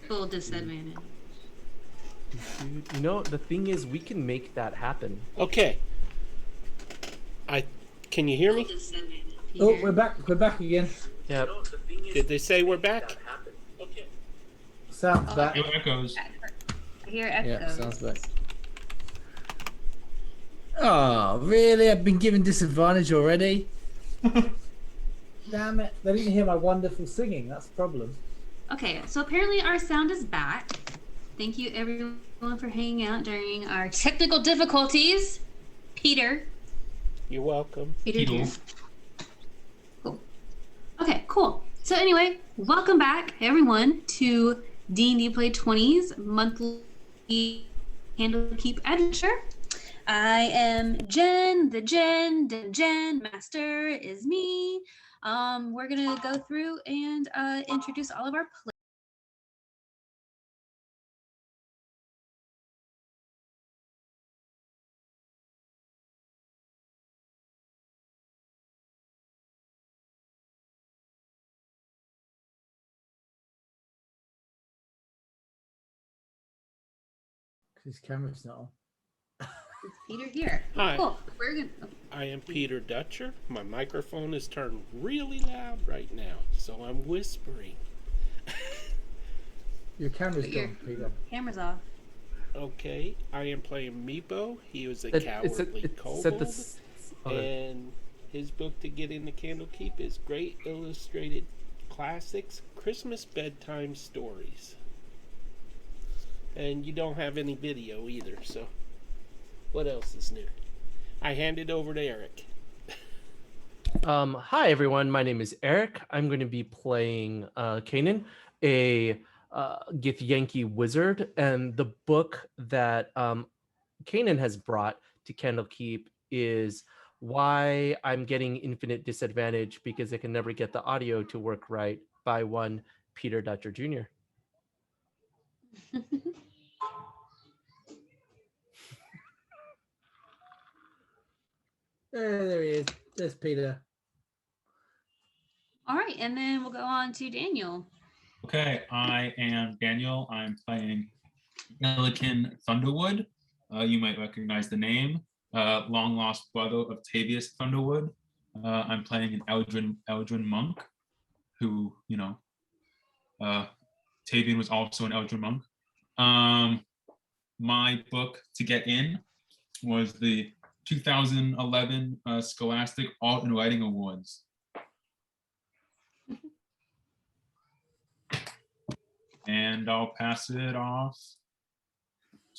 Full disadvantage. You know, the thing is, we can make that happen. Okay. Can you hear me? Oh, we're back. We're back again. Yeah. Did they say we're back? Okay. Sounds back. It echoes. I hear echoes. Yeah, sounds back. Oh, really? I've been given disadvantage already? Damn it. They didn't hear my wonderful singing. That's the problem. Okay, so apparently our sound is back. Thank you everyone for hanging out during our technical difficulties. Peter. You're welcome. Peter. Cool. Okay, cool. So anyway, welcome back everyone to D&D Play 20's monthly Candlekeep adventure. I am Jen, the DunJENN master is me. We're gonna go through and introduce all of our players. His camera's not on. It's Peter here. Hi. Cool. We're gonna. I am Peter Dutcher. My microphone is turned really loud right now, so I'm whispering. Your camera's gone, Peter. Camera's off. Okay, I am playing Meepo. He was a cowardly kobold, and his book to get into Candlekeep is Great Illustrated Classics Christmas Bedtime Stories. And you don't have any video either, so what else is new? I hand it over to Eric. Hi everyone, my name is Eric. I'm going to be playing Kanan, a Githyanki wizard, and the book that Kanan has brought to Candlekeep is Why I'm Getting Infinite Disadvantage Because I Can Never Get the Audio to Work Right by one Peter Dutcher Jr. There he is. There's Peter. All right, and then we'll go on to Daniel. Okay, I am Daniel. I'm playing Milliken Thunderwood. You might recognize the name. Long lost brother of Tavius Thunderwood. I'm playing an Eldrin monk who, Tavian was also an Eldrin monk. My book to get in was the 2011 Scholastic Art and Writing Awards. And I'll pass it off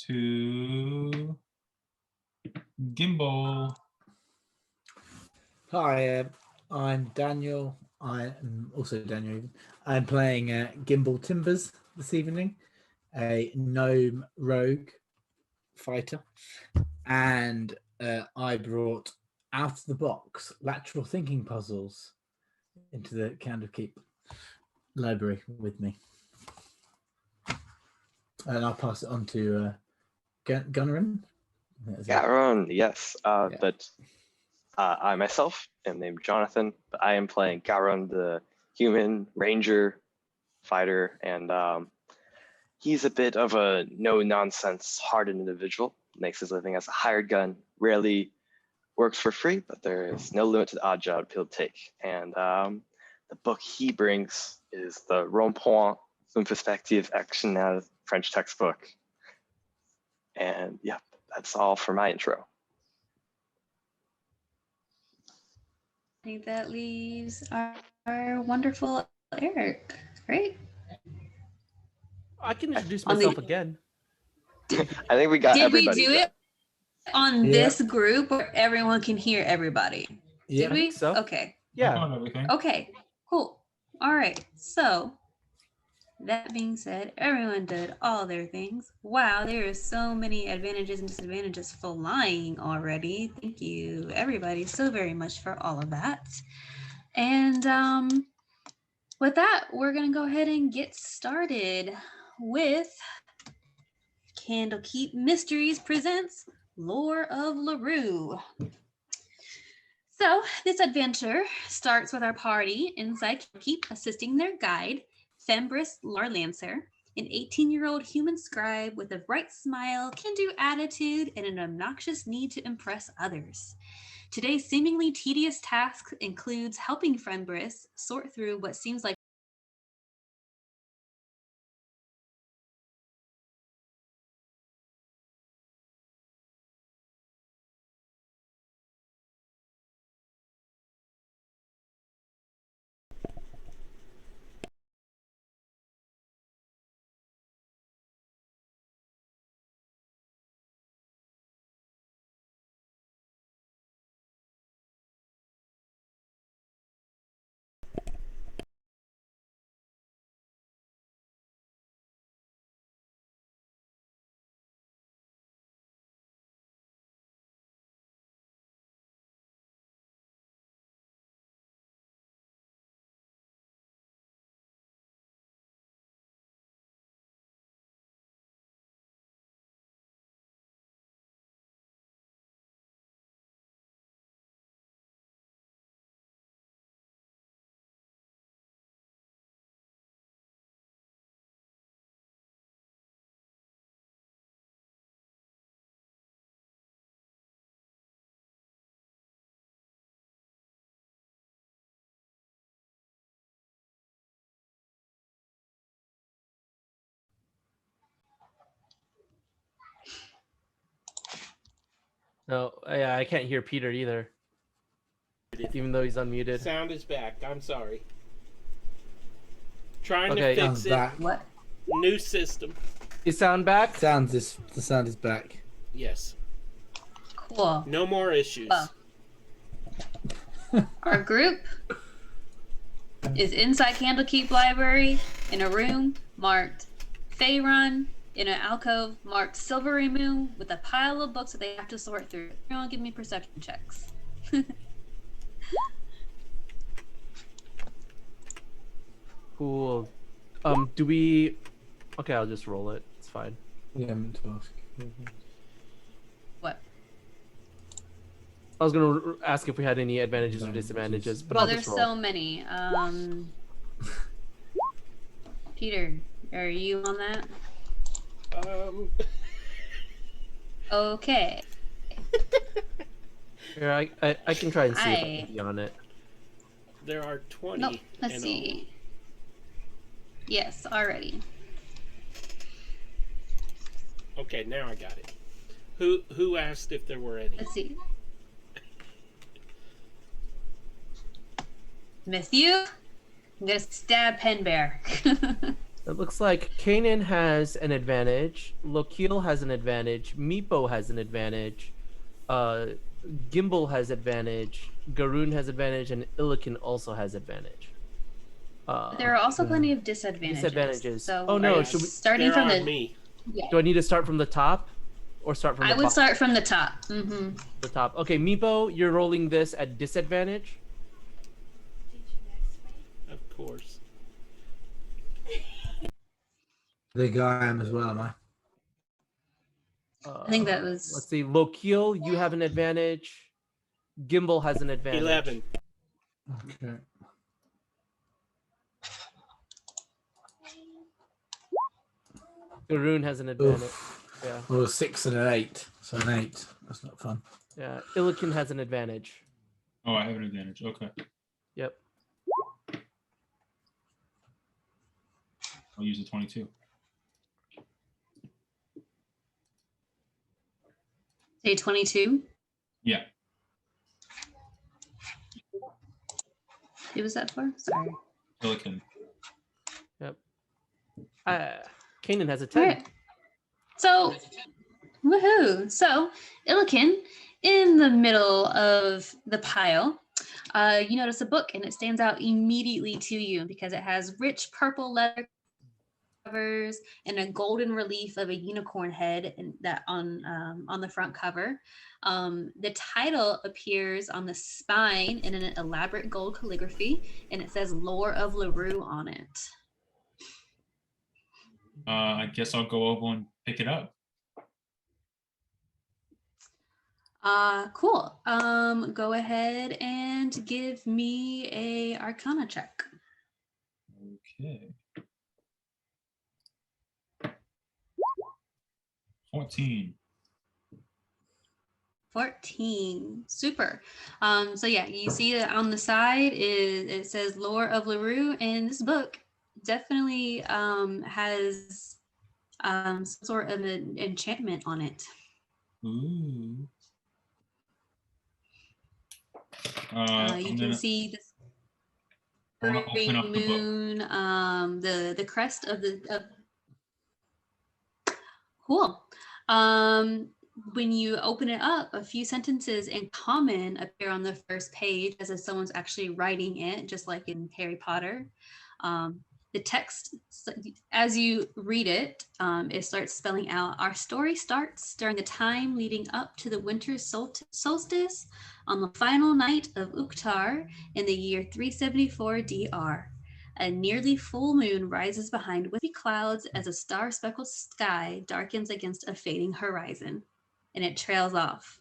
to Gimbal. Hi, I'm Daniel. I'm also Daniel. I'm playing Gimbal Timbers this evening, a gnome rogue fighter. And I brought out of the box lateral thinking puzzles into the Candlekeep library with me. And I'll pass it on to Gunnarin. Garon, yes. But I myself am named Jonathan, but I am playing Garon, the human ranger fighter, and he's a bit of a no-nonsense, hardened individual. Makes his living as a hired gun, rarely works for free, but there is no limit to the odd job he'll take. And the book he brings is the Rond-Point, une perspective action as French textbook. And yeah, that's all for my intro. I think that leaves our wonderful Eric. Great. I can introduce myself again. I think we got everybody. Did we do it on this group where everyone can hear everybody? Yeah, Did we? so. Okay. Yeah. Okay, cool. All right. So that being said, everyone did all their things. Wow, there are so many advantages and disadvantages flying already. Thank you, everybody, so very much for all of that. And with that, we're going to go ahead and get started with Candlekeep Mysteries presents Lore of Lurue. So this adventure starts with our party inside Candlekeep assisting their guide, Fembris Larlancer, An 18-year-old human scribe with a bright smile, can-do attitude, and an obnoxious need to impress others. Today's seemingly tedious task includes helping friend Briss sort through what seems like No, yeah, I can't hear Peter either. Even though he's unmuted. Sound is back. I'm sorry. Trying Okay. to fix it. Back. what? New system. Is sound back? The sound is back. Yes. Cool. No more issues. Well, our group is inside Candlekeep Library in a room marked Fey Run, in an alcove marked Silvery Moon, with a pile of books that they have to sort through. Everyone give me perception checks. Cool. Do we... Okay, I'll just roll it. It's fine. Yeah, I meant to ask. What? I was going to ask if we had any advantages or disadvantages, but Well, I'll there's just roll. so many. Peter, are you on that? Okay. Here, I can try and see if I can be on it. There are 20. Nope. Let's see. Yes, already. Okay, now I got it. Who asked if there were any? Let's see. Matthew, I'm gonna stab Pen Bear. It looks like Kanan has an advantage, Lokil has an advantage, Meepo has an advantage, Gimbal has advantage, Garoon has advantage, and Illikin also has advantage. There are also plenty of disadvantages. So oh no, yes. should we... starting from the me. Yeah. Do I need to start from the top? Or start from the I would bottom? start from the top. Mm-hmm. The top. Okay, Meepo, you're rolling this at disadvantage. Of course. I think I am as well, am I? I think that was... Let's see, Lokil, you have an advantage. Gimbal has an advantage. 11. Okay. Garoon has an advantage. Oof. Yeah. Well, 6 and an 8. So an 8. That's not fun. Yeah. Illikin has an advantage. Oh, I have an advantage. Okay. Yep. I'll use the 22. Say 22. Yeah. Who was that for? Sorry. Pelican. Yep. Kanan has a 10. All right. So, woohoo. So, Illikin, in the middle of the pile, you notice a book, and it stands out immediately to you because it has rich purple leather covers and a golden relief of a unicorn head and that on the front cover. The title appears on the spine in an elaborate gold calligraphy, and it says "Lore of Lurue" on it. I guess I'll go over and pick it up. Cool. Go ahead and give me a Arcana check. Okay. 14. 14. Super. So yeah, you see that on the side it says Lore of Lurue, and this book definitely has some sort of an enchantment on it. Ooh. You can see this open up the book. moon, the crest of the cool. When you open it up, a few sentences in common appear on the first page as if someone's actually writing it, just like in Harry Potter. The text, as you read it, it starts spelling out, our story starts during the time leading up to the winter solstice on the final night of Uktar in the year 374 DR. A nearly full moon rises behind wispy clouds as a star-speckled sky darkens against a fading horizon, and it trails off.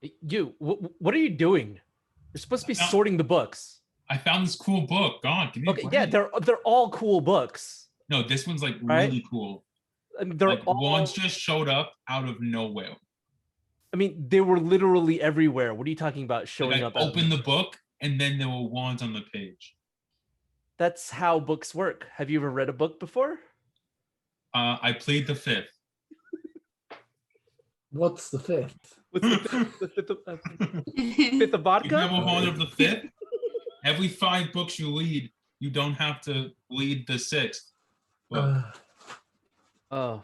What are you doing? You're supposed to be sorting the books. I found this cool book. God, give me okay, yeah, they're all cool books. No, this one's like really cool. I mean, they're all... Ones just showed up out of nowhere. I mean, they were literally everywhere. What are you talking about showing up? Open the book, and then there were wands on the page. That's how books work. Have you ever read a book before? I played the fifth. What's the fifth? What's the fifth of vodka? You've never heard of the fifth? Every 5 books you read, you don't have to read the 6th. Oh,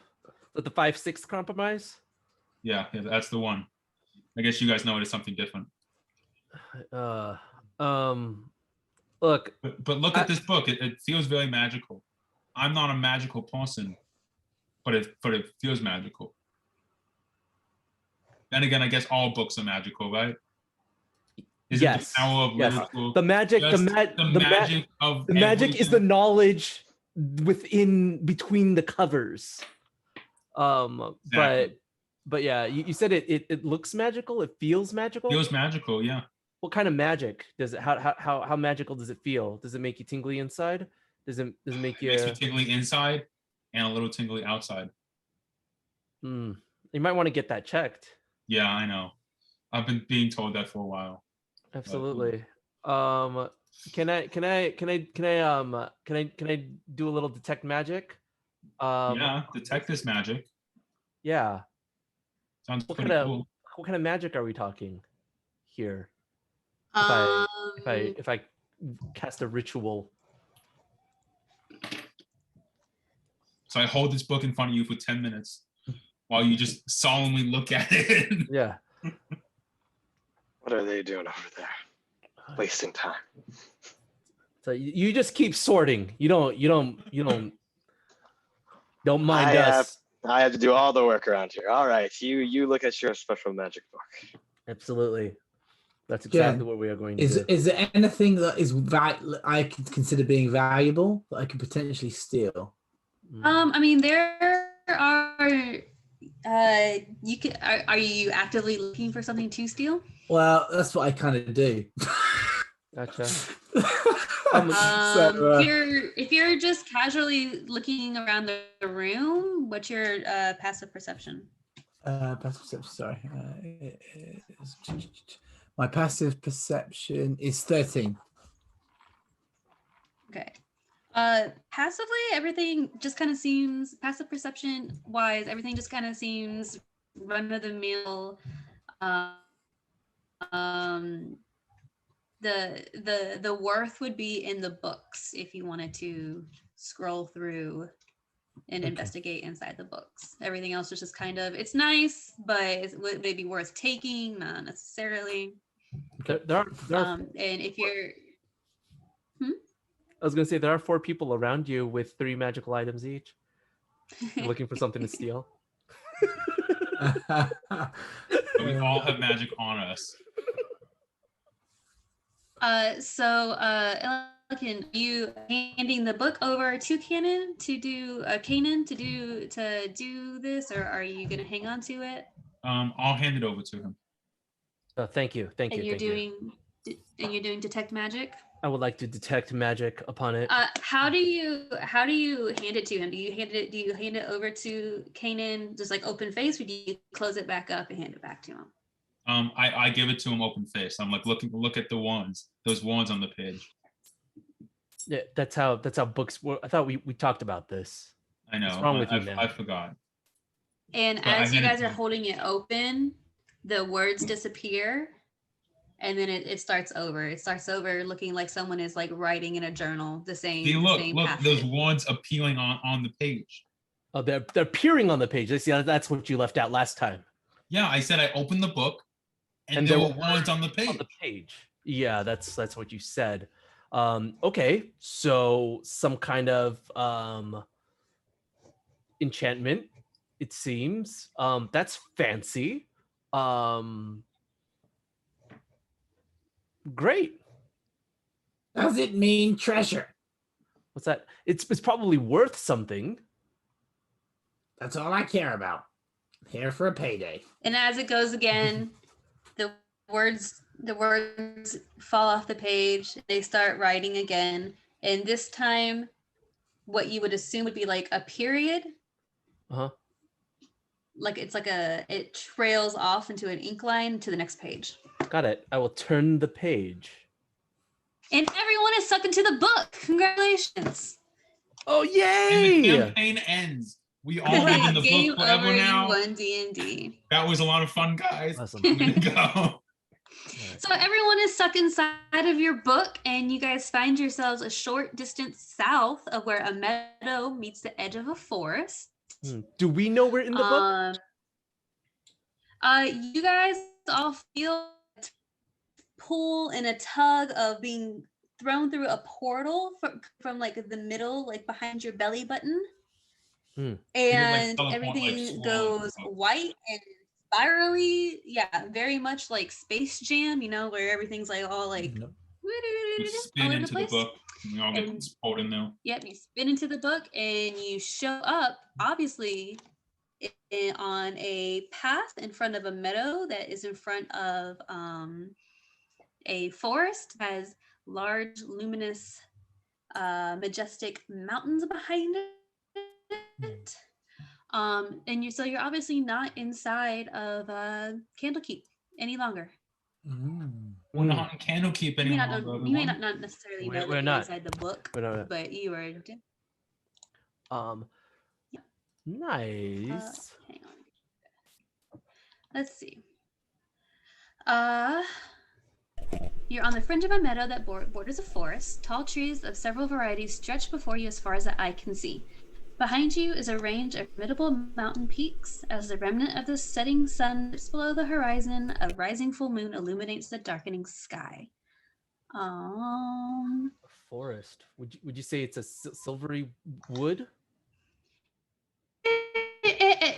the 5-6 compromise? Yeah, that's the one. I guess you guys know it as something different. Look. But look at this book. It feels very magical. I'm not a magical person, but it feels magical. Then again, I guess all books are magical, right? Yes. The power of the magic. The magic is the knowledge between the covers. Exactly. But yeah, you said it looks magical. It feels magical. Feels magical, yeah. What kind of magic does it? How magical does it feel? Does it make you tingly inside? Does it make you? It makes me tingly inside and a little tingly outside. You might want to get that checked. Yeah, I know. I've been being told that for a while. Absolutely. Can I do a little detect magic? Yeah, detect this magic. Yeah. Sounds pretty cool. What kind of magic are we talking here? If I cast a ritual. So I hold this book in front of you for 10 minutes while you just solemnly look at it. Yeah. What are they doing over there? Wasting time. So you just keep sorting. You don't mind us. I have to do all the work around here. All right, you look at your special magic book. Absolutely. That's exactly what we are going to do. Is there anything that is I could consider being valuable that I could potentially steal? I mean, there are. Are you actively looking for something to steal? Well, that's what I kind of do. Gotcha. If you're just casually looking around the room, what's your passive perception? Passive perception. Sorry, my passive perception is 13. Okay. Passively, everything just kind of seems, passive perception wise, everything just kind of seems run of the mill. The worth would be in the books if you wanted to scroll through and investigate inside the books. Everything else is just kind of, it's nice, but would it be worth taking? Not necessarily. There are and if you're I was gonna say there are 4 people around you with 3 magical items each, looking for something to steal. We all have magic on us. Elkin, are you handing the book over to Kanan to do this, or are you gonna hang on to it? I'll hand it over to him. Thank you. And you're doing detect magic? I would like to detect magic upon it. How do you hand it to him? Do you hand it over to Kanan just like open face, or do you close it back up and hand it back to him? I give it to him open face. I'm like, look at the wands. Those wands on the page. Yeah, that's how books work. I thought we talked about this. I know. What's wrong with you now? I forgot. And But as you guys are holding it open, the words disappear, and then it starts over. It starts over looking like someone is like writing in a journal the same. See, look, passage. those wands appealing on the page. Oh, they're appearing on the page. I see. That's what you left out last time. Yeah, I said I opened the book, and there were wands on the page. On the page. Yeah, that's what you said. Okay, so some kind of enchantment, it seems. That's fancy. Great. Does it mean treasure? What's that? It's probably worth something. That's all I care about. I'm here for a payday. And as it goes again, the words fall off the page. They start writing again, and this time, what you would assume would be like a period. Like it trails off into an ink line to the next page. Got it. I will turn the page. And everyone is sucked into the book. Congratulations. Oh, yay! And the campaign ends. We all live in the Game book forever over, now. You won D&D. That was a lot of fun, guys. Awesome. I'm gonna go. So everyone is stuck inside of your book, and you guys find yourselves a short distance south of where a meadow meets the edge of a forest. Do we know we're in the book? You guys all feel a pull and a tug of being thrown through a portal from like the middle, like behind your belly button. And everything goes white and spirally. Yeah, very much like Space Jam, you know, where everything's like all like You spin into the book. We all get pulled in there. Yep, you spin into the book and you show up, obviously, on a path in front of a meadow that is in front of a forest, has large, luminous, majestic mountains behind it. And you're obviously not inside of Candlekeep any longer. We're not in Candlekeep anymore. You may not necessarily know that you're inside the book, but you are. Yeah. Nice. Hang on. Let's see. You're on the fringe of a meadow that borders a forest. Tall trees of several varieties stretch before you as far as the eye can see. Behind you is a range of formidable mountain peaks. As the remnant of the setting sun dips below the horizon, a rising full moon illuminates the darkening sky. A forest. Would you say it's a silvery wood?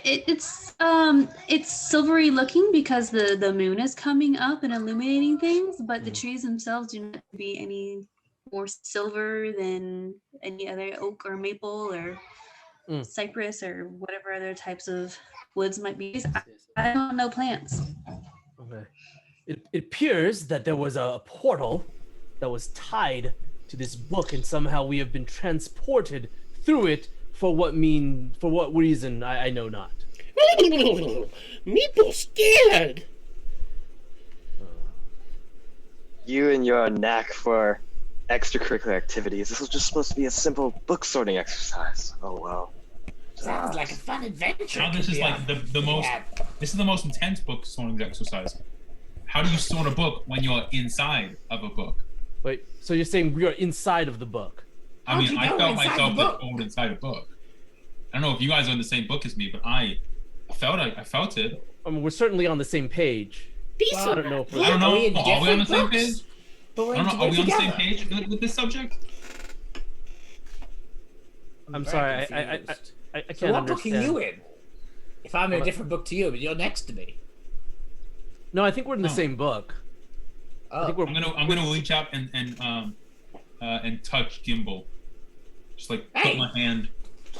It's silvery looking because the moon is coming up and illuminating things, but the trees themselves do not be any more silver than any other oak or maple or cypress or whatever other types of woods might be. I don't know plants. Okay. It appears that there was a portal that was tied to this book, and somehow we have been transported through it for what reason I know not. Meeple scared. You and your knack for extracurricular activities. This was just supposed to be a simple book sorting exercise. Oh wow. Sounds like a fun adventure. Now this is like the most. This is the most intense book sorting exercise. How do you sort a book when you're inside of a book? Wait, so you're saying we are inside of the book? I mean, I felt myself pulled inside a book. I don't know if you guys are in the same book as me, but I felt it. I mean, we're certainly on the same page. Well, I don't know if I don't know. Are we on the same page? I don't know. Are we on the same page with this subject? I'm sorry. I can't So what understand. book are you in? If I'm in a different book to you, but you're next to me. No, I think we're in the same book. Oh. I think I'm gonna reach out and touch Gimbal. Just like put my hand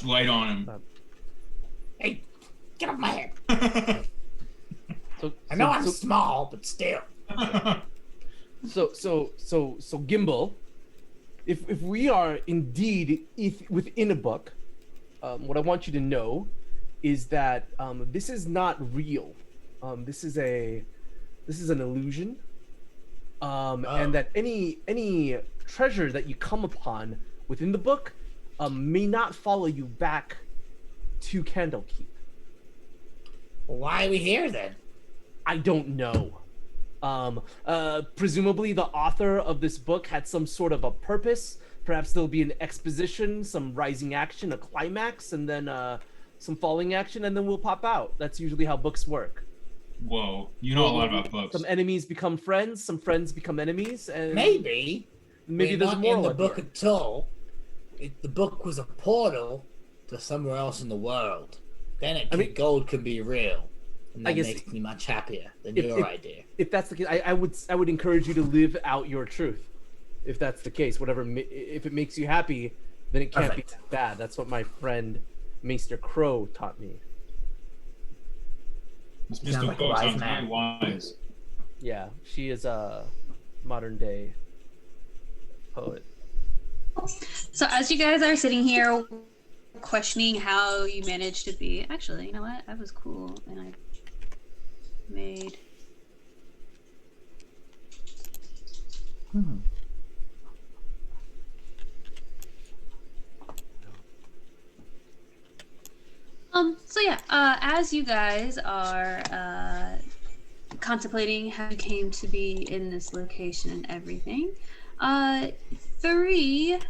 right on him. Hey, get off my head. I know I'm small, but still. So Gimbal, if we are indeed within a book, what I want you to know is that this is not real. This is an illusion. And that any treasure that you come upon within the book may not follow you back to Candlekeep. Why are we here then? I don't know. Presumably the author of this book had some sort of a purpose. Perhaps there'll be an exposition, some rising action, a climax, and then some falling action, and then we'll pop out. That's usually how books work. Whoa, you know a lot about books. Some enemies become friends, some friends become enemies, and maybe there's not more in the book at all. The book was a portal to somewhere else in the world. Then gold can be real, and that makes me much happier than your idea. If that's the case, I would encourage you to live out your truth. If that's the case, if it makes you happy, then it can't be bad. That's what my friend Maester Crow taught me. Mr. Like Crow sounds man. very wise. Yeah, she is a modern day poet. So as you guys are sitting here questioning how you managed to be, actually, you know what? That was cool, and I made. So yeah, as you guys are contemplating how you came to be in this location and everything, three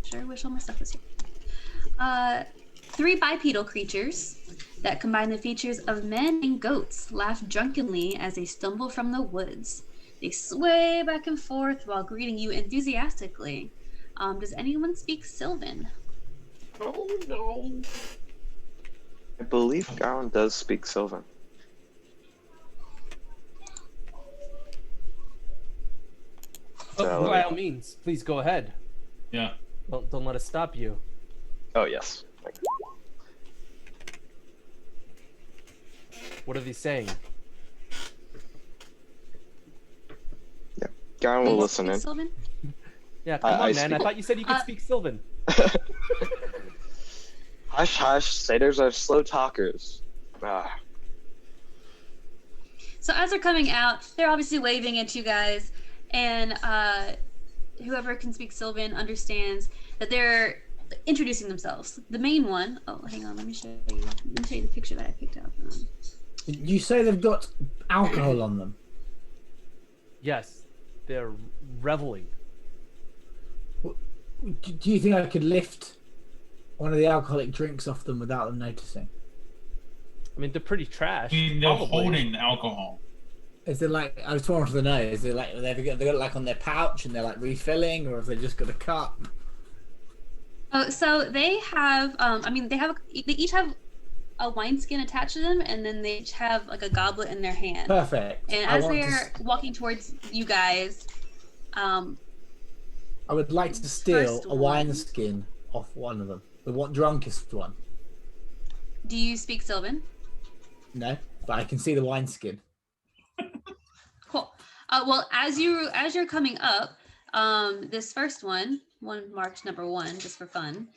sure wish all my stuff was here. Three bipedal creatures that combine the features of men and goats laugh drunkenly as they stumble from the woods. They sway back and forth while greeting you enthusiastically. Does anyone speak Sylvan? Oh no. I believe Garland does speak Sylvan. Oh, by all means, please go ahead. Yeah. Don't let us stop you. Oh yes. What are they saying? Yeah, Garland will Please listen speak in. Sylvan? Yeah, come on, man. speak- I thought you said you could speak Sylvan. Hush, hush. Satyrs are slow talkers. So as they're coming out, they're obviously waving at you guys, and whoever can speak Sylvan understands that they're introducing themselves. The main one. Oh, hang on. Let me show you. Let me show you the picture that I picked out. You say they've got alcohol on them. Yes, they're reveling. Do you think I could lift one of the alcoholic drinks off them without them noticing? I mean, they're pretty trash. I mean, they're probably. holding the alcohol. Is it like, I was talking to the nose, is it like they've got it like on their pouch and they're like refilling, or have they just got a cup? Oh, so they have. They each have a wineskin attached to them, and then they each have like a goblet in their hand. Perfect. And as they're walking towards you guys, I would like to steal a wineskin off one of them, the drunkest one. do you speak Sylvan? No, but I can see the wineskin. Cool. Well, as you're coming up, this first one marked number 1, just for fun.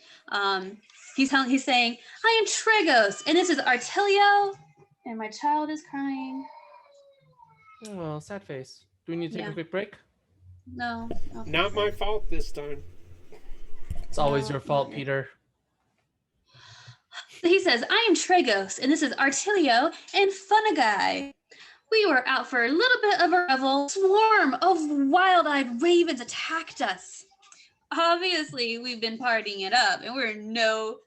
He's saying, "I am Tregos, and this is Artilio, and my child is crying." Well, sad face. Do we need to take a quick break? No. Not my fault this time. It's always your fault, Peter. So he says, "I am Tregos, and this is Artilio and Funagai. We were out for a little bit of a revel. A swarm of wild-eyed ravens attacked us. Obviously, we've been partying it up, and we're in no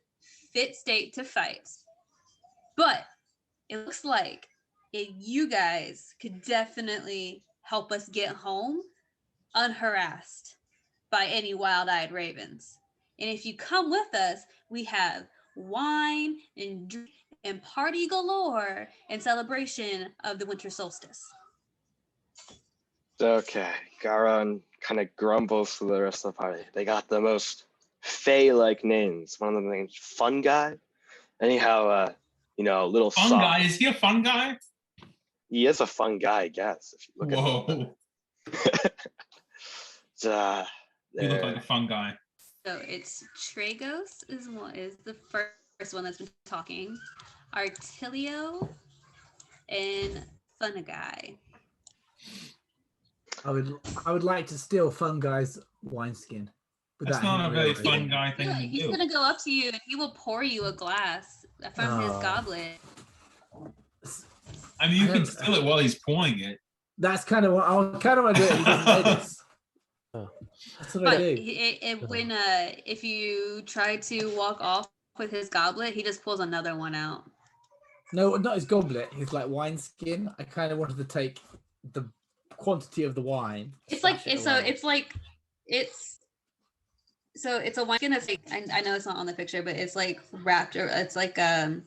fit state to fight. But it looks like you guys could definitely help us get home unharassed by any wild-eyed ravens. And if you come with us, we have wine and drink and party galore in celebration of the winter solstice." Okay, Garon kind of grumbles to the rest of the party. They got the most Fey-like names. One of them named Fun Guy. Anyhow, little Fun soft. guy? Is he a fun guy? He is a fun guy, I guess. If you look Whoa. at him. You look like a fun guy. So it's Tragos is the first one that's been talking. Artilio and Funagai. I would like to steal Fun Guy's wineskin. That's not a very fun guy thing to He's do. gonna go up to you and he will pour you a glass from his goblet. I mean, you can steal it while he's pouring it. That's kind of what I want to do. He doesn't notice. That's what I do. If you try to walk off with his goblet, he just pulls another one out. No, not his goblet. His like wineskin. I kind of wanted to take the quantity of the wine. It's a wineskin that's like I know it's not on the picture, but it's like wrapped or it's like a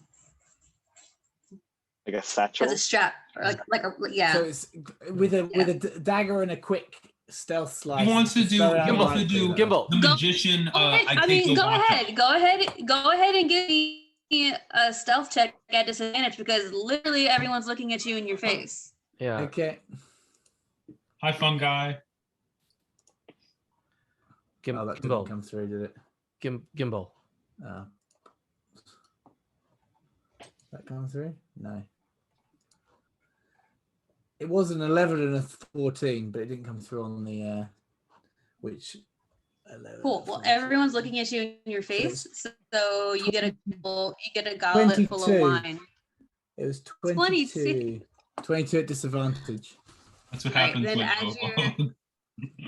satchel. Has a strap or like a yeah. So it's with a dagger and a quick stealth slice. He wants to do Gimbal. The magician. Go ahead and give me a stealth check at disadvantage because literally everyone's looking at you in your face. Yeah. Okay. Hi, fun guy. That didn't come through, did it? Gimbal. That come through? No. It was an 11 and a 14, but it didn't come through on the which. 11, Cool. Well, everyone's looking at you in your face, so you get a goblet 22. full of wine. It was 22. 22 at disadvantage. That's what happens then when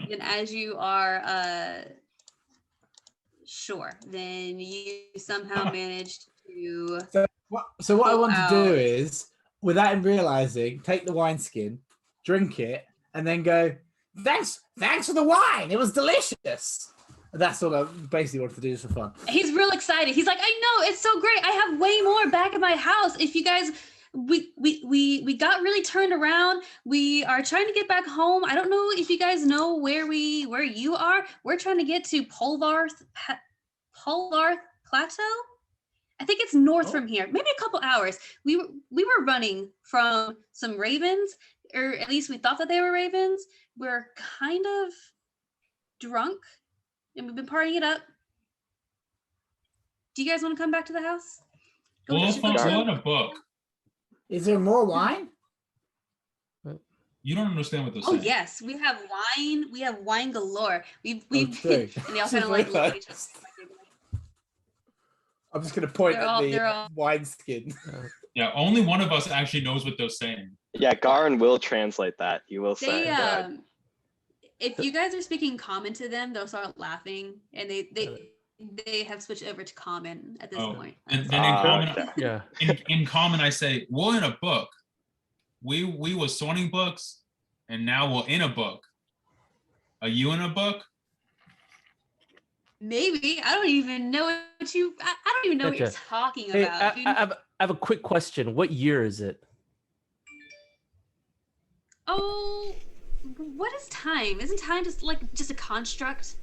then as you are sure, then you somehow managed to. So what I want to do is, without him realizing, take the wineskin, drink it, and then go, thanks for the wine. It was delicious. That's what I basically wanted to do just for fun. He's real excited. He's like, I know, it's so great. I have way more back at my house. If you guys, we got really turned around. We are trying to get back home. I don't know if you guys know where you are. We're trying to get to Polvarth Plateau. I think it's north from here, maybe a couple hours. We were running from some ravens, or at least we thought that they were ravens. We're kind of drunk, and we've been partying it up. Do you guys want to come back to the house? We'll in a book. Is there more wine? You don't understand what they're saying. Oh yes, we have wine. We have wine galore. We've and they all kind of like look at each other. I'm just going to point at the wineskin. Yeah, only one of us actually knows what they're saying. Yeah, Garin will translate that. He will say that. If you guys are speaking common to them, they'll start laughing, and they have switched over to common at this point. And then in common, I say, we're in a book. We were sorting books, and now we're in a book. Are you in a book? Maybe. I don't even know what I don't even know what you're talking about. I have a quick question. What year is it? Oh, what is time? Isn't time just a construct?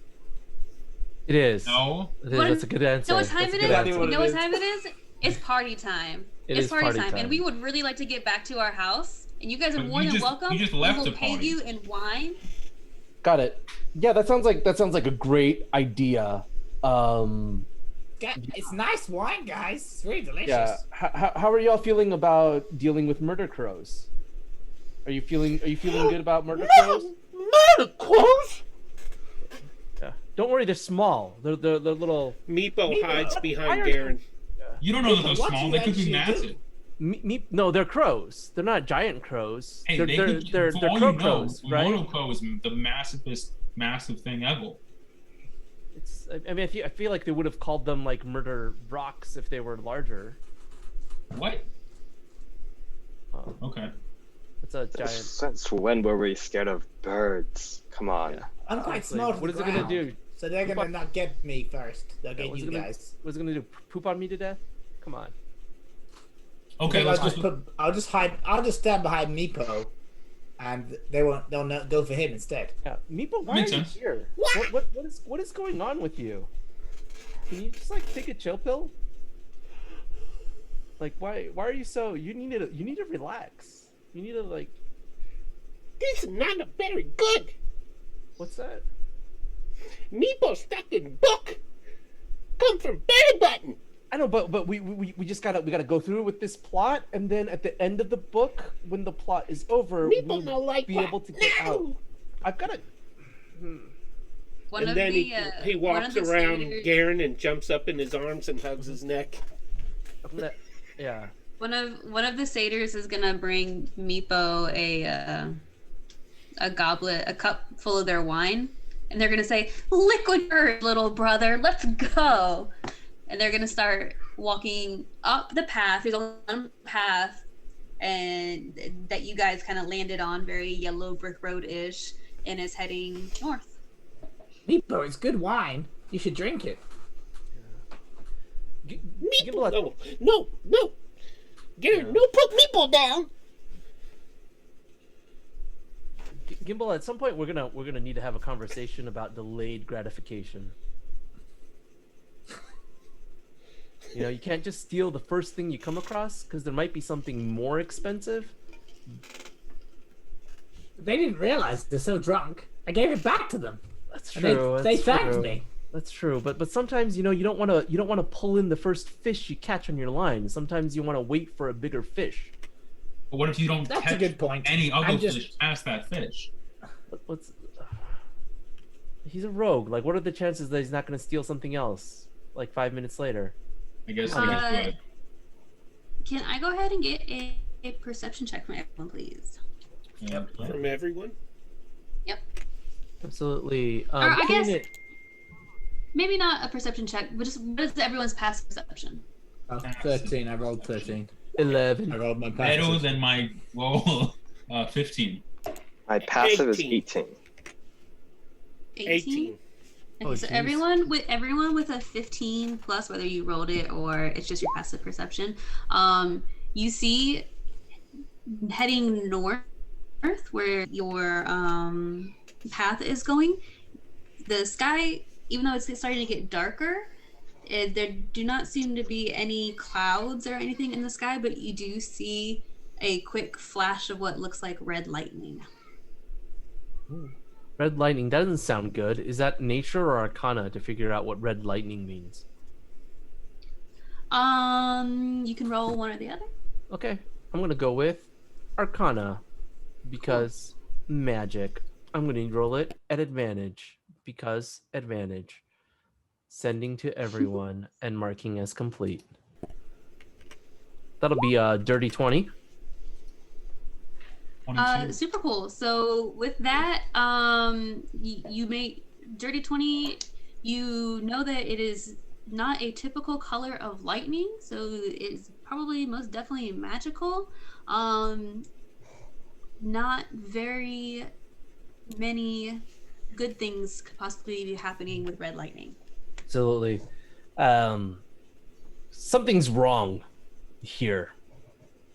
It is. No. That's a good answer. You know what time it is? You know what time it is? It's party time. It's party time. And we would really like to get back to our house. And you guys are more than welcome. You just left we will the pay party. you in wine. Got it. Yeah, that sounds like a great idea. It's nice wine, guys. It's very delicious. Yeah. How are y'all feeling about dealing with murder crows? Are you feeling good about murder crows? Murder crows? Yeah. Don't worry, they're small. They're little. Meepo hides behind Garen. You don't know that they're small. They could be massive. No, they're crows. They're not giant crows. Hey, they're crows, right? Mortal crow is the massive thing ever. I mean, I feel like they would have called them like murder rocks if they were larger. What? Oh. Okay. It's a giant. Since when were we scared of birds? Come on. Yeah. I'm quite smart. What is it gonna do? So they're gonna not get me first. They'll get you guys. What's it gonna do? Poop on me to death? Come on. Okay, I'll just hide. I'll just stand behind Meepo, and they won't. They'll go for him instead. Yeah, Meepo, why are you here? What is going on with you? Can you just like take a chill pill? Like why are you so? You need to relax. You need to like. This is not a very good. What's that? Meepo stuck in book. Come from belly button. I know, but we just gotta go through with this plot, and then at the end of the book, when the plot is over, Meepo we'll like be able to get out. I've gotta. And then he walks around Garen and jumps up in his arms and hugs his neck. Yeah. One of the satyrs is gonna bring Meepo a goblet, a cup full of their wine, and they're gonna say, "Liquid bird, little brother, let's go." And they're gonna start walking up the path. There's a one path, and that you guys kind of landed on, very yellow brick road-ish, and is heading north. Meepo, it's good wine. You should drink it. Meepo, no. Garen, no, put Meepo down. Gimbal, at some point we're gonna need to have a conversation about delayed gratification. You know, you can't just steal the first thing you come across, because there might be something more expensive. They didn't realize they're so drunk. I gave it back to them. That's true. They thanked me. That's true. But sometimes, you know, you don't want to pull in the first fish you catch on your line. Sometimes you want to wait for a bigger fish. But what if you don't That's catch a good point. any other fish past that fish? He's a rogue. Like, what are the chances that he's not going to steal something else like 5 minutes later? I guess. Can I go ahead and get a perception check from everyone, please? Yep. From everyone? Yep. Absolutely. Or I guess maybe not a perception check, but just what is everyone's past perception? 13. I rolled 13. 11. I rolled my Better passive. than my roll. 15. My passive 18. is 18. 18. Okay, so everyone with a 15 plus, whether you rolled it or it's just your passive perception, you see heading north where your path is going, the sky, even though it's starting to get darker, there do not seem to be any clouds or anything in the sky, but you do see a quick flash of what looks like red lightning. Ooh. Red lightning, that doesn't sound good. Is that nature or arcana to figure out what red lightning means? You can roll one or the other. Okay, I'm gonna go with arcana because magic. I'm gonna roll it at advantage because advantage. Sending to everyone and marking as complete. That'll be a dirty 20. Super cool. So with that, you make dirty 20. You know that it is not a typical color of lightning, so it's probably most definitely magical. Not very many good things could possibly be happening with red lightning. Absolutely. Something's wrong here.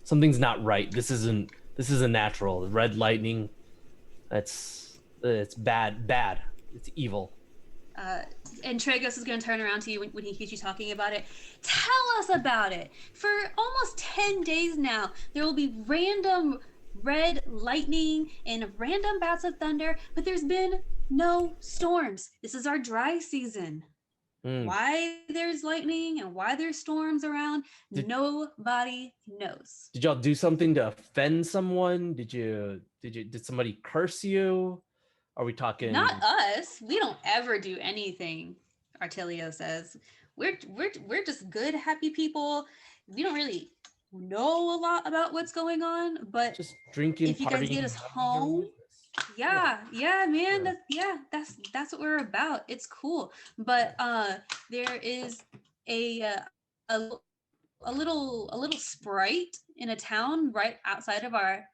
Something's not right. This isn't natural. Red lightning, it's bad. It's evil. And Tragos is going to turn around to you when he hears you talking about it. Tell us about it. For almost 10 days now, there will be random red lightning and random bouts of thunder, but there's been no storms. This is our dry season. Why there's lightning and why there's storms around, nobody knows. Did y'all do something to offend someone? Did somebody curse you? Are we talking? Not us. We don't ever do anything. Artilio says we're just good, happy people. We don't really know a lot about what's going on, but just drinking. If you guys get us home. Yeah, man. That's what we're about. It's cool, but there is a little sprite in a town right outside of our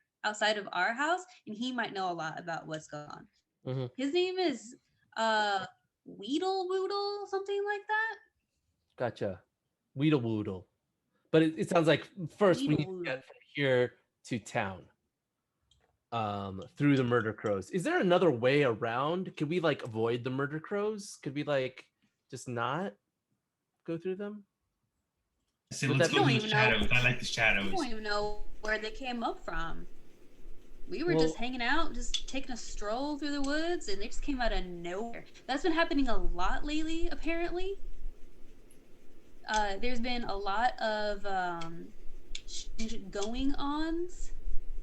house, and he might know a lot about what's going on. Mm-hmm. His name is Weedle Woodle, something like that. Gotcha, Weedle Woodle. But it sounds like first we need to get from here to town. Through the murder crows. Is there another way around? Could we like avoid the murder crows? Could we like just not go through them? So let's go through the shadows. I like the shadows. I don't even know where they came up from. We were just hanging out, just taking a stroll through the woods, and they just came out of nowhere. That's been happening a lot lately, apparently. There's been a lot of going-ons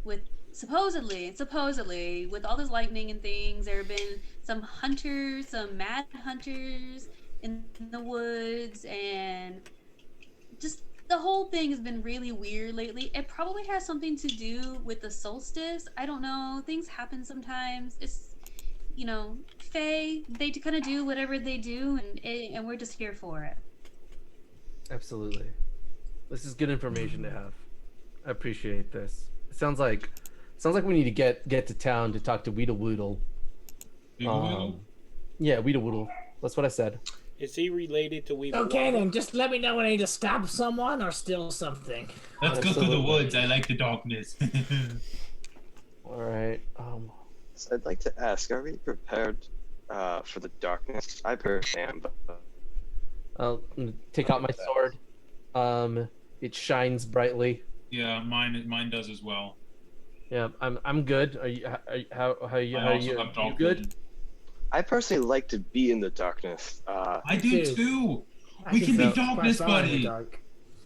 with supposedly, with all this lightning and things. There have been some hunters, some mad hunters in the woods, and just the whole thing has been really weird lately. It probably has something to do with the solstice. I don't know. Things happen sometimes. It's, you know, Fae, they kind of do whatever they do, and we're just here for it. Absolutely. This is good information to have. I appreciate this. It sounds like we need to get to town to talk to Weedlewoodle. Yeah, Weedlewoodle. That's what I said. Is he related to Weedlewoodle? Okay, then just let me know when I need to stab someone or steal something. Let's go through the woods. I like the darkness. All right. So I'd like to ask, are we prepared for the darkness? I personally am, but I'll take out my sword. It shines brightly. Yeah, mine does as well. Yeah, I'm good. Are you good? I personally like to be in the darkness. I do too. We can be darkness, buddy.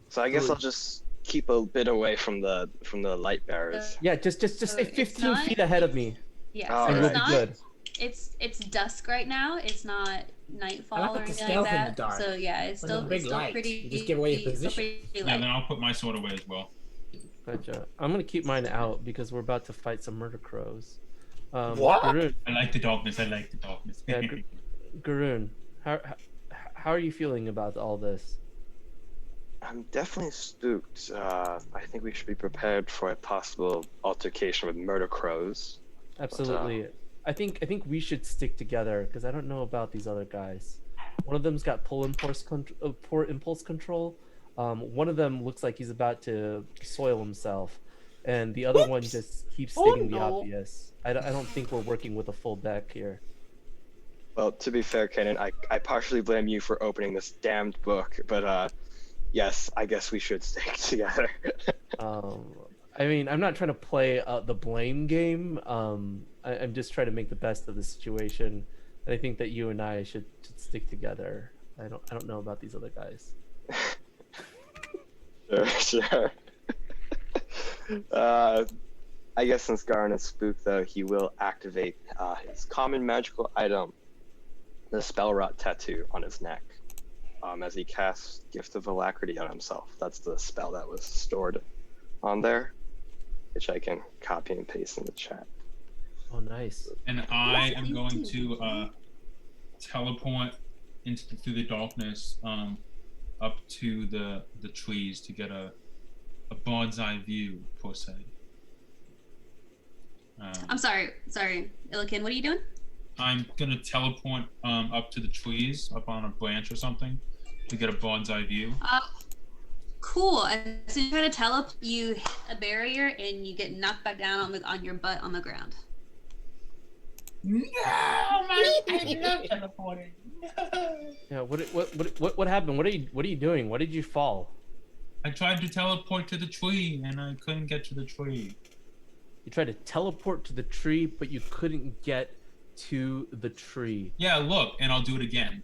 So I guess I'll just keep a bit away from the light bearers. Yeah, just stay 15 feet ahead of me. Yeah, so it's it's not. Good. It's dusk right now. It's not nightfall or anything like that. So yeah, it's still pretty. You just give away your position. Yeah, then I'll put my sword away as well. Gotcha. I'm gonna keep mine out because we're about to fight some murder crows. What? Garoon, I like the darkness. yeah, Garoon, how are you feeling about all this? I'm definitely spooked. I think we should be prepared for a possible altercation with murder crows. Absolutely. I think we should stick together because I don't know about these other guys. One of them's got poor impulse control. One of them looks like he's about to soil himself, and the other one just keeps stating the obvious. I don't think we're working with a full deck here. Well, to be fair, Kenan, I partially blame you for opening this damned book, but yes, I guess we should stick together. I mean, I'm not trying to play the blame game. I'm just trying to make the best of the situation, and I think that you and I should stick together. I don't know about these other guys. Sure. I guess since Garon is spooked, though, he will activate his common magical item, the Spell Rot Tattoo, on his neck, as he casts Gift of Alacrity on himself. That's the spell that was stored on there, which I can copy and paste in the chat. Oh, nice. And I am going to teleport through the darkness up to the trees to get a bird's eye view, per se. I'm sorry, Illikin, what are you doing? I'm gonna teleport up to the trees, up on a branch or something, to get a bird's eye view. Cool. As you try to teleport, you hit a barrier and you get knocked back down on your butt on the ground. No, I love teleporting. Yeah. What happened? What are you doing? What did you fall? I tried to teleport to the tree and I couldn't get to the tree. You tried to teleport to the tree, but you couldn't get to the tree. Yeah, look, and I'll do it again.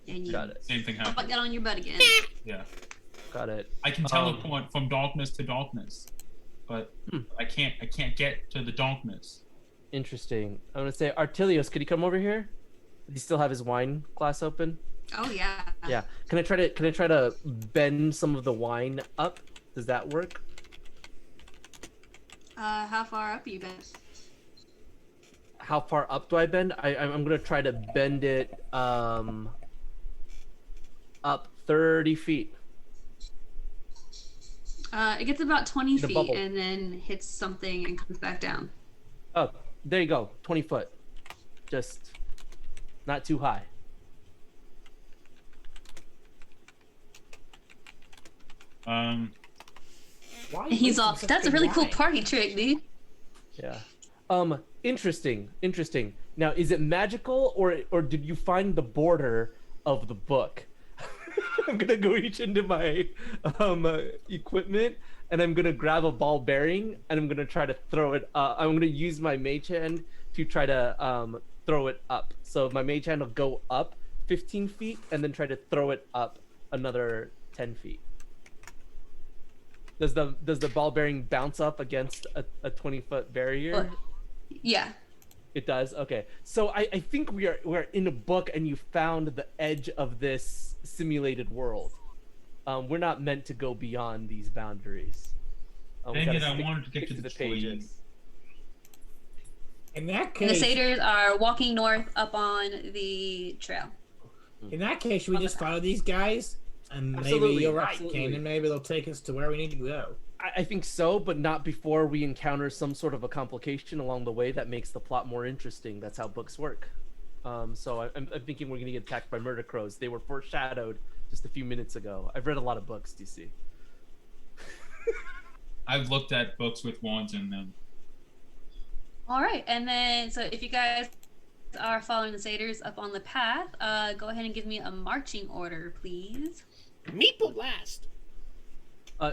And you Got it. Same thing happened. get on your butt again. Yeah. Got it. I can teleport from darkness to darkness, but I can't get to the darkness. Interesting. I'm gonna say, Artilios, could he come over here? Does he still have his wine glass open? Oh yeah. Yeah. Can I try to bend some of the wine up? Does that work? How far up are you bent? How far up do I bend? I'm gonna try to bend it up 30 feet. It gets about 20 The feet bubble. and then hits something and comes back down. Oh, there you go. 20 foot. Just not too high. He's all, that's a really cool party trick, dude. Yeah. Interesting. Now, is it magical or did you find the border of the book? I'm gonna go reach into my equipment and I'm gonna grab a ball bearing, and I'm gonna try to throw it. I'm gonna use my mage hand to try to throw it up. So my mage hand will go up 15 feet, and then try to throw it up another 10 feet. Does the ball bearing bounce up against a 20-foot barrier? Yeah. It does. Okay, so I think we're in a book, and you found the edge of this simulated world. We're not meant to go beyond these boundaries. Dang it! I wanted to get to the pages. In that And case, the satyrs are walking north up on the trail. in that case, should we just follow these guys? And Absolutely, maybe you're right, absolutely. Kanan. Maybe they'll take us to where we need to go. I think so, but not before we encounter some sort of a complication along the way that makes the plot more interesting. That's how books work. So I'm thinking we're going to get attacked by murder crows. They were foreshadowed just a few minutes ago. I've read a lot of books, DC. I've looked at books with wands in them. All right, and then so if you guys are following the satyrs up on the path, go ahead and give me a marching order, please. Meeple last.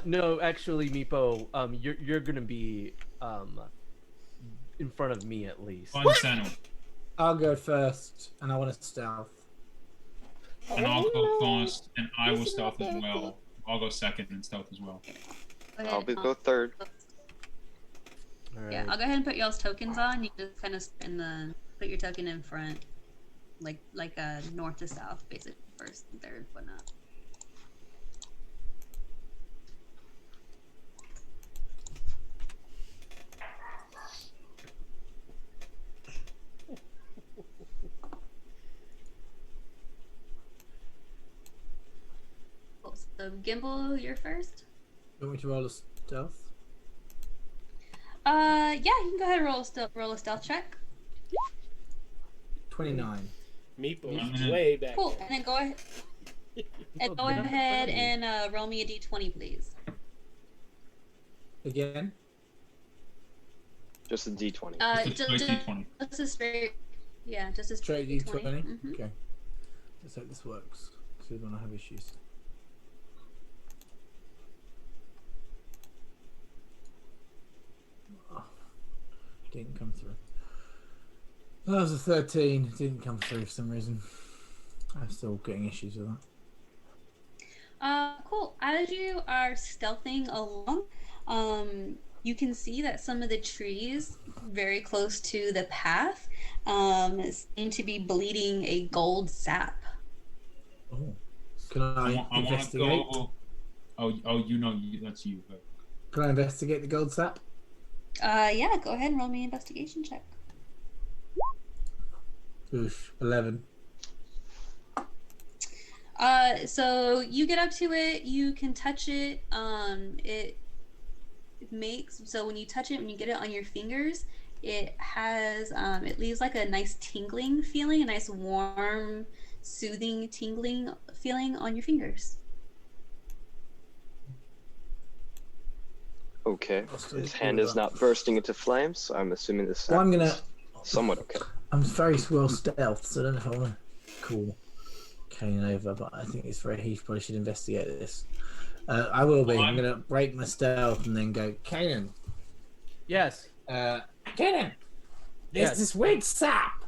No, actually, Meepo, you're gonna be in front of me at least. Fun center. I'll go first, and I want to stealth. And I'll go first, and I will stealth as well. I'll go second and stealth as well. Go ahead, I'll go third. All right. Yeah, I'll go ahead and put y'all's tokens on. You just kind of put your token in front, like north to south, basically first and third, whatnot. Cool. So Gimbal, you're first. You want me to roll a stealth? Yeah, you can go ahead and roll a stealth check. 29. Meeple's way back. Cool, there. and then go ahead. And go ahead and roll me a d20, please. Again? Just a D20. Just a straight D20. Just a straight, yeah, just a Straight D20? Mhm. Okay. Let's hope this works. So we don't have issues. Oh, didn't come through. That was a 13. It didn't come through for some reason. I'm still getting issues with that. Cool. As you are stealthing along, you can see that some of the trees very close to the path seem to be bleeding a gold sap. Oh. Can I I want to investigate? go. Oh, you know, that's you. But... Can I investigate the gold sap? Yeah, go ahead and roll me an investigation check. Oof, 11. So you get up to it, you can touch it. It makes, so when you touch it, when you get it on your fingers, it has, it leaves like a nice tingling feeling, a nice warm, soothing, tingling feeling on your fingers. Okay. His hand is not bursting into flames, so I'm assuming this Well, I'm gonna. is somewhat okay. I'm very well stealth, so I don't know if I want to call Kane over, but I think it's very. He probably should investigate this. I will be. I'm gonna break my stealth and then go, Kanan. Yes. Kanan. There's Yes. this weird sap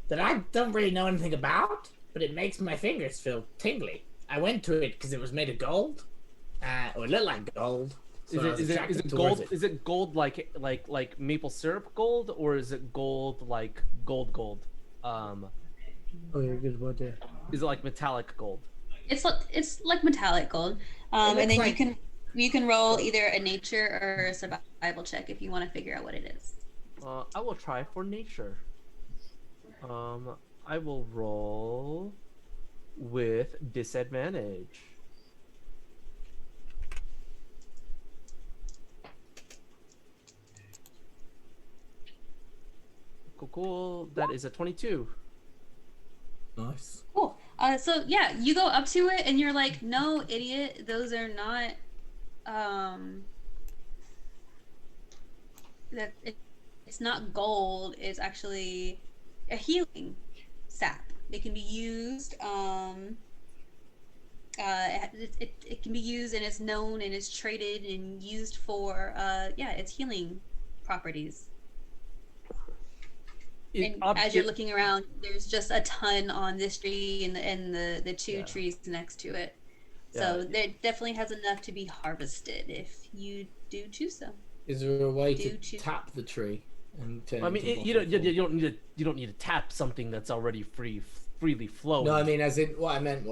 that I don't really know anything about, but it makes my fingers feel tingly. I went to it because it was made of gold, or it looked like gold. So Is it gold? Is it gold like maple syrup gold, or is it gold like gold? Oh, yeah, good idea. Is it like metallic gold? It's like metallic gold. And then like- you can roll either a nature or a survival check if you want to figure out what it is. I will try for nature. I will roll with disadvantage. Cool. That is a 22. Nice. Cool. So yeah, you go up to it and you're like, no, idiot, those are not. It's not gold. It's actually a healing sap. It can be used It can be used and it's known and it's traded and used for its healing properties. As you're looking around, there's just a ton on this tree and the two trees next to it. So there definitely has enough to be harvested if you do choose so. Is there a way to tap the tree and turn? I mean, you don't need to tap something that's already freely flowing. No, I mean, as in what I meant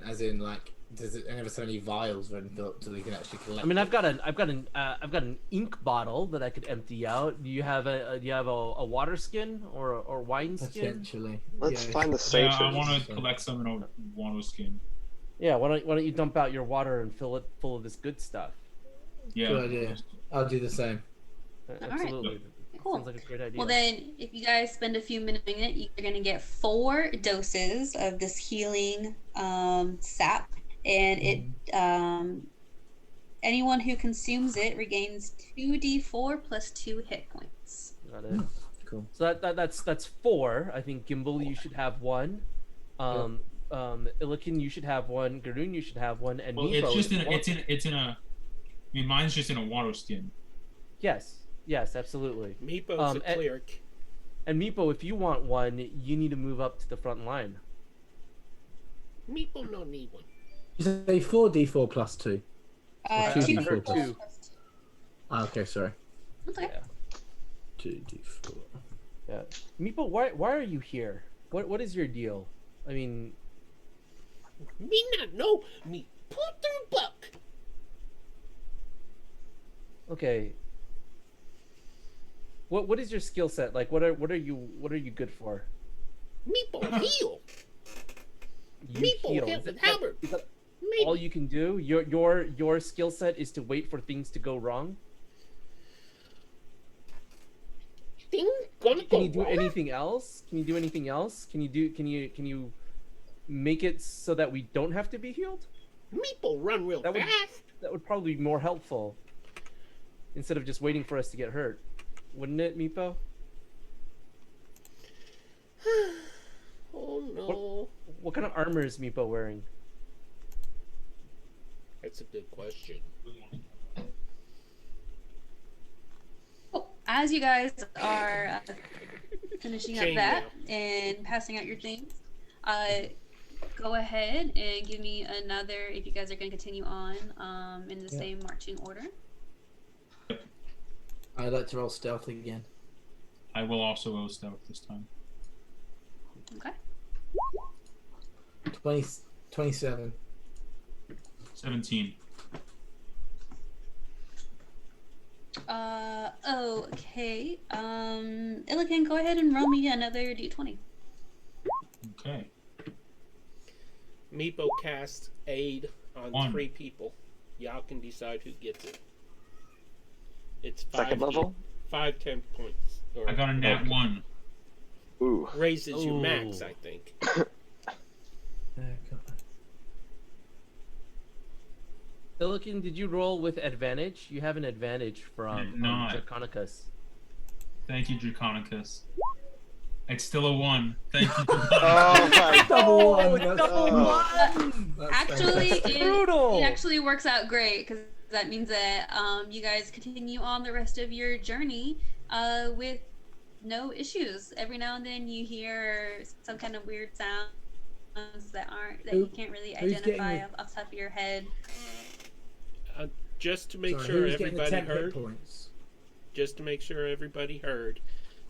as in like, does it ever so many vials when built so they can actually collect? I mean, I've got an ink bottle that I could empty out. Do you have a water skin or wine skin? Potentially. Let's find the safe. Yeah, I want to collect some in a water skin. Yeah, why don't you dump out your water and fill it full of this good stuff? Yeah. Good idea. I'll do the same. Absolutely. Right. Cool. Sounds like a great idea. Well, then, if you guys spend a few minutes doing it, you're going to get 4 doses of this healing sap, and it anyone who consumes it regains 2d4 plus 2 hit points. Got it. Cool. So that's 4. I think Gimbal, you should have 1. Ilikin, you should have 1. Garoon, you should have 1. And Meepo, it's in a. I mean, mine's just in a water skin. Yes, absolutely. Meepo's a cleric. And Meepo, if you want 1, you need to move up to the front line. Meepo no need 1. You say 4d4 plus 2. 2d4 plus 2. Okay, sorry. That's okay. Yeah. 2d4. Yeah. Meepo, why are you here? What is your deal? I mean, Me not know. Me put through buck. okay. What is your skill set? Like, what are you good for? Meepo heal. You Meepo heal. hit with halberd. Is that all you can do? Your skill set is to wait for things to go wrong. Thing gonna Can go you do wrong? anything else? Can you do anything else? Can you make it so that we don't have to be healed? Meepo run real fast. That would probably be more helpful instead of just waiting for us to get hurt, wouldn't it, Meepo? Oh no. What kind of armor is Meepo wearing? That's a good question. As you guys are finishing up Chain that now. and passing out your things, go ahead and give me another, if you guys are going to continue on in the same marching order. I'd like to roll stealth again. I will also roll stealth this time. Okay. 27. 17. Okay. Ilican, go ahead and roll me another d20. Okay. Meepo cast aid on 1. 3 people. Y'all can decide who gets it. It's 2nd level? 5 10 points. Or I got a nat 1. Ooh. raises your max, I think. Ilican, did you roll with advantage? You have an advantage from Draconicus. Thank you, Draconicus. It's still a 1. Thank you. Oh my God. Actually, brutal. It actually works out great because that means that you guys continue on the rest of your journey with no issues. Every now and then you hear some kind of weird sounds that you can't really identify off the top of your head. Just to make sure everybody heard. Just to make sure everybody heard,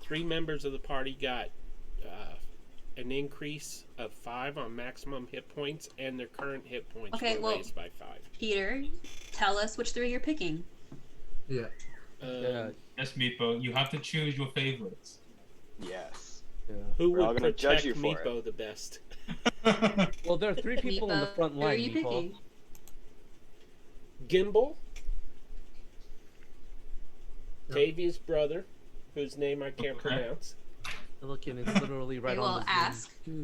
3 members of the party got an increase of 5 on maximum hit points, and their current hit points were raised by 5. Peter, tell us which 3 you're picking. Yeah. Yes, Meepo, you have to choose your favorites. Yes. Yeah. Who We're all would gonna protect judge you for Meepo the best? Well, there are 3 people in the front Who line, are you Meepo. picking? Gimbal, Tavia's brother, whose name I can't pronounce. Ilican is literally right Well, on the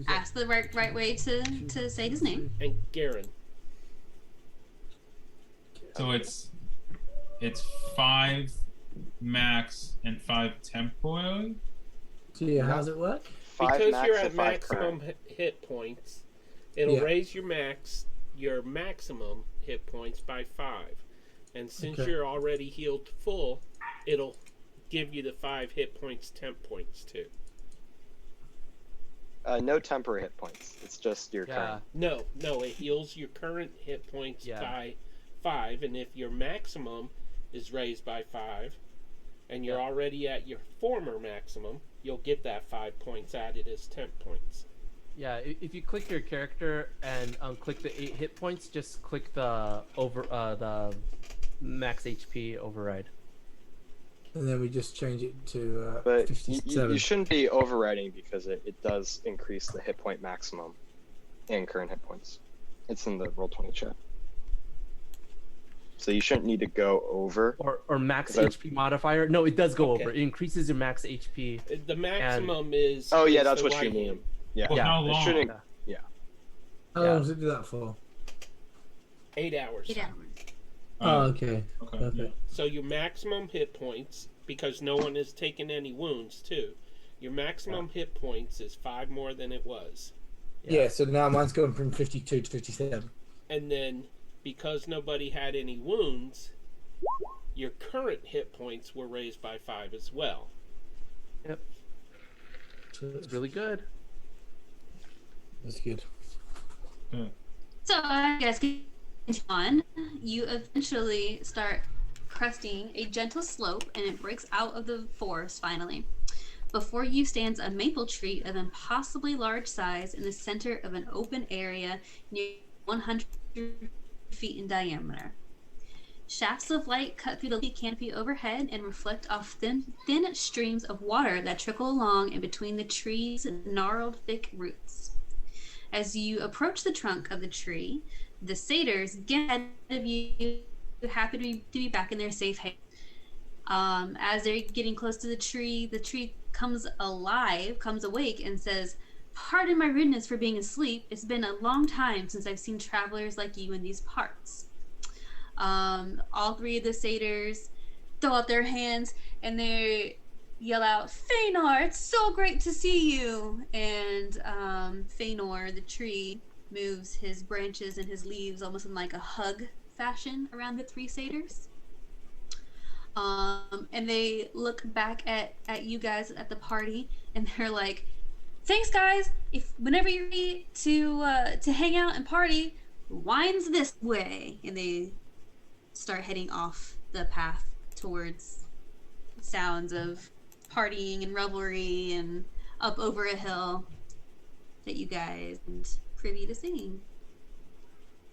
ask the right way to say his name. And Garen. So it's 5 max and 5 temporary. So yeah, how's it work? 5 Because max you're and at 5 maximum current. hit points, it'll raise your max your maximum hit points by 5. And since Okay. you're already healed full, it'll give you the 5 hit points, temp points too. No temporary hit points. It's just your current. No, it heals your current hit points by 5, and if your maximum is raised by 5, and you're already at your former maximum, you'll get that 5 points added as temp points. Yeah, if you click your character and click the 8 hit points, just click the the max HP override. And then we just change it to But 57. you shouldn't be overriding because it does increase the hit point maximum and current hit points. It's in the Roll20 chat. So you shouldn't need to go over. Or max HP modifier. No, it does go over. It increases your max HP. The maximum is... Oh, yeah, is that's the what you right mean. hand. Yeah. Well, how long? It shouldn't, How long does it do that for? 8 hours. 8 hours. Oh, okay. Okay. Perfect. So your maximum hit points, because no one has taken any wounds too, your maximum hit points is 5 more than it was. Yeah, so now mine's going from 52 to 57. And then, because nobody had any wounds, your current hit points were raised by 5 as well. Yep. It's really good. That's good. So I guess on, you eventually start cresting a gentle slope, and it breaks out of the forest finally. Before you stands a maple tree of impossibly large size in the center of an open area near 100 feet in diameter. Shafts of light cut through the canopy overhead and reflect off thin streams of water that trickle along in between the tree's gnarled, thick roots. As you approach the trunk of the tree, the satyrs get ahead of you, happy to be back in their safe haven. As they're getting close to the tree comes awake and says, "Pardon my rudeness for being asleep. It's been a long time since I've seen travelers like you in these parts." All 3 of the satyrs throw up their hands and they yell out, "Feanor, it's so great to see you!" And Feanor, the tree, moves his branches and his leaves almost in like a hug fashion around the 3 satyrs. And they look back at you guys at the party, and they're like, "Thanks, guys. Whenever you're ready to hang out and party, wine's this way." And they start heading off the path towards sounds of partying and revelry and up over a hill that you guys aren't privy to singing.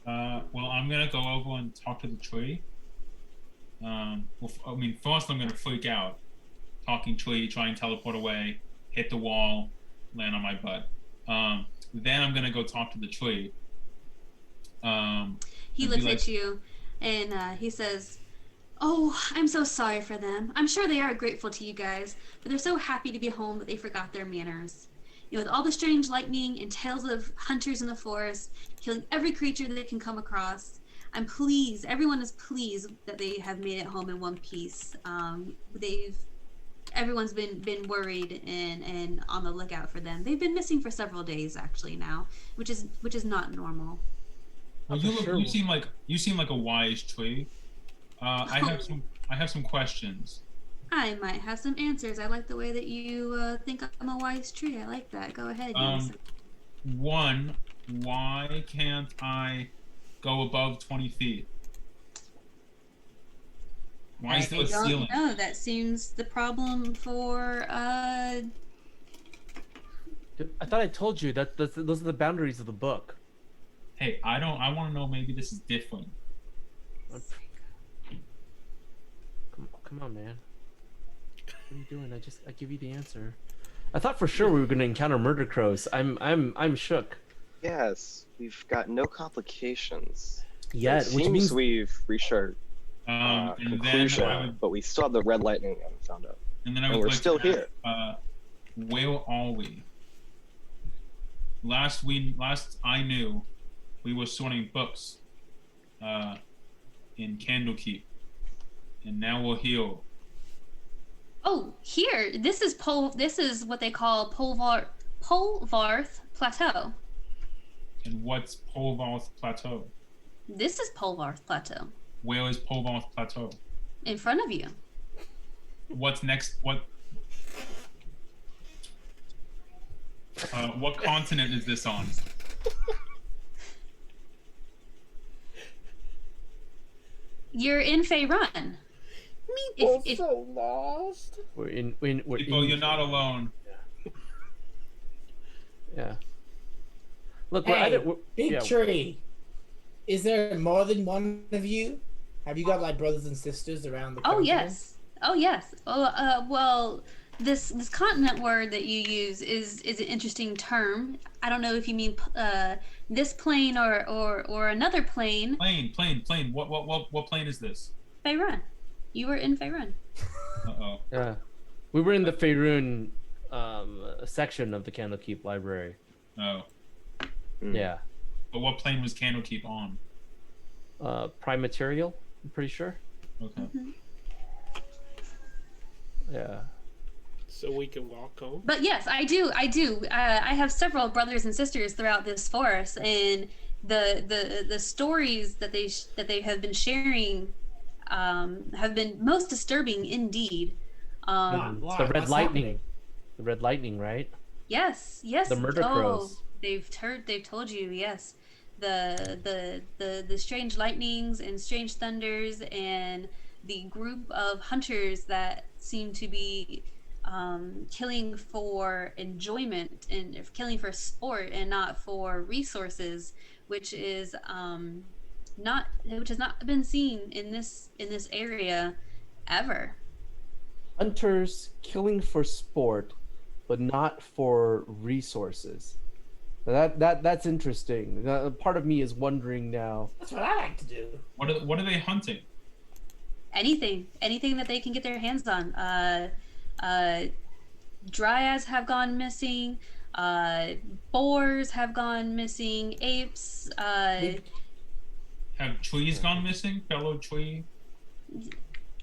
Well, I'm gonna go over and talk to the tree. First I'm gonna freak out, talking tree, try and teleport away, hit the wall, land on my butt. Then I'm gonna go talk to the tree. He looks at you and he says, "Oh, I'm so sorry for them. I'm sure they are grateful to you guys, but they're so happy to be home that they forgot their manners. With all the strange lightning and tales of hunters in the forest, killing every creature that they can come across, I'm pleased, everyone is pleased that they have made it home in one piece. Everyone's been worried and on the lookout for them. They've been missing for several days actually now, which is not normal." Well, you seem like a wise tree. I have some questions. I might have some answers. I like the way that you think I'm a wise tree. I like that. Go ahead. One, why can't I go above 20 feet? Why is there a ceiling? No, that seems the problem for I thought I told you that those are the boundaries of the book. Hey, I want to know, maybe this is different. Come on, man. What are you doing? I give you the answer. I thought for sure we were going to encounter murder crows. I'm shook. Yes, we've got no complications. Yeah, It which seems means we've reached our And conclusion, but we still have the red lightning and we found out. And then I And would we're like still to here. ask, where are we? Last I knew, we were sorting books in Candlekeep, and now we're here. Oh, here. This is what they call Polvarth Plateau. And what's Polvarth Plateau? This is Polvarth Plateau. Where is Polvarth Plateau? In front of you. What's next? What continent is this on? You're in Faerun. Meeple's so lost. We're in. You're not alone. Yeah. Look, Hey, we're Big Tree. Is there more than one of you? Have you got like brothers and sisters around the continent? Oh yes. Well, this continent word that you use is an interesting term. I don't know if you mean this plane or another plane. Plane. What plane is this? Faerun. You were in Faerun. Uh-oh. Yeah, we were in the Faerun section of the Candlekeep library. Oh. Yeah. But what plane was Candlekeep on? Prime material, I'm pretty sure. Okay. Mm-hmm. Yeah. So we can walk home. But yes, I do. I have several brothers and sisters throughout this forest, and the stories that they have been sharing have been most disturbing indeed. It's the red lightning. Happening? The red lightning, right? Yes. The murder crows. They've told you, yes. The strange lightnings and strange thunders and the group of hunters that seem to be killing for enjoyment and killing for sport and not for resources, which has not been seen in this area ever. Hunters killing for sport, but not for resources. That's interesting. Part of me is wondering now. That's what I like to do. What are they hunting? Anything that they can get their hands on. Dryads have gone missing. Boars have gone missing. Apes. Have trees gone missing? Fellow tree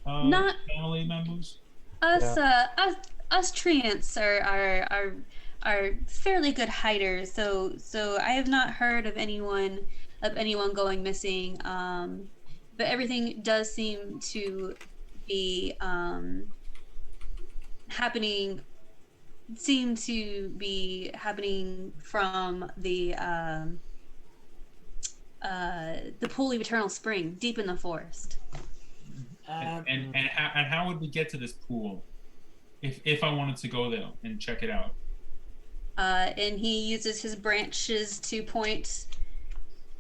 Not family members? Us treants are fairly good hiders, so I have not heard of anyone going missing. But everything does seem to be happening from the pool of eternal spring deep in the forest. And how would we get to this pool if I wanted to go there and check it out? And he uses his branches to point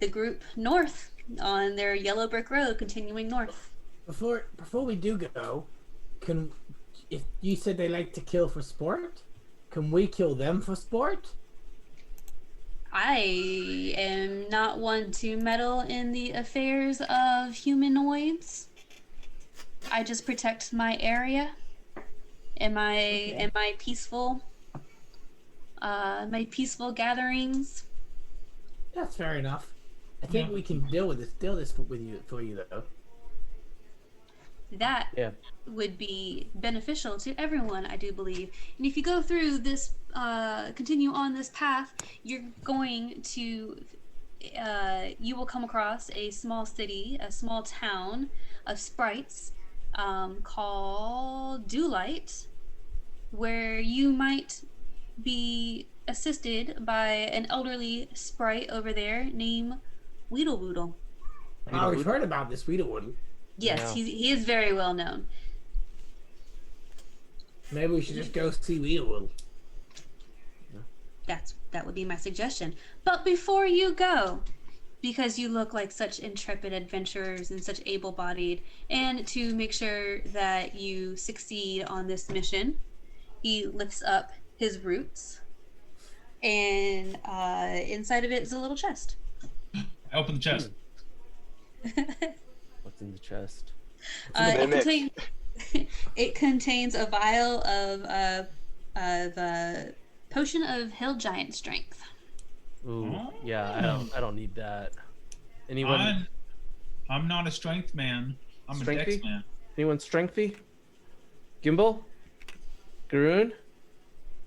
the group north on their yellow brick road, continuing north. Before we do go, if you said they like to kill for sport, can we kill them for sport? I am not one to meddle in the affairs of humanoids. I just protect my area and my peaceful gatherings. That's fair enough. I think we can deal this for you though. That would be beneficial to everyone, I do believe. And if you go through this, continue on this path, you're going to, you will come across a small city, a small town of sprites called Dewlight, where you might be assisted by an elderly sprite over there named Weedlewoodle. Oh, we've heard about this Weedlewoodle. Yes, he is very well known. Maybe we should just go see Weedlewoodle. That would be my suggestion. But before you go, because you look like such intrepid adventurers and such able-bodied, and to make sure that you succeed on this mission, he lifts up his roots, and inside of it is a little chest. I open the chest. What's in the chest? It contains a vial of potion of hill giant strength. Ooh, yeah, I don't need that. Anyone? I'm not a strength man. I'm Strengthy? a dex man. Anyone strengthy? Gimbal? Garoon?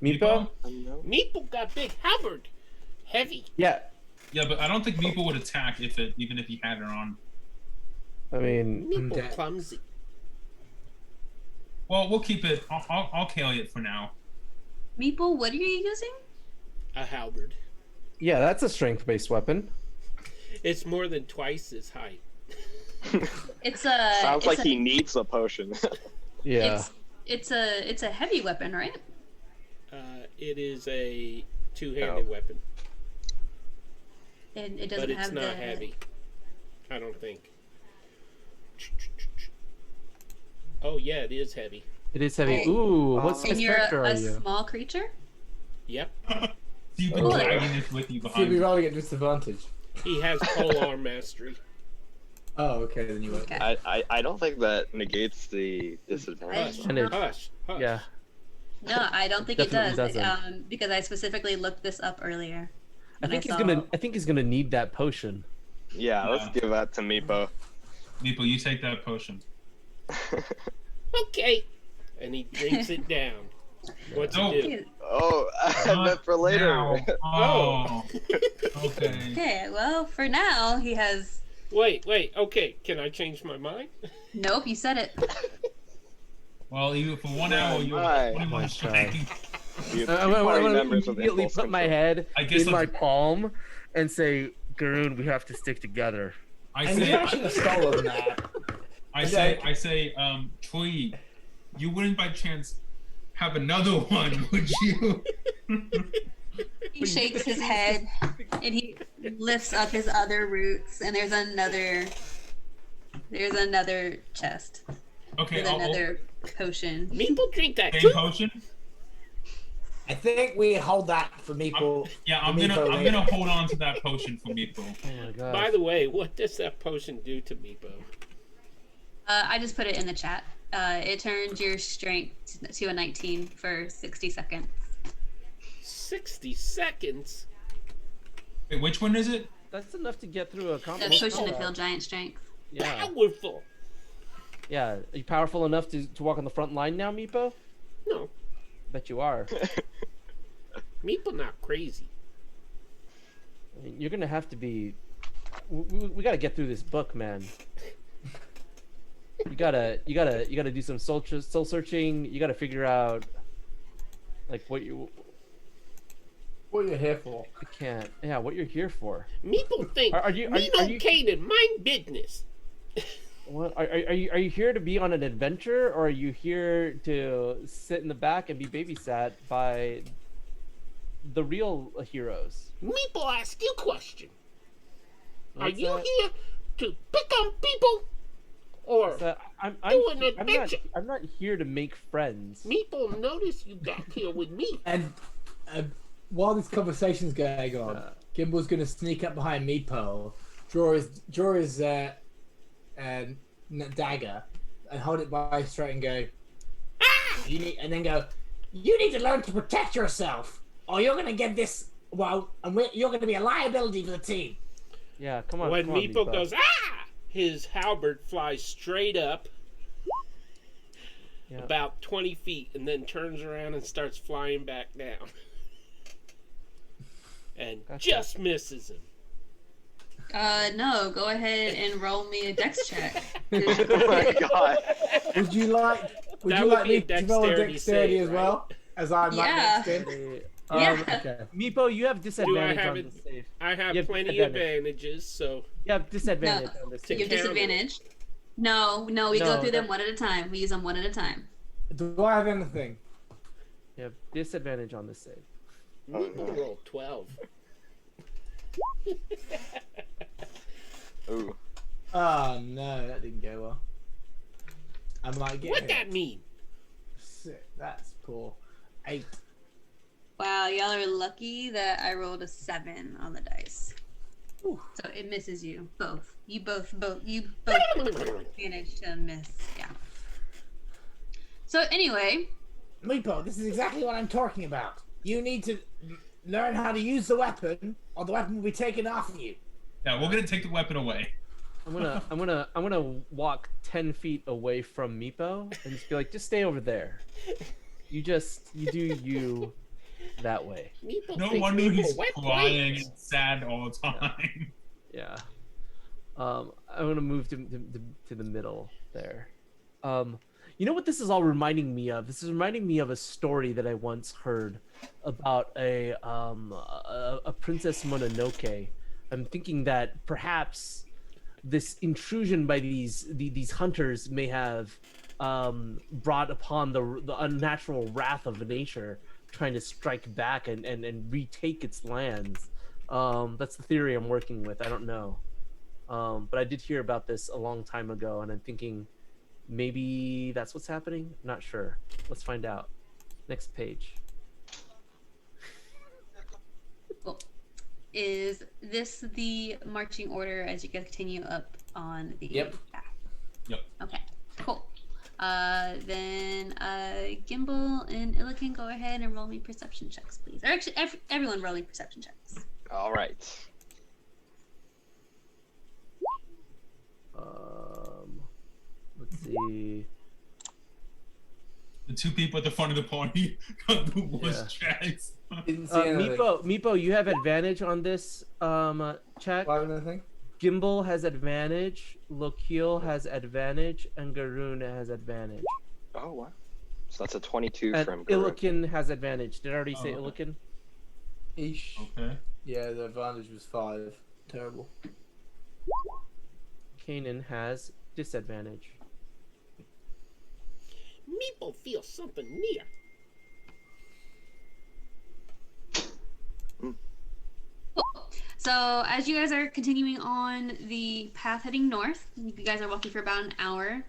Meepo? Meeple got big halberd. Heavy. Yeah. Yeah, but I don't think Meeple would attack even if he had it on. I mean, Meeple clumsy. Well, we'll keep it. I'll carry it for now. Meeple, what are you using? A halberd. yeah, that's a strength-based weapon. It's more than twice his height. It's a. Sounds it's like a, he needs a potion. Yeah. It's a heavy weapon, right? It is a two-handed weapon, And it doesn't but it's have not the. heavy. I don't think. Oh yeah, it is heavy. It is heavy. Hey. Ooh, what And size you're character a are you? small creature. Yep. So you've been Cool. dragging this with you So you'll behind be you. rolling at disadvantage. He has polearm mastery. Oh, okay, then you won't. Okay. I don't think that negates the disadvantage. And Hush. Yeah. No, I don't think it Definitely does. doesn't. Because I specifically looked this up earlier. I and think he's saw- gonna. I think he's gonna need that potion. Yeah, let's Yeah. give that to Meepo. Meeple, you take that potion. Okay. And he drinks it down. What's No. it do? Oh, I meant for later. Now. Oh. Okay. Okay, well, for now, he has. Wait. Okay, can I change my mind? Nope, you said it. Well, even for 1 hour, you're my. 21 My strength. You I'm party gonna members of immediately Impulse put my Control. head I guess in my I'll- palm and say, "Garoon, we have to stick together." I And you should say, have stolen that. I say, Tweed, you wouldn't by chance have another one, would you? He shakes his head and he lifts up his other roots, and there's another chest Okay, with another potion. Meeple drink that same too. potion. I think we hold that for Meeple. Yeah, I'm Meepo gonna later. hold on to that potion for Meeple. Oh my god. By the way, what does that potion do to Meepo? I just put it in the chat. It turns your strength to a 19 for 60 seconds. 60 seconds? Wait, which one is it? That's enough to get through a The combat. potion to fill giant strength. Yeah. Powerful. Yeah. Are you powerful enough to walk on the front line now, Meepo? No, Bet you are. Meeple not crazy. I mean, you're gonna have to be. We gotta get through this book, man. You gotta do some soul searching. You gotta figure out, like, what you're here for. I can't. Yeah, what you're here for. Meeple think Are you- me no Canaan, mind business. What are you here to be on an adventure, or are you here to sit in the back and be babysat by the real heroes? Meeple ask you a question. Are What's you that? here to pick on people? Or So I'm do an adventure? I'm not here to make friends. Meeple notice you got here with me. And while this conversation's going on, Gimble's going to sneak up behind Meepo, draw his dagger, and hold it by his throat and go, Ah! and then go, you need to learn to protect yourself, or you're going to get this, you're going to be a liability for the team. Yeah, come on. When come on, Meeple goes, ah! His halberd flies straight up Yeah. about 20 feet and then turns around and starts flying back down. And Gotcha. just misses him. No, go ahead and roll me a dex check. Oh my god. Would you like That would be me a to roll a dexterity dexterity save, as well? As I'm Yeah. like next in? Yeah. Okay. Meepo, you have disadvantage have on it? the save. I have You have plenty disadvantage. advantages, so You have disadvantage on the You save. have disadvantage. No, we go No, through them that- one at a time. We use them one at a time. Do I have anything? You have disadvantage on the save. Meeple rolled 12. Ooh. Oh no, that didn't go well. I might get What hit. that mean? Sick. That's poor. 8. Wow, y'all are lucky that I rolled a 7 on the dice. Ooh. So it misses you both. You both managed to miss. Yeah. So anyway, Meepo, this is exactly what I'm talking about. You need to learn how to use the weapon, or the weapon will be taken off of you. Yeah, we're gonna take the weapon away. I'm gonna walk 10 feet away from Meepo and just be like, just stay over there. You do you. that way. No wonder he's crying and sad all the time. Yeah. I'm gonna move to the middle there. You know what this is all reminding me of? This is reminding me of a story that I once heard about a Princess Mononoke. I'm thinking that perhaps this intrusion by these hunters may have brought upon the unnatural wrath of nature, trying to strike back and retake its lands. That's the theory I'm working with. I don't know. But I did hear about this a long time ago, and I'm thinking maybe that's what's happening. I'm not sure. Let's find out. Next page. Cool. Is this the marching order as you guys continue up on the path? Yep. Okay, cool. Then Gimbal and Illiken, go ahead and roll me perception checks, please. Or actually, everyone roll me perception checks. All right. Let's see. The two people at the front of the party got the worst checks. Meepo, you have advantage on this check. Why would I think? Gimbal has advantage, Lokil has advantage, and Garoon has advantage. Oh, wow. So that's a 22 and from Garoon. Illiken has advantage. Did I already say okay. Illiken? Ish. Okay. Yeah, the advantage was 5. Terrible. Kanan has disadvantage. Meeple feels something near. So as you guys are continuing on the path heading north, you guys are walking for about an hour.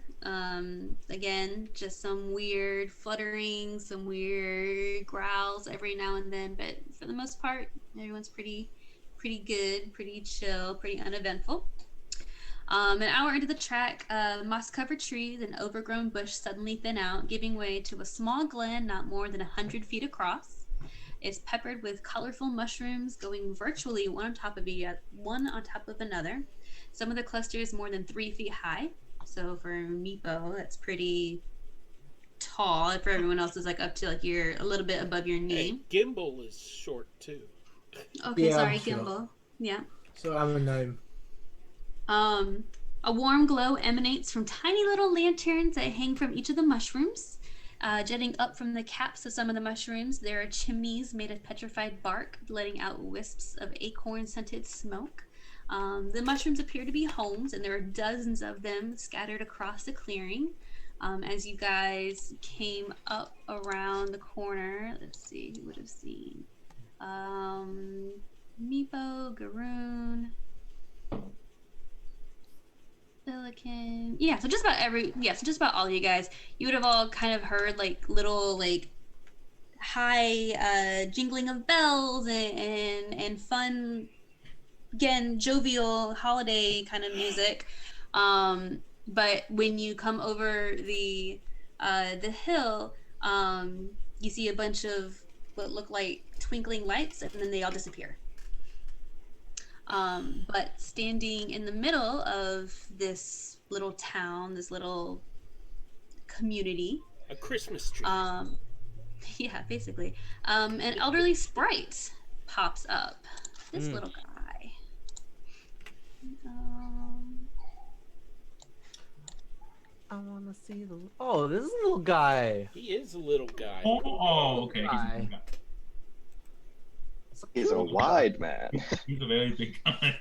Again, just some weird fluttering, some weird growls every now and then, but for the most part, everyone's pretty good, pretty chill, pretty uneventful. An hour into the trek, moss-covered trees and overgrown bush suddenly thin out, giving way to a small glen not more than 100 feet across. It's peppered with colorful mushrooms going virtually one on top of another. Some of the clusters more than 3 feet high. So for Meepo, that's pretty tall. For everyone else, is like up to like you're a little bit above your knee. Hey, Gimbal is short too. Okay, Yeah, sorry, I'm short. Gimbal. Yeah. So I'm a gnome. A warm glow emanates from tiny little lanterns that hang from each of the mushrooms. Jetting up from the caps of some of the mushrooms, there are chimneys made of petrified bark, letting out wisps of acorn-scented smoke. The mushrooms appear to be homes, and there are dozens of them scattered across the clearing. As you guys came up around the corner, let's see, who would have seen? Meepo, Garoon, Illiken. Yeah, so just about all of you guys, you would have all kind of heard like little like high jingling of bells and fun, again, jovial holiday kind of music. But when you come over the hill, you see a bunch of what look like twinkling lights, and then they all disappear. But standing in the middle of this little town, this little community, a Christmas tree. Yeah, basically, an elderly sprite pops up. This little guy. I want to see the. Oh, this is a little guy. He is a little guy. Oh, okay. He's a wide man. He's a very big guy.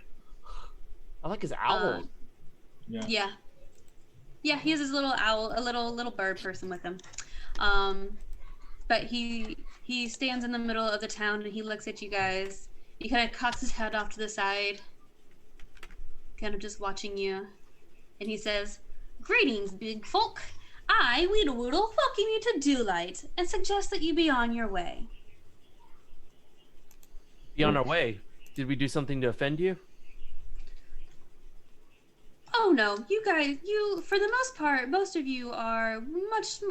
I like his owl. Yeah, he has his little owl, a little bird person with him. But he stands in the middle of the town and he looks at you guys. He kind of cocks his head off to the side, kind of just watching you. And he says, "Greetings, big folk. I, Weedlewoodle, welcome you to Dewlight and suggest that you be on your way." Be on our way. Did we do something to offend you? Oh no, you guys, for the most part, most of you are much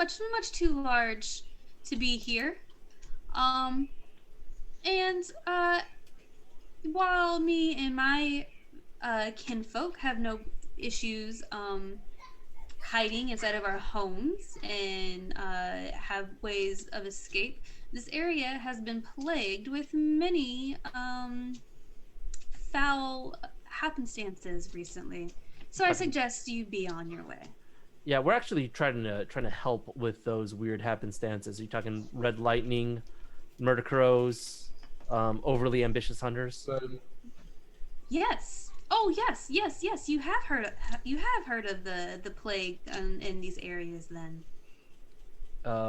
too large to be here. And while me and my kinfolk have no issues hiding inside of our homes and have ways of escape, this area has been plagued with many foul happenstances recently. So I suggest you be on your way. Yeah, we're actually trying to help with those weird happenstances. Are you talking red lightning, murder crows, overly ambitious hunters? Yes. Oh yes, yes, yes. You have heard of the plague in these areas then.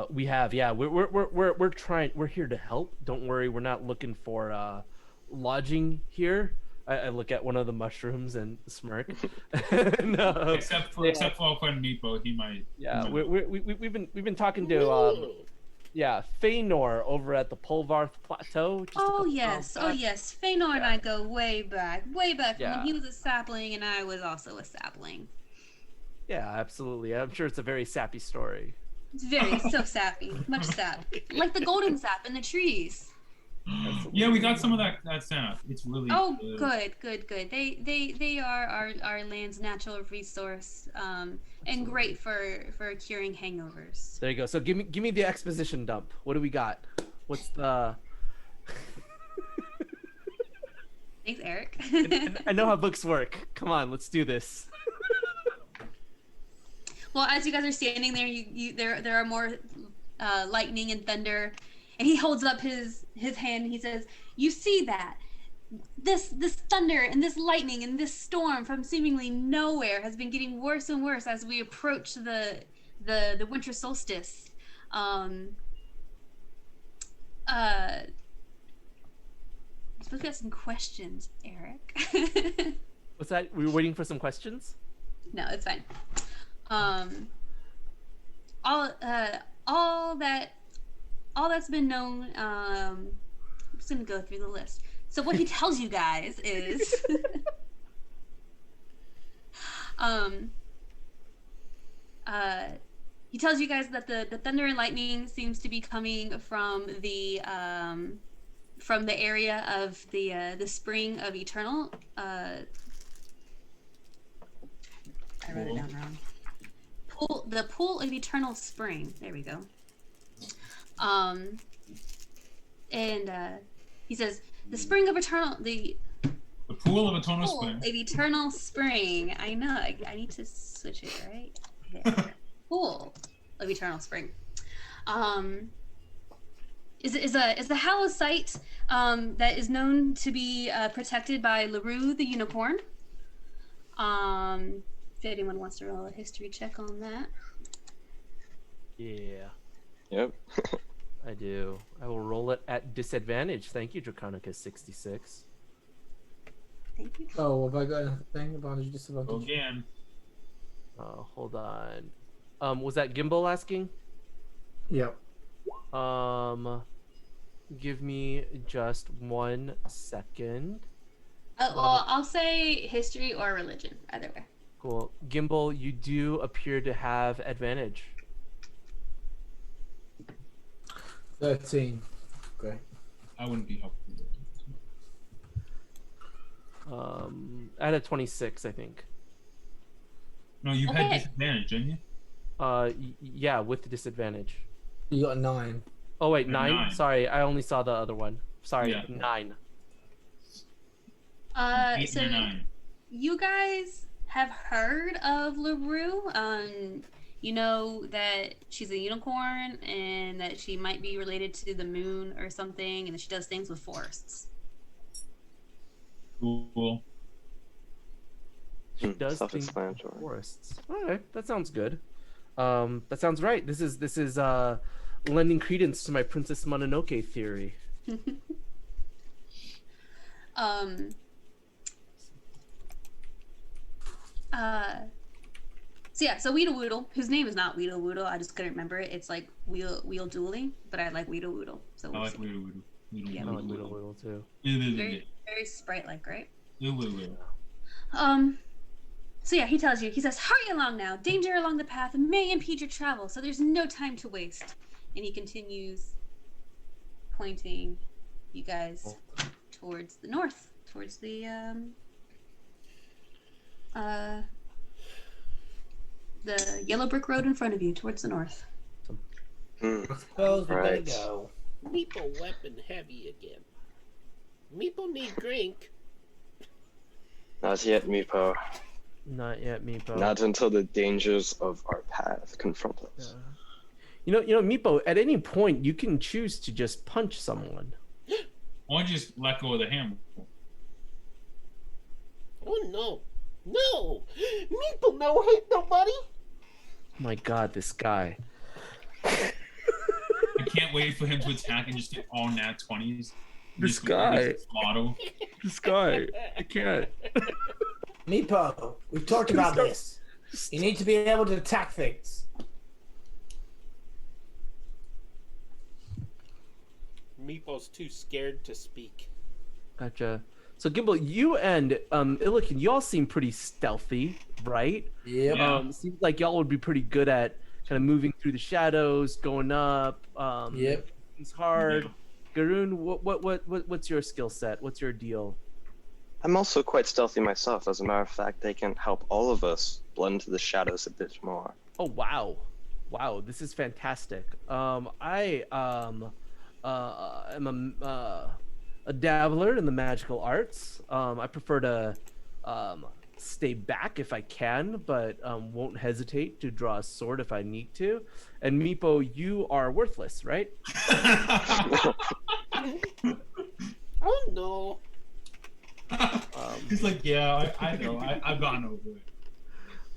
We have, yeah. We're trying. We're here to help. Don't worry. We're not looking for lodging here. I look at one of the mushrooms and smirk. No, except for our friend Meepo, he might. Yeah, he might. we've been talking to Feanor over at the Polvarth Plateau. Oh yes, Feanor and I go way back from when he was a sapling and I was also a sapling. Yeah, absolutely. I'm sure it's a very sappy story. It's very so sappy, much sap, like the golden sap in the trees. Absolutely. Yeah, we got some of that sap. It's really good. They are our land's natural resource, and great for curing hangovers. There you go. So give me the exposition dump. What do we got? What's the Thanks, Eric. I know how books work. Come on, let's do this. Well, as you guys are standing there, there are more lightning and thunder. And he holds up his hand and he says, "You see that? This thunder and this lightning and this storm from seemingly nowhere has been getting worse and worse as we approach the winter solstice. I'm supposed to get some questions, Eric." What's that? We were waiting for some questions? No, it's fine. All that's been known, I'm just gonna go through the list. So what he tells you guys is he tells you guys that the thunder and lightning seems to be coming from the area of the spring of eternal I wrote it down wrong. The pool of eternal spring. There we go. And he says the spring of eternal the pool of eternal spring. Of eternal spring. I know. I need to switch it right there. Pool of eternal spring. Is a hallowed site that is known to be protected by Lurue the unicorn. If anyone wants to roll a history check on that. Yeah. Yep. I do. I will roll it at disadvantage. Thank you, Draconicus 66. Thank you. Oh, have I got anything? Advantage, disadvantage? Again. Hold on. Was that Gimbal asking? Yep. Give me just 1 second. Well, I'll say history or religion, either way. Cool. Gimbal, you do appear to have advantage. 13. Great. I wouldn't be helpful. I had a 26, I think. No, you had disadvantage, didn't you? Yeah, with the disadvantage. You got a 9. Oh wait, 9? Sorry, I only saw the other one. Sorry, Yeah. 9. 8 So and 9. you guys have heard of Lurue. You know that she's a unicorn and that she might be related to the moon or something, and that she does things with forests. Cool. She does things with forests. All right, that sounds good. That sounds right. This is lending credence to my Princess Mononoke theory. So Weedle Woodle, whose name is not Weedle Woodle, I just couldn't remember it. It's like Wheel Dooley, but I like Weedle Woodle. So I like Weedle Woodle. I like Weedle Woodle too. Very sprite-like, right? Will. So yeah, he tells you, he says, "Hurry along now. Danger along the path may impede your travel, so there's no time to waste." And he continues pointing you guys towards the north, towards the yellow brick road in front of you, towards the north. I suppose we better Right. go. Meeple weapon heavy again. Meeple need drink. Not yet, Meepo. Not yet, Meepo. Not until the dangers of our path confront us. You know, Meepo, at any point you can choose to just punch someone. Or just let go of the hammer. Oh no. No! Meeple no hate nobody! My God, this guy. I can't wait for him to attack and just get all nat 20s. This guy. Lotto. This guy. I can't. Meepo, we've talked about this. You need to be able to attack things. Meeple's too scared to speak. Gotcha. So Gimbal, you and Illikin, y'all seem pretty stealthy, right? Yep. Yeah. Seems like y'all would be pretty good at kind of moving through the shadows, going up. Yep. It's hard. Yeah. Garoon, what's your skill set? What's your deal? I'm also quite stealthy myself. As a matter of fact, they can help all of us blend into the shadows a bit more. Oh wow, this is fantastic. I am a dabbler in the magical arts. I prefer to stay back if I can, but won't hesitate to draw a sword if I need to. And Meepo, you are worthless, right? Oh no. He's like, yeah, I know. I've gone over it.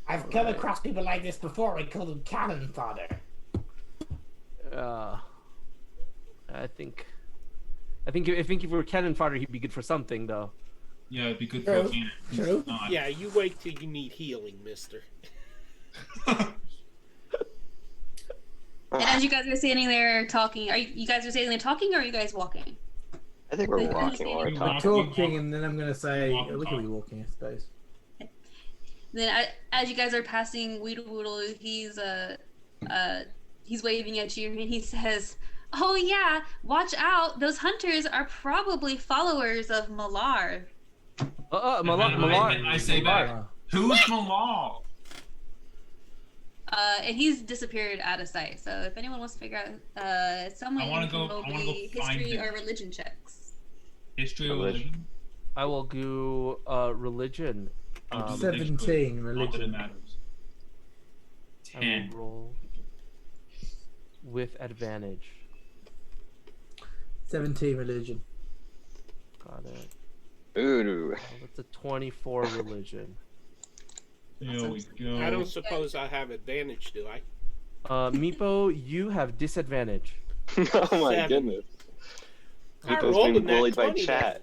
I've come across people like this before. We call them cannon fodder. I think if we were cannon fodder, he'd be good for something, though. Yeah, it'd be good True. for a cannon. True. Yeah, you wait till you need healing, mister. And as you guys are standing there talking, are you guys are standing there talking, or are you guys walking? I think we're Like, walking while we're you talking. walk- Talking, and then I'm going to say, Walk and look at talk. me walking, I suppose. Then, as you guys are passing Weedle Woodle, he's waving at you, and he says, "Oh yeah, watch out! Those hunters are probably followers of Malar." Malar. I say back, who's Malal? And he's disappeared out of sight. So if anyone wants to figure out, someone I wanna can go- roll I wanna the go find history him. or religion checks. History of Religion. religion? I will do religion. I'll do 17 Not that it religion. matters. I 10. will roll with advantage. 17 religion. Got it. Ooh. Oh, that's a 24 religion. There we go. I don't suppose I have advantage, do I? Meepo, you have disadvantage. Oh my 7. goodness. I People's rolled being a nat bullied by 20 chat.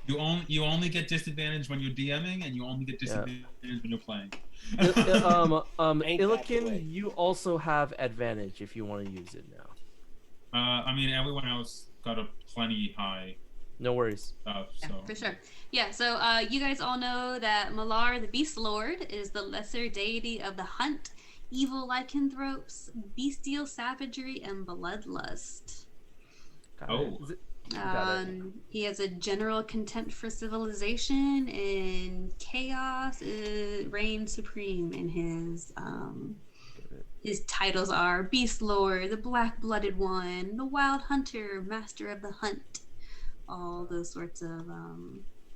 You only get disadvantage when you're DMing, and you only get disadvantage when you're playing. Ain't that the Illikin, way? you also have advantage if you want to use it now. I mean, everyone else got a plenty high No worries. stuff, Yeah, so. for sure. Yeah, so you guys all know that Malar, the Beast Lord, is the lesser deity of the hunt, evil lycanthropes, bestial savagery, and bloodlust. Got Oh. it. Got it. He has a general contempt for civilization, and chaos reigns supreme in his. His titles are Beast Lord, the Black-Blooded One, the Wild Hunter, Master of the Hunt, all those sorts of.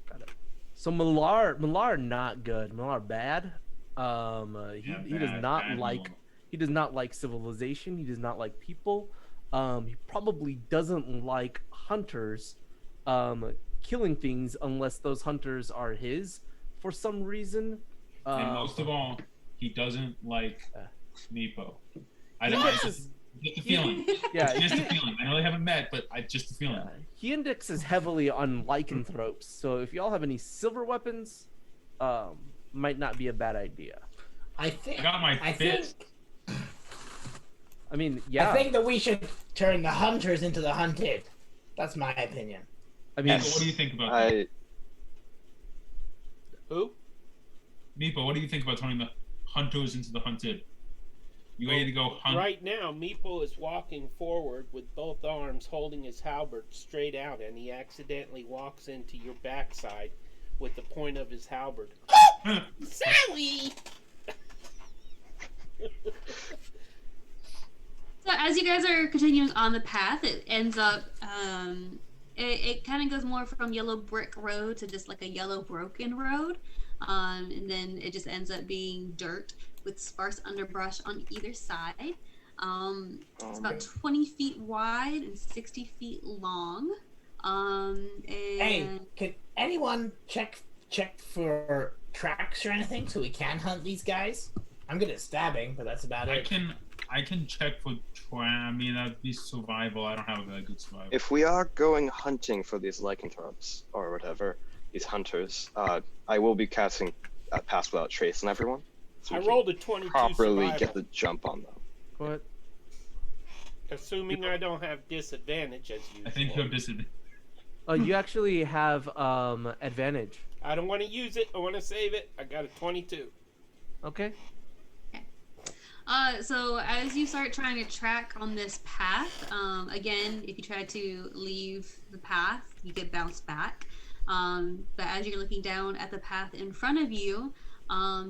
Got it. So Malar not good. Malar bad. He does not bad like. Malar. He does not like civilization. He does not like people. He probably doesn't like hunters killing things unless those hunters are his for some reason. And most of all, he doesn't like Meepo. I Yes! just get the feeling. Yeah, Just the feeling. I know they haven't met, but I just the feeling. he indexes heavily on lycanthropes. So if y'all have any silver weapons, might not be a bad idea. I think. I got my I fist. think. I mean, yeah. I think that we should turn the hunters into the hunted. That's my opinion. I mean, Meepo, what do you think about that? Who? Meepo, what do you think about turning the hunters into the hunted? You ready to go hunt? Right now, Meeple is walking forward with both arms holding his halberd straight out, and he accidentally walks into your backside with the point of his halberd. Sally! So as you guys are continuing on the path, it ends up, it kind of goes more from yellow brick road to just like a yellow broken road. And then it just ends up being dirt with sparse underbrush on either side. It's about 20 feet wide and 60 feet long. Hey, can anyone check for tracks or anything so we can hunt these guys? I'm good at stabbing, but that's about it. I can check for I mean, that'd be survival. I don't have a very good survival. If we are going hunting for these lycanthropes or whatever, these hunters, I will be casting Pass Without Trace on everyone. So I rolled a 22 properly survival. get the jump on them. What? Assuming I don't have disadvantage as usual. I think you have disadvantage. Oh, you actually have advantage. I don't want to use it. I want to save it. I got a 22. Okay. So as you start trying to track on this path, again, if you try to leave the path, you get bounced back. But as you're looking down at the path in front of you,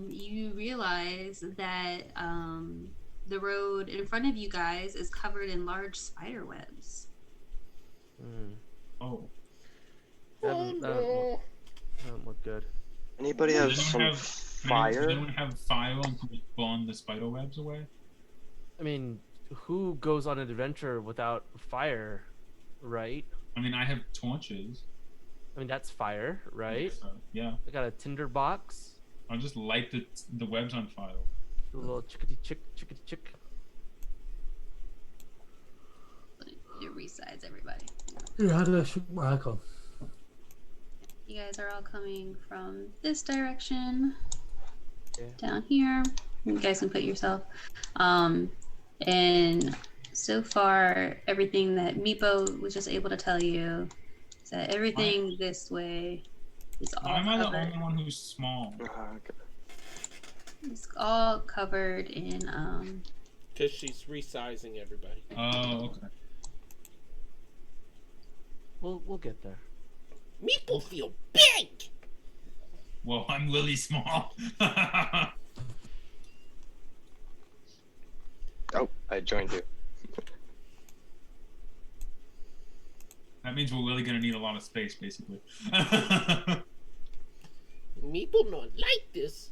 you realize that the road in front of you guys is covered in large spider webs. Oh. Doesn't look good. Anybody have some fire? Does anyone have fire and can burn the spider webs away? I mean, who goes on an adventure without fire, right? I mean, I have torches. I mean, that's fire, right? So, yeah. I got a tinder box. I'll just light the webs on fire. A little chickadee chick, chickadee chick. It resides everybody. Yeah, how did I shoot my icon? You guys are all coming from this direction. Yeah. Down here. You guys can put yourself. And so far, everything that Meepo was just able to tell you is that everything this way is all Why am I the covered. only one who's small? Okay. It's all covered in Because she's resizing everybody. Oh, okay. We'll get there. Meeple feel big! Well, I'm really small. Oh, I joined you. That means we're really gonna need a lot of space, basically. Meeple not like this.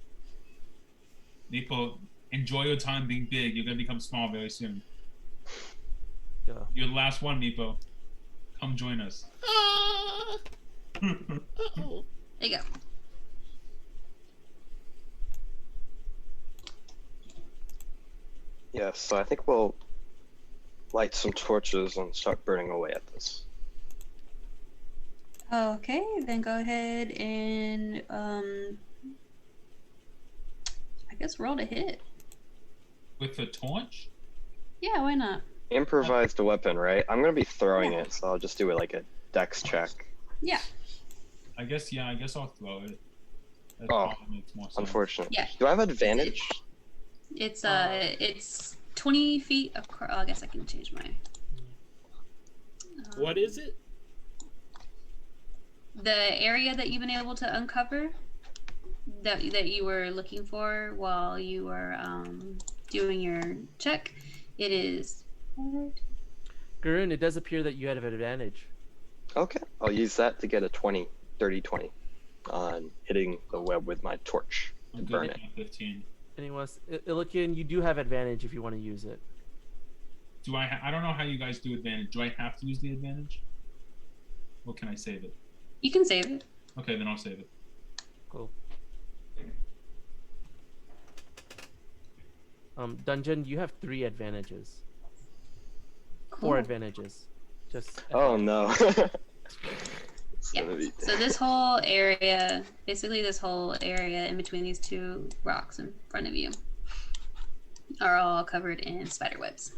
Nipo, enjoy your time being big. You're gonna become small very soon. Yeah. You're the last one, Meepo. Come join us. Uh-oh. there you go. Yeah, so I think we'll light some torches and start burning away at this. Okay, then go ahead and I guess roll to hit. With a torch? Yeah, why not? Improvised weapon, right? I'm gonna be throwing Yeah. it, so I'll just do it like a dex check. Yeah. I guess I'll throw it. That Oh, probably makes more sense. Unfortunate. Yeah. Do I have advantage? It's 20 feet across. Oh, I guess I can change my. What is it? The area that you've been able to uncover, that you were looking for while you were doing your check, it is. Gurun, it does appear that you had an advantage. Okay. I'll use that to get a 30-20 on hitting the web with my torch to I'm good burn at it. 15. Anyone, Ilikin, you do have advantage if you want to use it. Do I don't know how you guys do advantage. Do I have to use the advantage? Or can I save it? You can save it. Okay, then I'll save it. Cool. DunJENN, you have 3 advantages. Cool. 4 advantages. Just Oh no. It's Yeah. gonna be- So this whole area, basically this whole area in between these two rocks in front of you, are all covered in spider webs.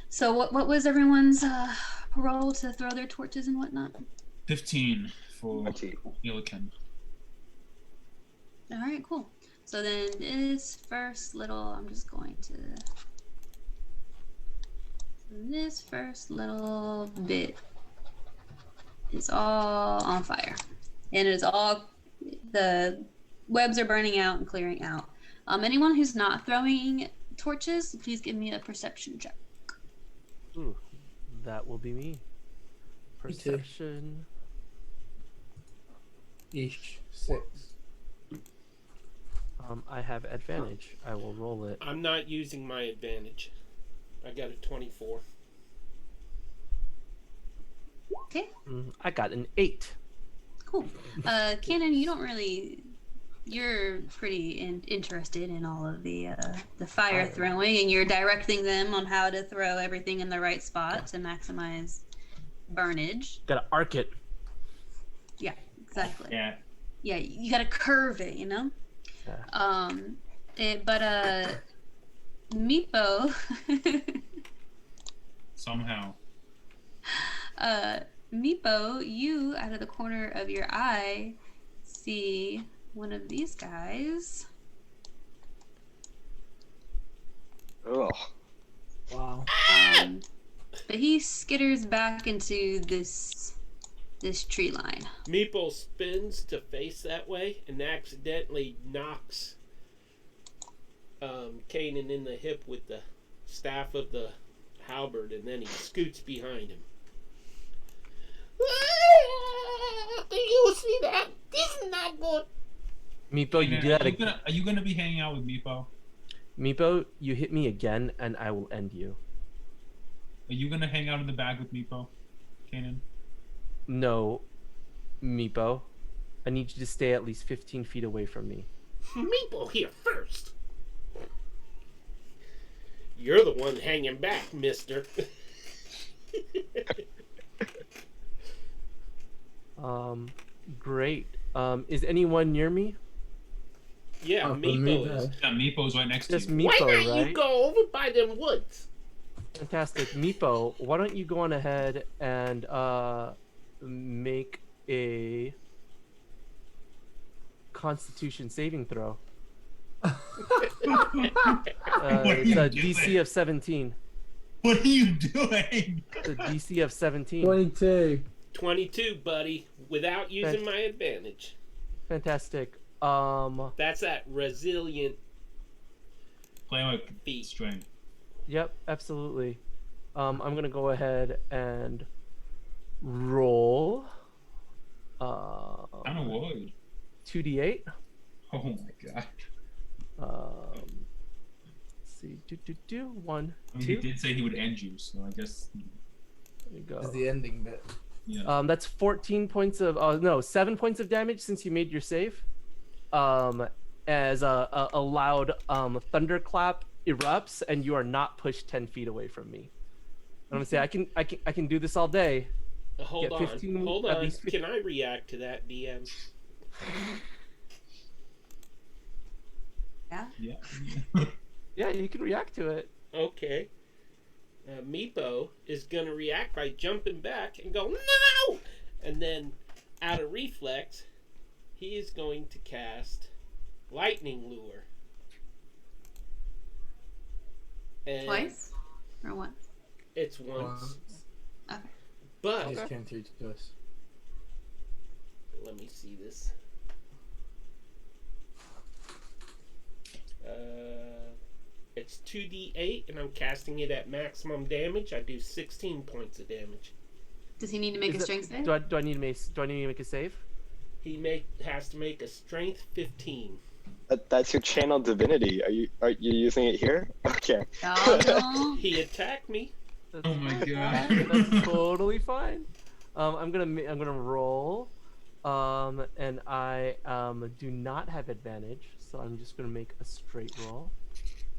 So what was everyone's roll to throw their torches and whatnot? 15 for 20. Ilikin. All right, cool. So then this first little, I'm just going to. This first little bit is all on fire, and it is all, the webs are burning out and clearing out. Anyone who's not throwing torches, please give me a perception check. Ooh, that will be me. Me too. Perception. Yeesh. 6. I have advantage. I will roll it. I'm not using my advantage. I got a 24. Okay, I got an 8. cool. Cannon, you don't really. You're pretty interested in all of the fire throwing, and you're directing them on how to throw everything in the right spot to maximize burnage. Gotta arc it. Yeah, exactly. Yeah. Yeah, you gotta curve it, you know. Yeah. But Meepo. Somehow. Meepo, you out of the corner of your eye see one of these guys. Oh, Wow. But he skitters back into this tree line. Meeple spins to face that way and accidentally knocks Kanan in the hip with the staff of the halberd, and then he scoots behind him. Do you see that? This is not good. Meepo, you do that again. Are you gonna be hanging out with Meepo? Meepo, you hit me again, and I will end you. Are you gonna hang out in the bag with Meepo, Kanan? No, Meepo. I need you to stay at least 15 feet away from me. Meeple here first. You're the one hanging back, mister. Great. Is anyone near me? Yeah, Meepo is. Yeah, Meepo's right next Just to you. Why Meepo, not right? you go over by them woods? Fantastic. Meepo, why don't you go on ahead and make a Constitution saving throw. It's a DC of 17. What are you doing? It's a DC of 17. 22. 22, buddy, without using my advantage. Fantastic. That's that resilient Play with feat. strength. Yep, absolutely. I'm gonna go ahead and roll. Kind of would. 2d8. Oh my god. Let's see. One, I mean, two. he did say he would end you, so I guess. There you That's go. the ending bit. Yeah. That's 14 points of. No, 7 points of damage since you made your save. As a loud thunderclap erupts, and you are not pushed 10 feet away from me. I'm gonna say I can do this all day. Hold Get on. 15 Hold at on. least Can I react to that, DM? Yeah. Yeah. Yeah, you can react to it. Okay. Meepo is going to react by jumping back and go, no! And then, out of reflex, he is going to cast Lightning Lure. And Twice? Or once? it's once. Okay. But, It just came through to us. let me see this. It's 2d8, and I'm casting it at maximum damage. I do 16 points of damage. Does he need to make a strength save? Do I need to make a save? He has to make a strength 15. that's your channel divinity. Are you using it here? Okay. Oh, no. He attacked me. That's, Oh my god. that's totally fine. I'm gonna roll, and I do not have advantage, so I'm just gonna make a straight roll.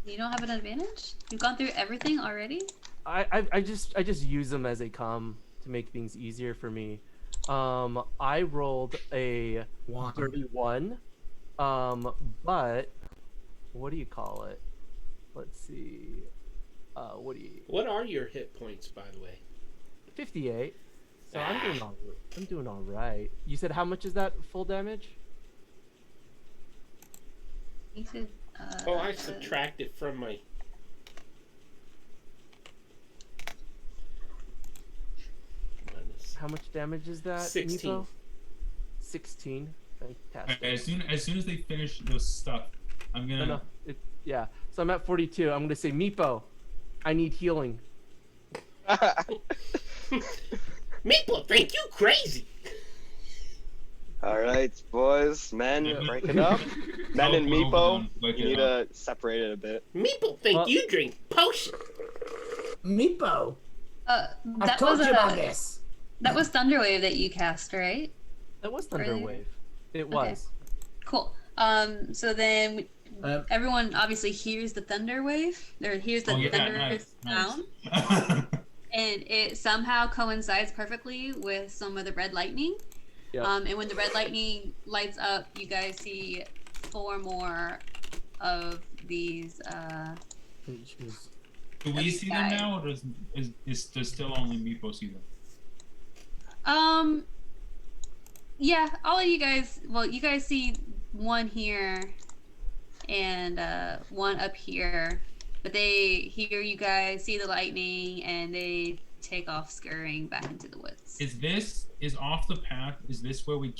You don't have an advantage? You've gone through everything already? I just use them as they come to make things easier for me. I rolled a 31, but what do you call it? Let's see. What are your hit points, by the way? 58. So I'm doing all right. You said how much is that full damage? You said, I subtracted from my... How much damage is that? 16. Meepo? 16. Fantastic. As soon as they finish the stuff, I'm gonna. No. Yeah. So I'm at 42. I'm gonna say, Meepo, I need healing. Meepo, think you crazy. All right, boys, men, break it up. Men and Meepo, you need to separate it a bit. Meepo, think you drink potion. Meepo, I That told was you about this. That was Thunderwave that you cast, right? That was Thunderwave. It Okay. was. Cool. So then everyone obviously hears the thunder wave, or hears the thunder sound, and it somehow coincides perfectly with some of the red lightning. Yep. And when the red lightning lights up, you guys see 4 more of these creatures. Do we see them now, or does still only Meepo see them? Yeah, all of you guys. Well, you guys see one here and one up here, but they hear you guys, see the lightning, and they take off scurrying back into the woods. Is off the path? Is this where we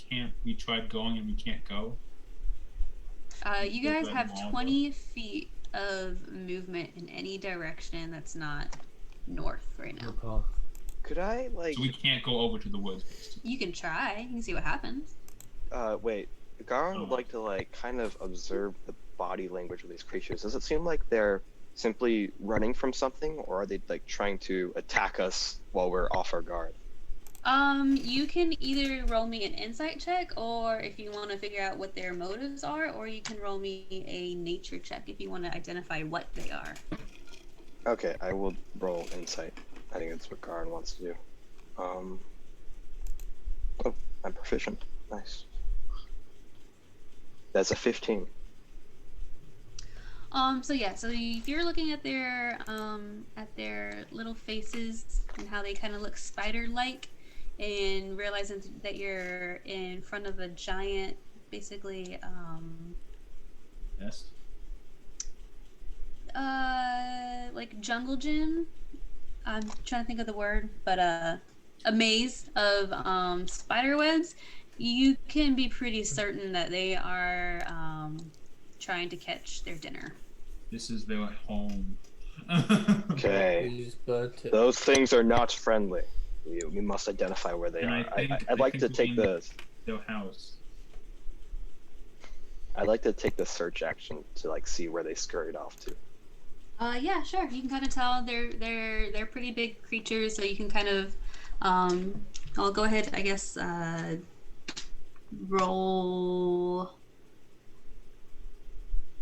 tried going and we can't go? You guys have 20 feet of movement in any direction that's not north right now. Could I So we can't go over to the woods. Basically. You can try. You can see what happens. Wait. Garon would like to kind of observe the body language of these creatures. Does it seem like they're simply running from something, or are they trying to attack us while we're off our guard? You can either roll me an insight check, or if you want to figure out what their motives are, or you can roll me a nature check if you want to identify what they are. Okay, I will roll insight. I think that's what Garon wants to do. Oh, I'm proficient. Nice. That's a 15. So if you're looking at their little faces and how they kind of look spider-like, and realizing that you're in front of a giant, basically, yes. like jungle gym. I'm trying to think of the word, but a maze of spider webs. You can be pretty certain that they are trying to catch their dinner. This is their home. Okay. Those things are not friendly. We must identify where they are. I'd like to take their house. I'd like to take the search action to see where they scurried off to. Yeah, sure. You can kind of tell they're pretty big creatures, so you can kind of I'll go ahead, I guess, roll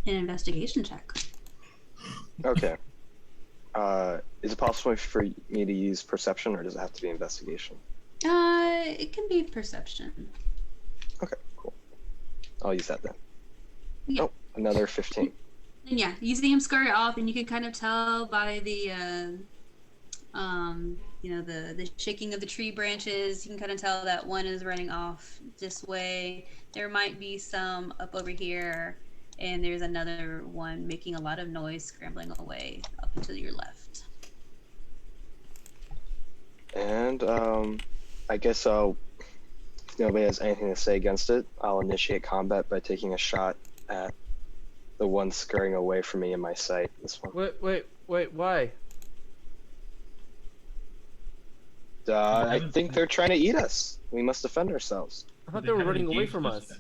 an investigation check. Okay. Is it possible for me to use perception, or does it have to be investigation? It can be perception. Okay, cool. I'll use that then. Yeah. Oh, another 15. And yeah, you see him scurry off, and you can kind of tell by the the shaking of the tree branches. You can kind of tell that one is running off this way. There might be some up over here, and there's another one making a lot of noise, scrambling away up and to your left. And I guess if nobody has anything to say against it, I'll initiate combat by taking a shot at the one scurrying away from me in my sight. This one. Wait, why? I think they're trying to eat us. We must defend ourselves. I thought they were running away from us.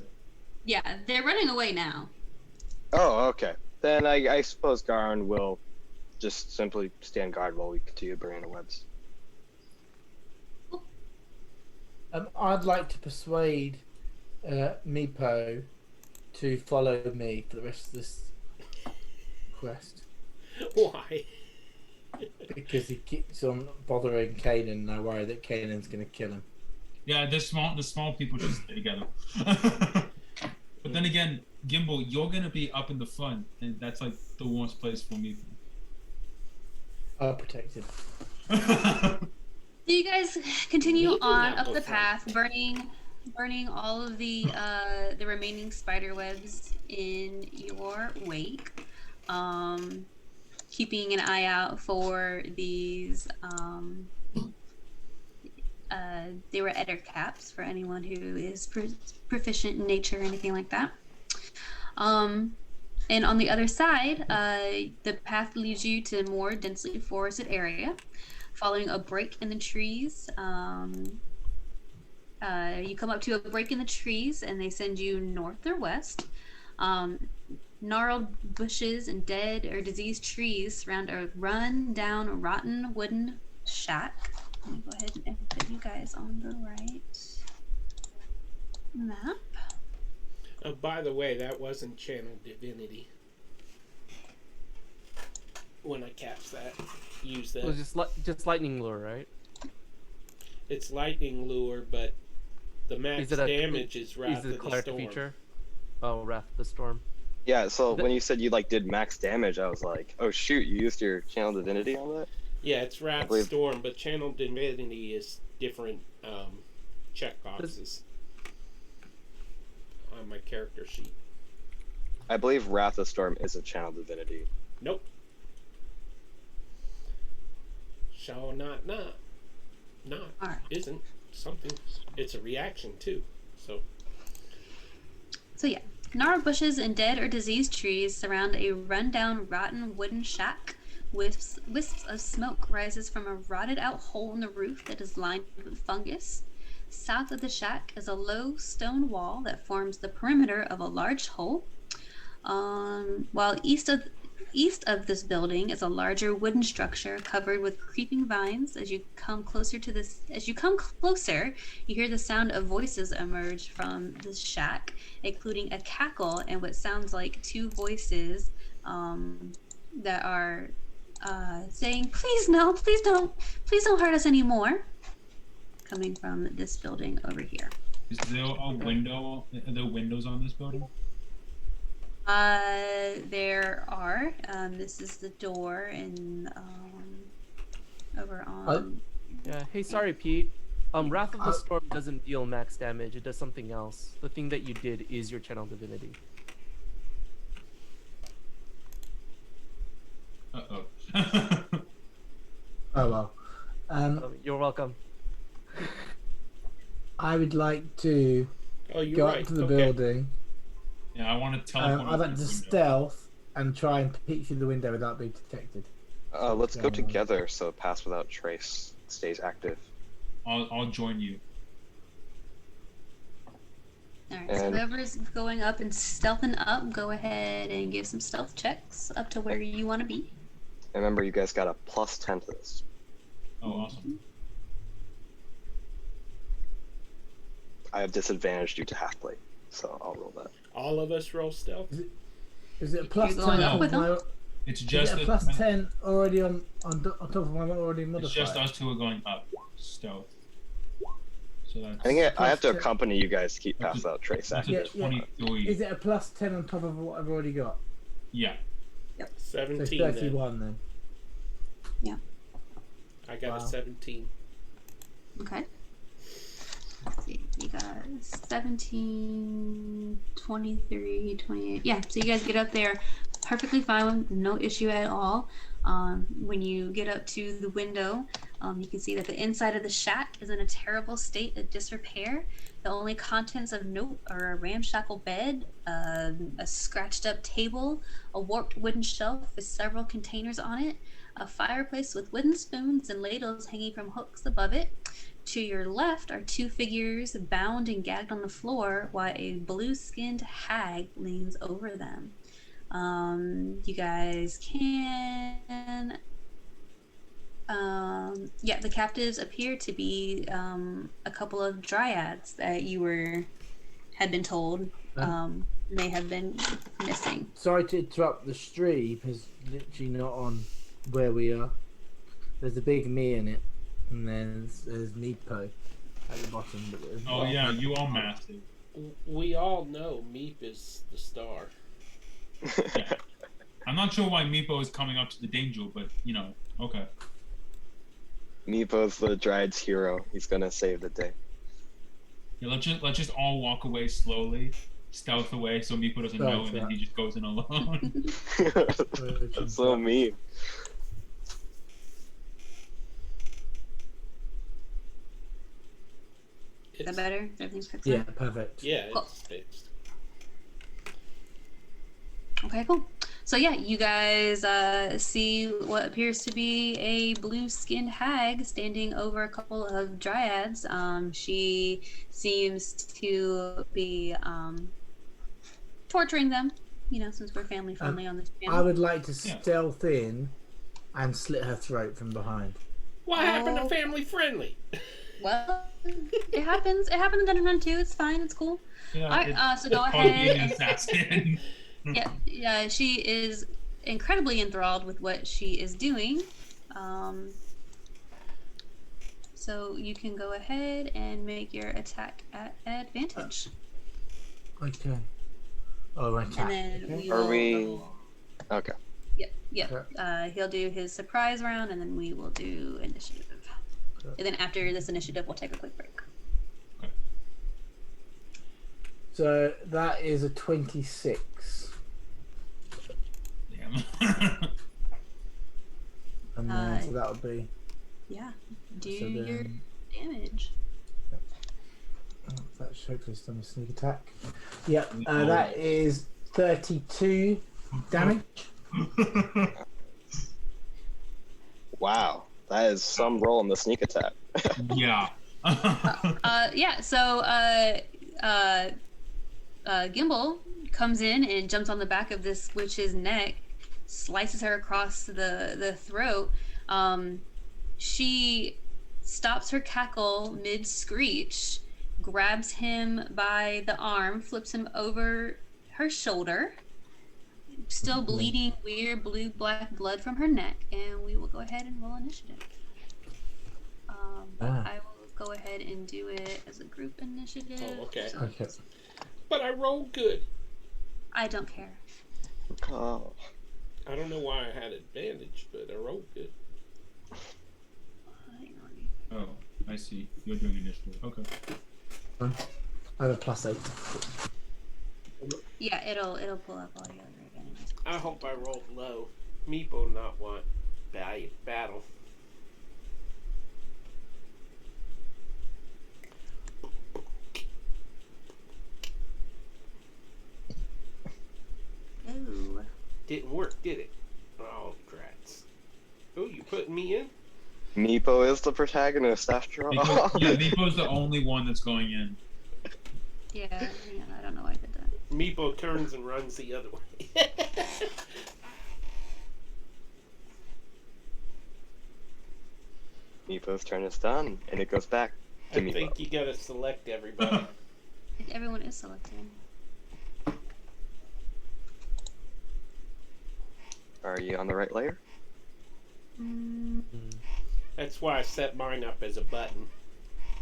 Yeah, they're running away now. Oh, okay. Then I suppose Garon will just simply stand guard while we continue to bring in the webs. I'd like to persuade Meepo to follow me for the rest of this quest. Why? Because he keeps on bothering Kanan, and I worry that Kanan's going to kill him. Yeah, the small people should stay together. But then again, Gimbal, you're going to be up in the front, and that's the worst place for me. I'll protect him. So you guys continue on up the path, burning all of the remaining spider webs in your wake, keeping an eye out for these. They were eder caps for anyone who is proficient in nature or anything like that. And on the other side, the path leads you to a more densely forested area. Following a break in the trees, you come up to a break in the trees, and they send you north or west. Gnarled bushes and dead or diseased trees surround a run-down, rotten wooden shack. Let me go ahead and put you guys on the right map. Oh, by the way, that wasn't Channel Divinity. When I cast that, use that. It was just lightning lure, right? It's lightning lure, but the max damage is Wrath of the Storm. Feature? Oh, Wrath of the Storm. Yeah, so when you said you like did max damage, I was like, oh shoot, you used your Channel Divinity on that? Yeah, it's Wrath Storm, but Channel Divinity is different check boxes on my character sheet. I believe Wrath of Storm is a Channel Divinity. Nope. Shall not. Right. Isn't something. It's a reaction too. So yeah. Gnarled bushes and dead or diseased trees surround a run-down, rotten wooden shack. Wisps of smoke rises from a rotted-out hole in the roof that is lined with fungus. South of the shack is a low stone wall that forms the perimeter of a large hole. While east of this building is a larger wooden structure covered with creeping vines. As you come closer, you hear the sound of voices emerge from the shack, including a cackle and what sounds like two voices that are saying, "Please no, please don't hurt us anymore." Coming from this building over here. Is there a window? Are there windows on this building? There are. This is the door, and over on. Yeah. Hey, sorry, Pete. Wrath of the Storm doesn't deal max damage. It does something else. The thing that you did is your Channel Divinity. Uh-oh. Oh well. You're welcome. I would like to go up to the building. Yeah, I want to teleport. I'd like to stealth and try and peek through the window without being detected. Let's go together so Pass Without Trace stays active. I'll join you. Alright, so whoever's going up and stealthing up, go ahead and give some stealth checks up to where you want to be. And remember, you guys got a +10 to this. Oh, awesome. I have disadvantage due to half plate, so I'll roll that. All of us roll stealth? Is it a +10? It's just a +10 already on top of my already modifier. It's just us two are going up stealth. So that's. I think I have to accompany you guys to keep Pass Without Trace active. Yeah. Is it a +10 on top of what I've already got? Yeah. Yep. 17. So 31 then. Yeah. I got a 17. Okay. Let's see. You got 17, 23, 28. Yeah, so you guys get up there perfectly fine, no issue at all. When you get up to the window, you can see that the inside of the shack is in a terrible state of disrepair. The only contents of note are a ramshackle bed, a scratched up table, a warped wooden shelf with several containers on it, a fireplace with wooden spoons and ladles hanging from hooks above it. To your left are two figures bound and gagged on the floor while a blue-skinned hag leans over them. You guys can... the captives appear to be a couple of dryads that you had been told may have been missing. Sorry to interrupt, the stream is literally not on where we are. There's a big me in it, and then there's Meepo at the bottom. Oh yeah, you are massive. We all know Meep is the star. Yeah. I'm not sure why Meepo is coming up to the danger, but you know, okay. Meepo's the Dryad's hero. He's gonna save the day. Yeah, let's just all walk away slowly, stealth away, so Meepo doesn't know, and then he just goes in alone. That's so mean. Is that better? Everything's fixed? Yeah, perfect. Yeah, Cool. it's fixed. Okay, cool. So yeah, you guys see what appears to be a blue-skinned hag standing over a couple of dryads. She seems to be torturing them, since we're family friendly on this channel. I would like to stealth in and slit her throat from behind. What happened to family friendly? Well, it happens. It happened in Dungeon Run too. It's fine. It's cool. Yeah, All right, so go ahead. An assassin. Yeah, she is incredibly enthralled with what she is doing. So you can go ahead and make your attack at advantage. Okay. Oh, right. And then we Are will we? Okay. Yep. He'll do his surprise round, and then we will do initiative. And then after this initiative, we'll take a quick break. So that is a 26. Damn. And then, so that would be. Yeah. Do your damage. That's hopefully still a sneak attack. Yep. That is 32 damage. Wow, that is some roll in the sneak attack. Yeah. So Gimbal comes in and jumps on the back of this witch's neck, slices her across the throat. She stops her cackle mid-screech, grabs him by the arm, flips him over her shoulder, still bleeding weird blue-black blood from her neck, and we will go ahead and roll initiative. I will go ahead and do it as a group initiative. Oh, okay. So Okay. But I rolled good. I don't care. Oh. I don't know why I had advantage, but I rolled good. Hang on. Oh, I see. You're doing initiative. Okay. I have a +8. Yeah, it'll pull up all your other advantages. I hope I rolled low. Meepo not want battle. Ooh. Didn't work, did it? Oh, drats. Oh, you putting me in? Meepo is the protagonist after all. Meepo's the only one that's going in. Yeah, I don't know why I did that. Meepo turns and runs the other way. Meepo's turn is done, and it goes back to I Meepo. think you gotta select everybody. Everyone is selected. Are you on the right layer? That's why I set mine up as a button.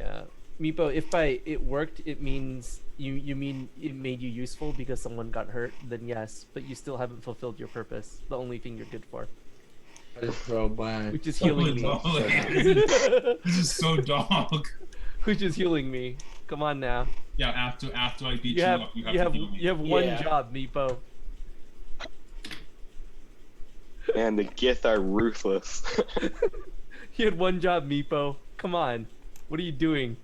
Yeah. Meepo, if by it worked, it means you mean it made you useful because someone got hurt, then yes, but you still haven't fulfilled your purpose. The only thing you're good for. I just rolled by. Which is healing me. This is so dog. Which is healing me. Come on now. Yeah, after I beat you up, you have to heal me. You have one job, Meepo. And the Gith are ruthless. You had one job, Meepo. Come on. What are you doing?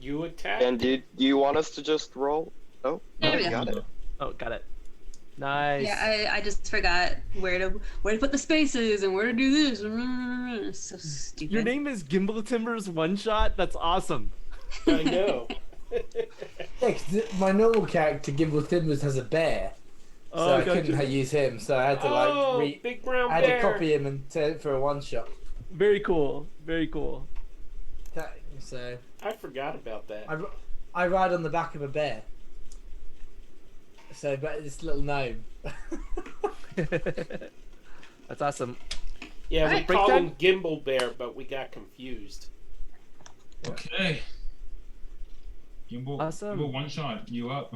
You attack. And do you want us to just roll? Oh, There we go. got it. Oh, got it. Nice. Yeah, I just forgot where to put the spaces and where to do this. It's so stupid. Your name is Gimbal Timbers One Shot? That's awesome. I know. Yeah, 'cause my normal character, Gimbal Timbers, has a bear. So I couldn't use him, so I had to big brown I had bear. to copy him and turn it for a one-shot. Very cool. Very cool. So I forgot about that. I ride on the back of a bear. So, but this little gnome. That's awesome. Yeah, we Alright, break called time. him Gimbal Bear, but we got confused. Okay. Gimbal, Awesome. Gimbal one shot. You up?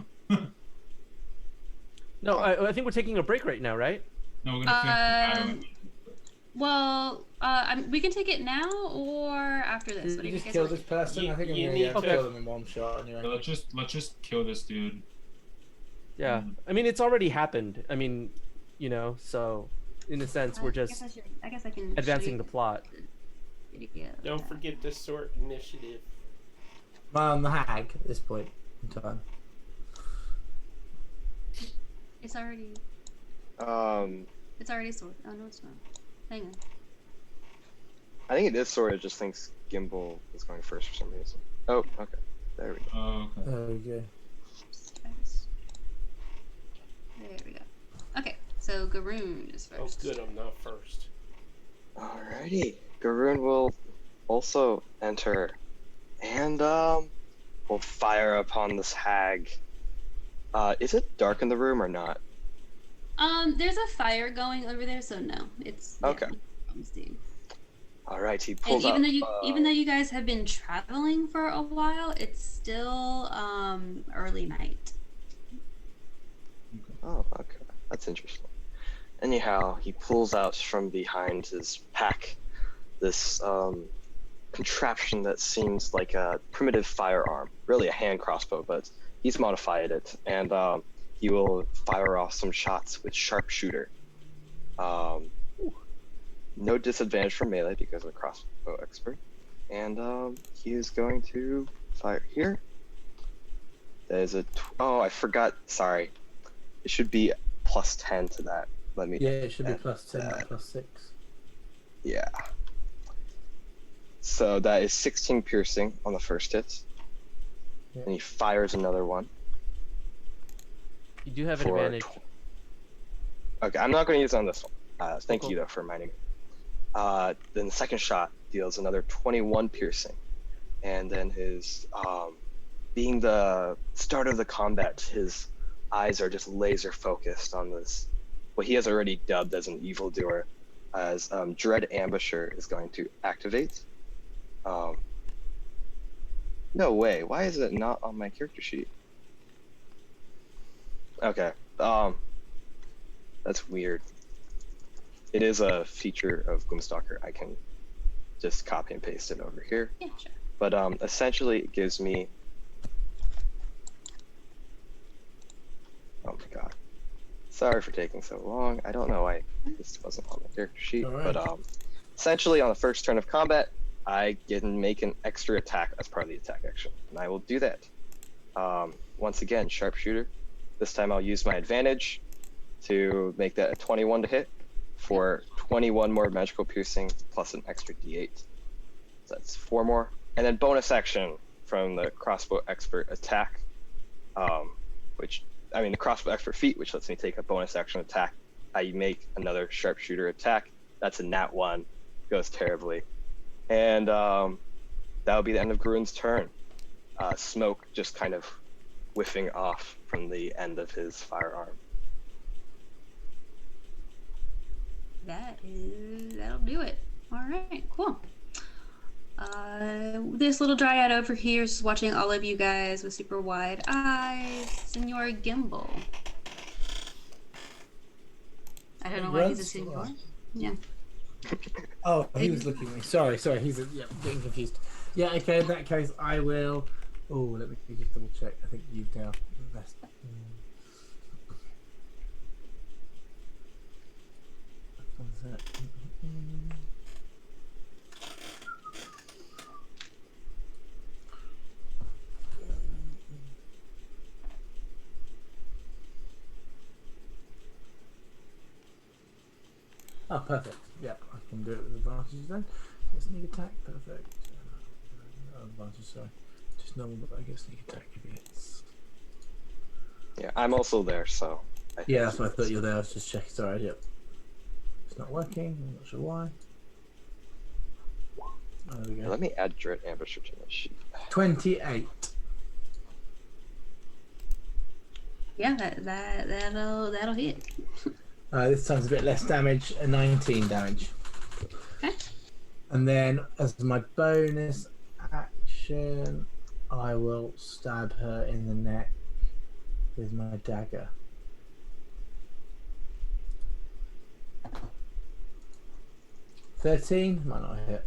No, I think we're taking a break right now, right? No, we're gonna finish the battle. Well, we can take it now or after this. What do You you just guys kill want? this person. You- I think I'm you gonna need have to to- kill them in one shot anyway. So let's just kill this dude. Yeah. I mean, it's already happened. I mean, so in a sense, we're just I guess I can advancing the plot. video. Don't forget to sort initiative. Am I on the hag at this point in time? It's already. It's already sorted. Oh no, it's not. Hang on. I think it is sorted. It just thinks Gimbal is going first for some reason. Oh, okay. There we go. Oh, okay. There we go. There we go. Okay, so Garoon is Oh, first. good. I'm not first. Alrighty. Garoon will also enter and will fire upon this hag. Is it dark in the room or not? There's a fire going over there, so no, it's Okay. Steve. All right, he And pulls even out. though even though you guys have been traveling for a while, it's still early night. Oh, okay, that's interesting. Anyhow, he pulls out from behind his pack this contraption that seems like a primitive firearm, really a hand crossbow, but he's modified it, and he will fire off some shots with sharpshooter. No disadvantage for melee because I'm a crossbow expert. And he is going to fire here. There's a, oh, I forgot, sorry. It should be plus 10 to that. Let me. Yeah, it should be plus 10, not plus 6. Yeah. So that is 16 piercing on the first hit. Yeah. And he fires another one. You do have an for advantage. Okay, I'm not going to use it on this one. Thank Cool. you, though, for reminding me. Then the second shot deals another 21 piercing. And then his, being the start of the combat, his eyes are just laser focused on this, what he has already dubbed as an evildoer, as Dread Ambusher is going to activate. No way, why is it not on my character sheet? Okay, that's weird. It is a feature of Gloomstalker. I can just copy and paste it over here. Yeah, sure. But essentially it gives me, oh my god, sorry for taking so long. I don't know why this wasn't on the character sheet. All right. But essentially on the first turn of combat, I can make an extra attack as part of the attack action, and I will do that. Once again, sharpshooter. This time I'll use my advantage to make that a 21 to hit for 21 more magical piercing plus an extra d8. So that's 4 more. And then bonus action from the crossbow expert attack, the crossbow expert feat, which lets me take a bonus action attack. I make another sharpshooter attack. That's a nat 1, goes terribly. And that'll be the end of Garoon's turn. Smoke just kind of whiffing off from the end of his firearm. That'll do it. All right, cool. This little dryad over here is watching all of you guys with super wide eyes. Senor Gimbal. I don't know why he's a senor. Yeah. Oh, he was looking at me. Sorry. He's getting confused. Yeah, okay, in that case, I will. Oh, let me just double check. I think you've now best. What's that? Oh, perfect. Yeah, I can do it with advantage then. Get sneak attack, perfect. Advantage, sorry. Just normal, but I get sneak attack if he hits. Yeah, I'm also there, so. Yeah, that's why I thought you were there. I was just checking. Sorry, yep. It's not working. I'm not sure why. Oh, there we go. Let me add Dread Ambusher to my sheet. 28. Yeah, that'll hit. This time's a bit less damage, 19 damage. Okay. And then as my bonus action, I will stab her in the neck with my dagger. $13 might not hit.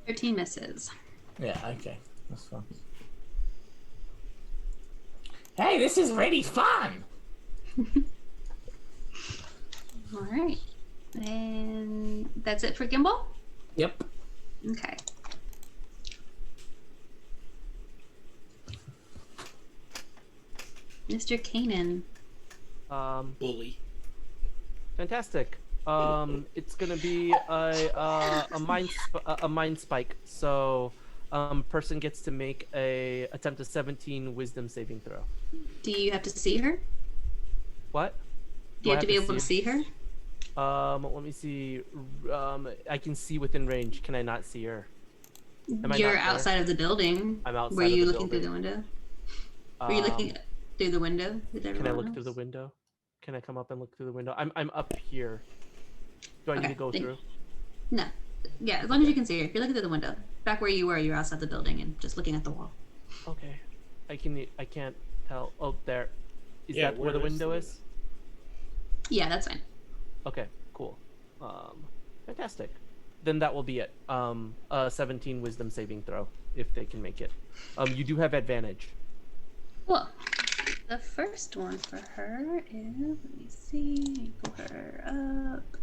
13 misses. Yeah, okay, that's fine. Hey, this is really fun. All right. And that's it for Gimbal? Yep. Okay. Mr. Kanan. Bully. Fantastic. It's gonna be a mind spike. So, person gets to make a attempt a 17 wisdom saving throw. Do you have to see her? What? Do you have to be able to see her? Let me see. I can see within range. Can I not see her? You're outside of the building. I'm outside. Were you of the looking building. through the window? Were you looking through the window? Can I look through the window? Can I come up and look through the window? I'm up here. Do I need to go through? No. Yeah, as long as you can see her. If you're looking through the window, back where you were, you're outside the building and just looking at the wall. Okay. I can't tell. Oh, there. Is that where the window is? Yeah, that's fine. Okay, cool. Fantastic. Then that will be it. A 17 wisdom saving throw if they can make it. You do have advantage. Cool. The first one for her is, let me see, pull her up.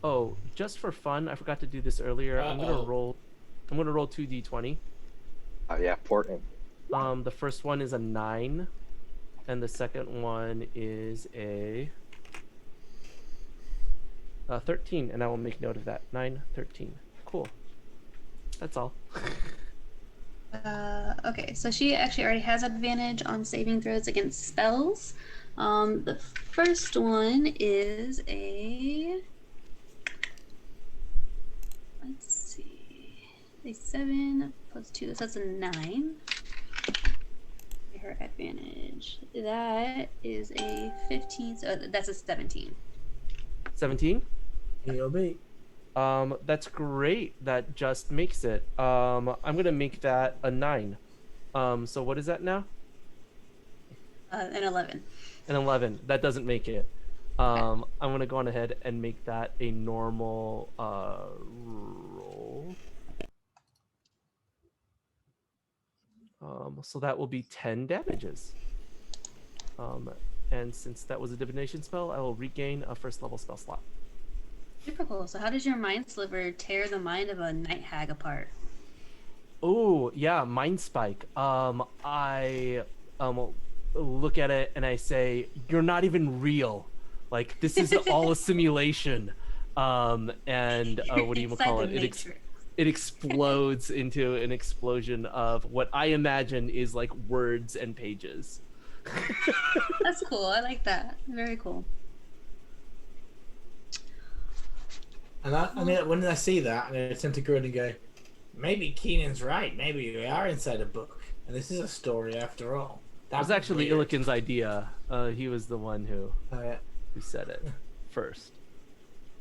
Oh, just for fun, I forgot to do this earlier. I'm gonna roll 2d20. Oh yeah, important. The first one is a 9, and the second one is a 13, and I will make note of that. 9, 13. Cool. That's all. Okay, so she actually already has advantage on saving throws against spells. The first one is a, let's see, a 7 plus 2, so that's a 9. Her advantage. That is a 15, so that's a 17. 17? He'll be. That's great. That just makes it. I'm gonna make that a 9. So what is that now? An 11. An 11. That doesn't make it. I'm gonna go on ahead and make that a normal roll. So that will be 10 damages. And since that was a divination spell, I will regain a first level spell slot. Super cool. So how does your mind sliver tear the mind of a night hag apart? Oh, yeah, mind spike. I look at it and I say, "You're not even real. Like, this is all a simulation." And what do you call it? It explodes into an explosion of what I imagine is like words and pages. That's cool. I like that. Very cool. And I mean, when I see that, I'm going to tend to grin and go, maybe Keenan's right. Maybe we are inside a book. And this is a story after all. That was actually Illiken's idea. He was the one who said it first.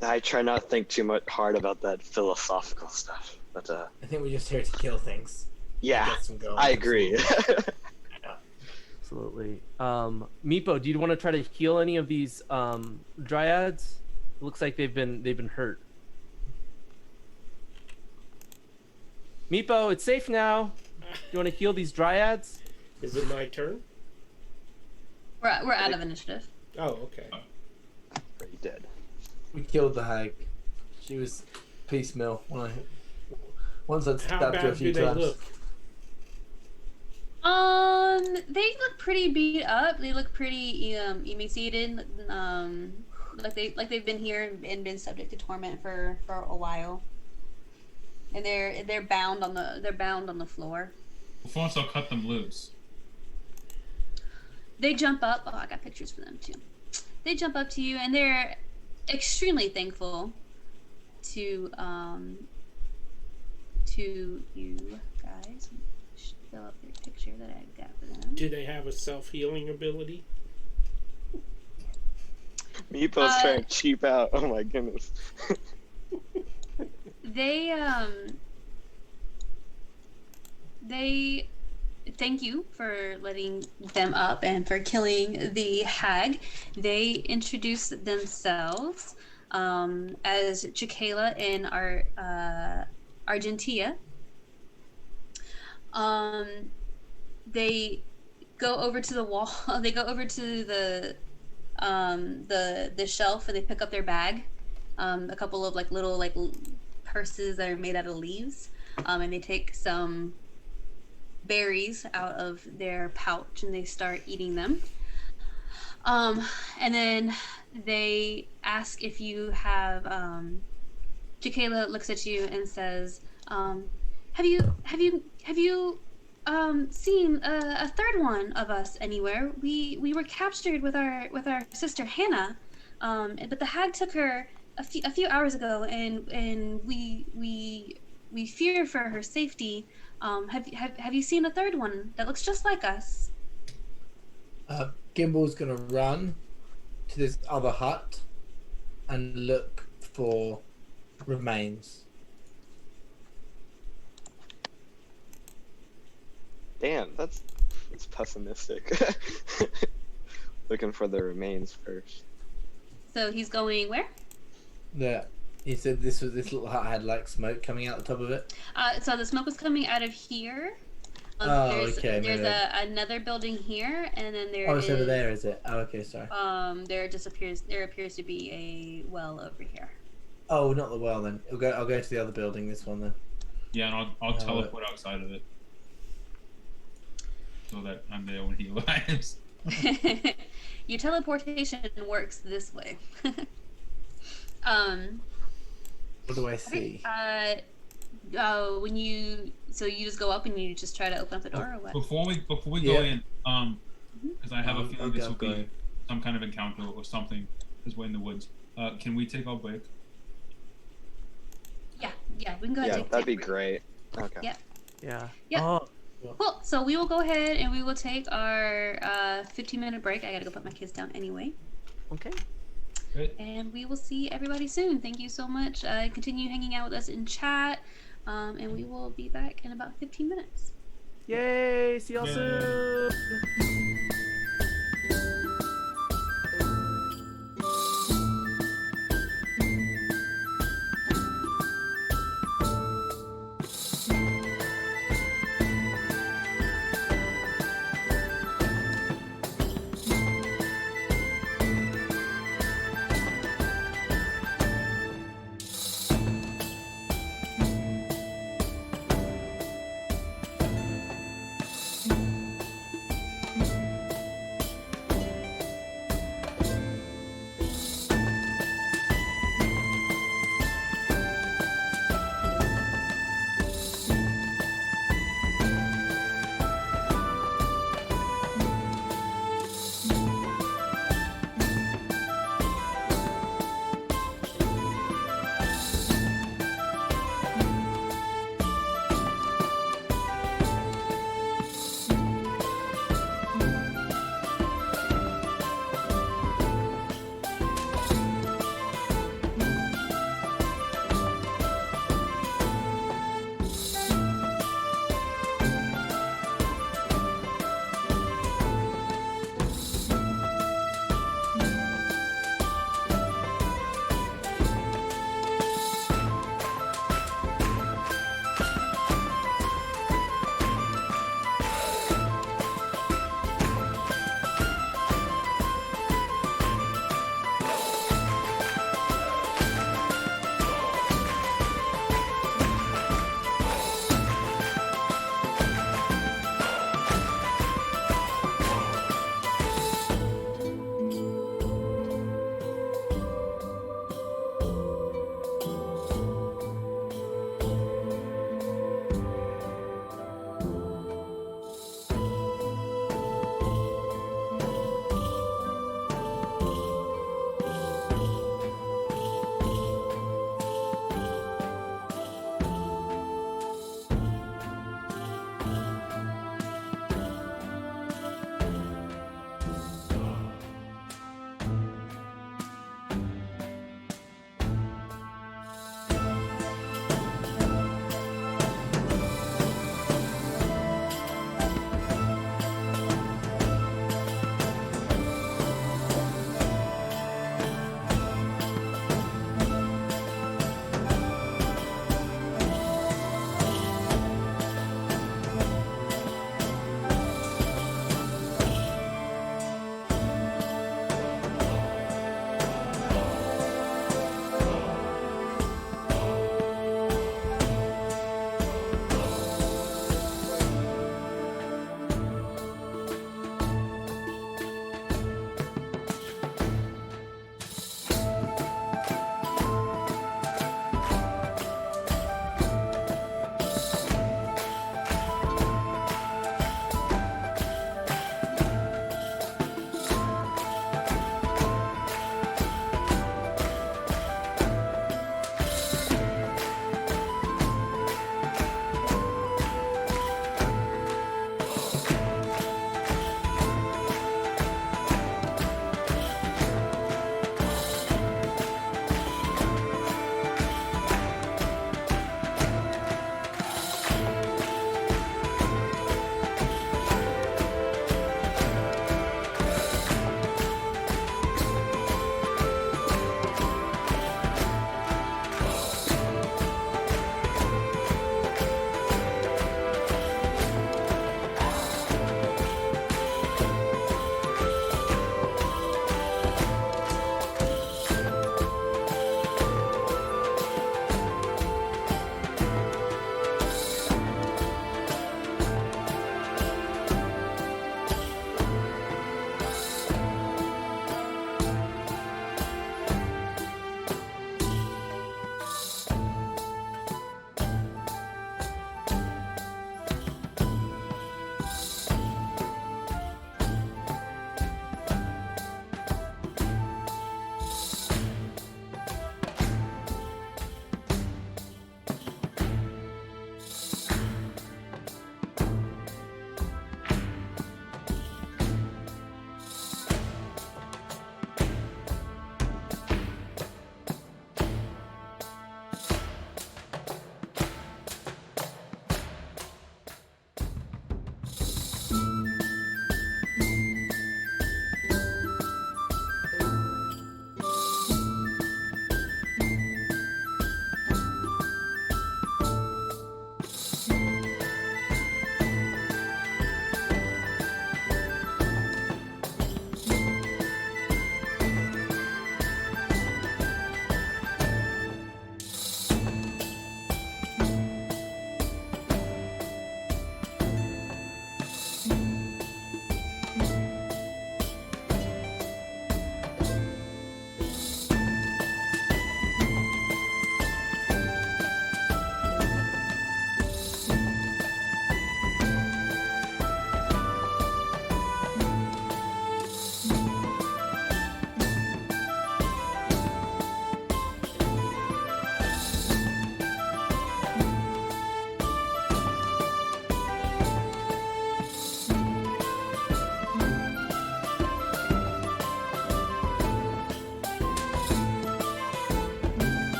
I try not to think too much hard about that philosophical stuff. But I think we're just here to kill things. Yeah, I agree. Absolutely. Meepo, do you want to try to heal any of these dryads? It looks like they've been hurt. Meepo, it's safe now. You want to heal these dryads? Is it my turn? We're out of initiative. Oh, okay. Pretty dead. We killed the hag. She was piecemeal. Once I'd stabbed her a few times. They look pretty beat up. They look pretty emaciated. Like they've been here and been subject to torment for a while. And they're bound on the floor. Before I'll cut them loose. They jump up. Oh, I got pictures for them too. They jump up to you and they're extremely thankful to you guys. Fill up their picture that I got for them. Do they have a self-healing ability? Meepo's trying to cheap out. Oh my goodness. They thank you for letting them up and for killing the hag. They introduce themselves as Jacala and Argentia. They go over to the wall. They go over to the shelf and they pick up their bag. A couple of little purses that are made out of leaves, and they take some berries out of their pouch and they start eating them. And then they ask if you have. Jakayla looks at you and says, "Have you seen a third one of us anywhere? We were captured with our sister Hannah, but the hag took her a few hours ago, and we fear for her safety. Have you seen a third one that looks just like us?" Gimbal's gonna run to this other hut and look for remains. Damn, that's pessimistic. Looking for the remains first. So he's going where? Yeah, he said this little hut had like smoke coming out the top of it. So the smoke was coming out of here. There's another building here, and then there it's over there, is it? Oh, okay, sorry. There appears to be a well over here. Oh, not the well then. I'll go to the other building. This one then. Yeah, and I'll teleport outside of it, so that I'm there when he arrives. Your teleportation works this way. What do I see? When you just go up and you just try to open up the door, or what? Before we go in, because I have a feeling this will be some kind of encounter or something, because we're in the woods. Can we take our break? Yeah, we can go ahead. Yeah, that'd be great. Okay. Yep. Yeah. Yep. Oh, Cool. So we will go ahead and we will take our 15-minute break. I gotta go put my kids down anyway. okay. Great. And we will see everybody soon. Thank you so much. Continue hanging out with us in chat. And we will be back in about 15 minutes. Yay! See y'all Yay. soon.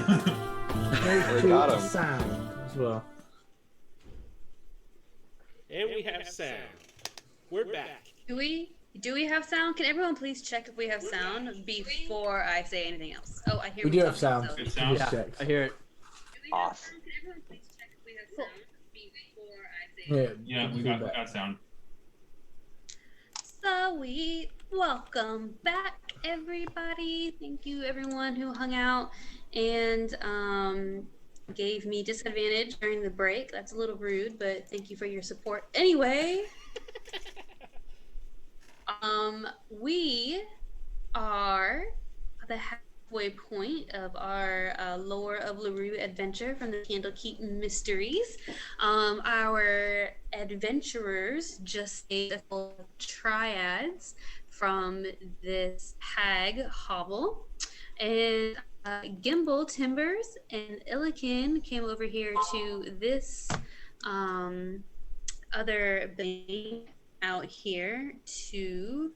We got him. Sound as well. And we have sound. We're back. Do we have sound? Can everyone please check if we have sound before I say anything else? Oh, I hear We do have talking, sound. so- Good sound. Just Yeah, checked. I hear it. Off. Can everyone please check if we have sound before I say Yeah, Yeah, we got sound. Sweet. Welcome back, everybody. Thank you, everyone who hung out and gave me disadvantage during the break. That's a little rude, but thank you for your support. Anyway, we are at the halfway point of our Lore of Lurue adventure from the Candlekeep Mysteries. Our adventurers just saved a couple of triads from this hag hovel, and Gimbal Timbers and Illikin came over here to this other building out here to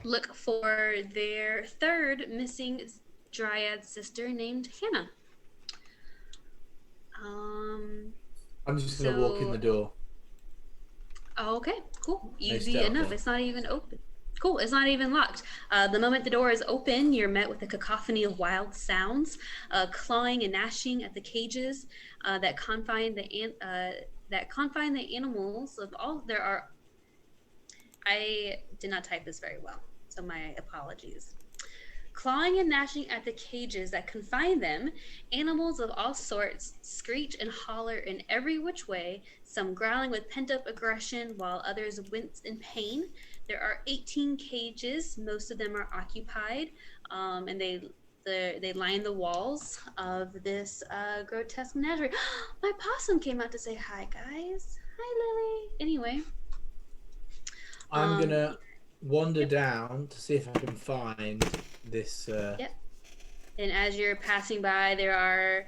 look for their third missing dryad sister named Hannah. I'm just gonna walk in the door. Okay, cool. No Easy stealth enough. then. It's not even open. Cool. It's not even locked. The moment the door is open, you're met with a cacophony of wild sounds, clawing and gnashing at the cages that confine the animals of all. There are. I did not type this very well, so my apologies. Clawing and gnashing at the cages that confine them, animals of all sorts screech and holler in every which way, some growling with pent-up aggression while others wince in pain. There are 18 cages, most of them are occupied, and they line the walls of this grotesque menagerie. My possum came out to say hi, guys. Hi, Lily. Anyway. I'm gonna wander down to see if I can find this. Yep. And as you're passing by, there are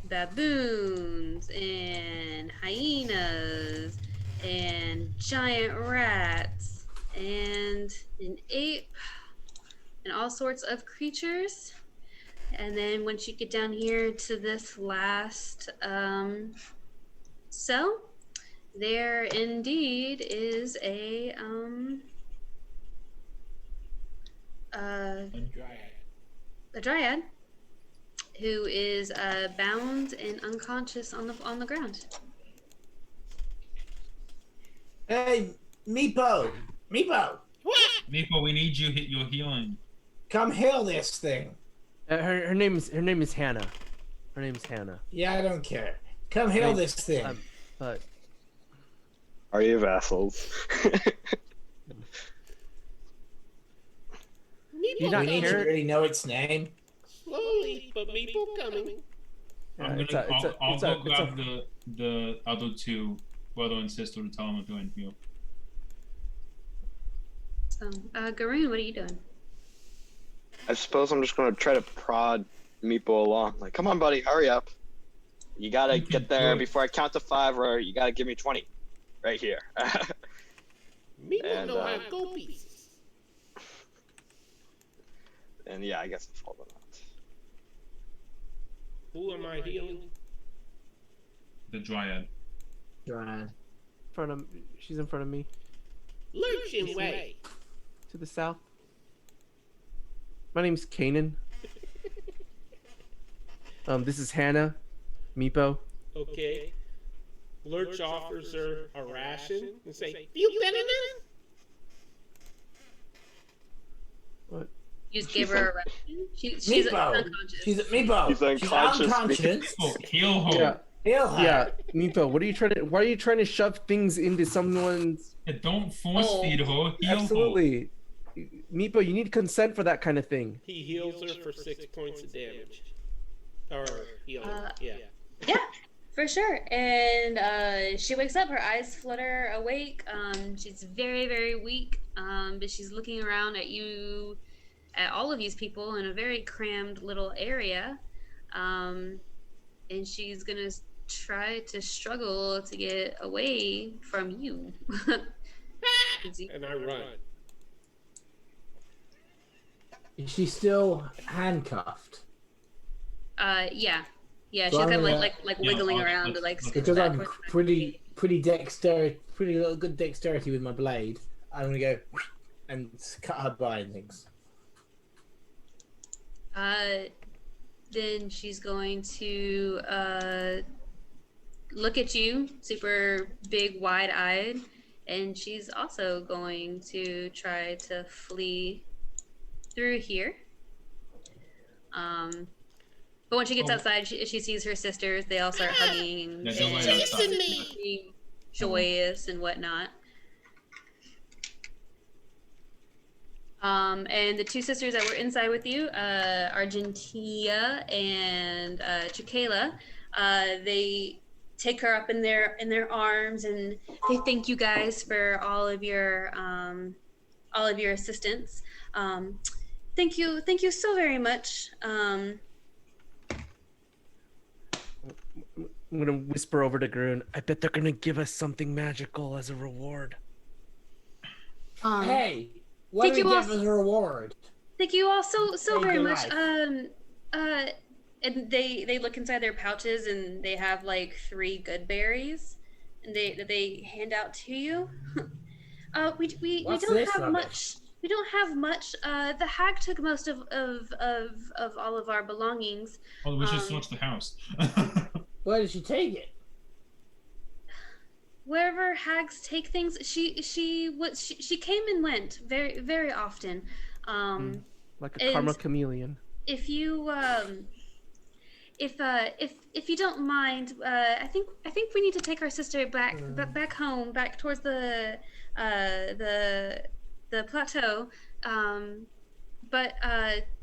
baboons and hyenas and giant rats and an ape and all sorts of creatures. And then once you get down here to this last cell, there indeed is a dryad who is bound and unconscious on the ground. Hey, Meepo! What? Miko, we need you hit your healing. Come heal this thing. Her name is Hannah. Her name's Hannah. Yeah, I don't care. Come heal Wait, this thing. But Are you vassals? you not we need to care? really know its name. Slowly, but people coming. I'll go grab the other two brother and sister to tell them to go and heal. So, Garoon, what are you doing? I suppose I'm just gonna try to prod Meepo along. Like, come on, buddy, hurry up. You gotta You can get there do it. before I count to 5, or you gotta give me 20. Right here. People And, know how to go pieces. And yeah, I guess I followed that. Who am I healing? The dryad. Dryad. She's in front of me. Lurching way. To the south. My name's Kanan. This is Hannah. Meepo. Okay. Lurch offers her a ration and say, "Feel better now?" What? You just gave her a ration? She's Meepo! unconscious. She's Meepo! She's unconscious. Oh, heal her. Yeah. Heal her. Yeah, Meepo, why are you trying to shove things into someone's Yeah, don't force feed her. Heal Absolutely. Meepo, you need consent for that kind of thing. He heals her for 6 points of damage. Or healing, yeah. Yeah, for sure. And she wakes up, her eyes flutter awake. She's very, very weak, but she's looking around at you, at all of these people in a very crammed little area. And she's gonna try to struggle to get away from you. And I run. Is she still handcuffed? Yeah. Yeah, So she's I'm kind of gonna- like wiggling around to like scooch Because I'm backwards. pretty good dexterity with my blade. I'm gonna go and cut her bindings. Then she's going to look at you, super big, wide-eyed, and she's also going to try to flee through here. But when she gets outside, she sees her sisters. They all start hugging and being joyous and whatnot. And the two sisters that were inside with you, Argentia and Chikela, they take her up in their arms, and they thank you guys for all of your assistance. Thank you so very much. I'm gonna whisper over to Groon. I bet they're gonna give us something magical as a reward. Hey, what do we get as a reward? Thank you all so very much. Life. And they look inside their pouches, and they have like 3 good berries, and they hand out to you. We don't have much. We don't have much. The hag took most of all of our belongings. Well, we should search the house. Where did she take it? Wherever hags take things, she came and went very very often. Like a karma chameleon. If you if you don't mind, I think we need to take our sister back home, back towards the plateau. But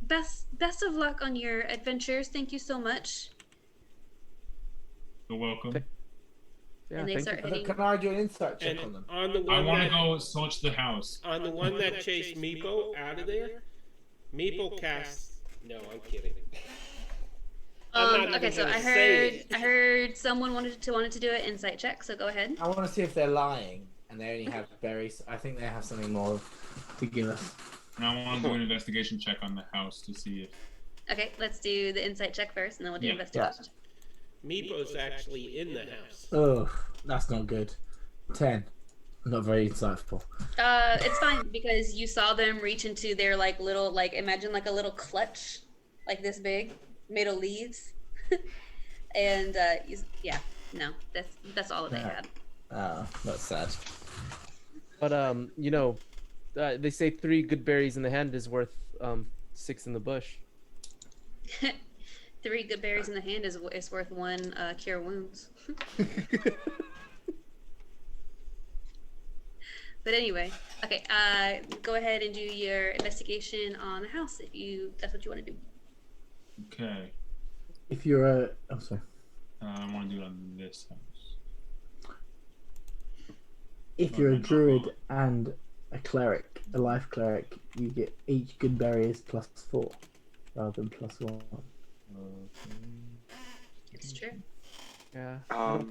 best of luck on your adventures. Thank you so much. You're welcome. Yeah, And they start hitting. Can I do an insight check on them? On the one I want to go search the house. On the one that chased Meepo out of there, Meepo cast. No, I'm kidding. Okay, so I heard someone wanted to do an insight check. So go ahead. I want to see if they're lying and they only have berries. I think they have something more to give us. And I want to do an investigation check on the house to see if. Okay, let's do the insight check first, and then we'll do investigation. Yeah. Meepo's actually in the house. Oh, that's not good. 10. Not very insightful. It's fine because you saw them reach into their like little imagine like a little clutch, like this big, made of leaves, and that's all that they had. Oh, that's sad. But they say 3 good berries in the hand is worth 6 in the bush. 3 good berries in the hand is worth 1 cure wounds. But anyway, okay. Go ahead and do your investigation on the house if that's what you want to do. Okay. If you're I'm sorry. I want to do it on this house. If you're a druid and a cleric, a life cleric, you get each good berry is +4 rather than +1. It's true. Yeah. I don't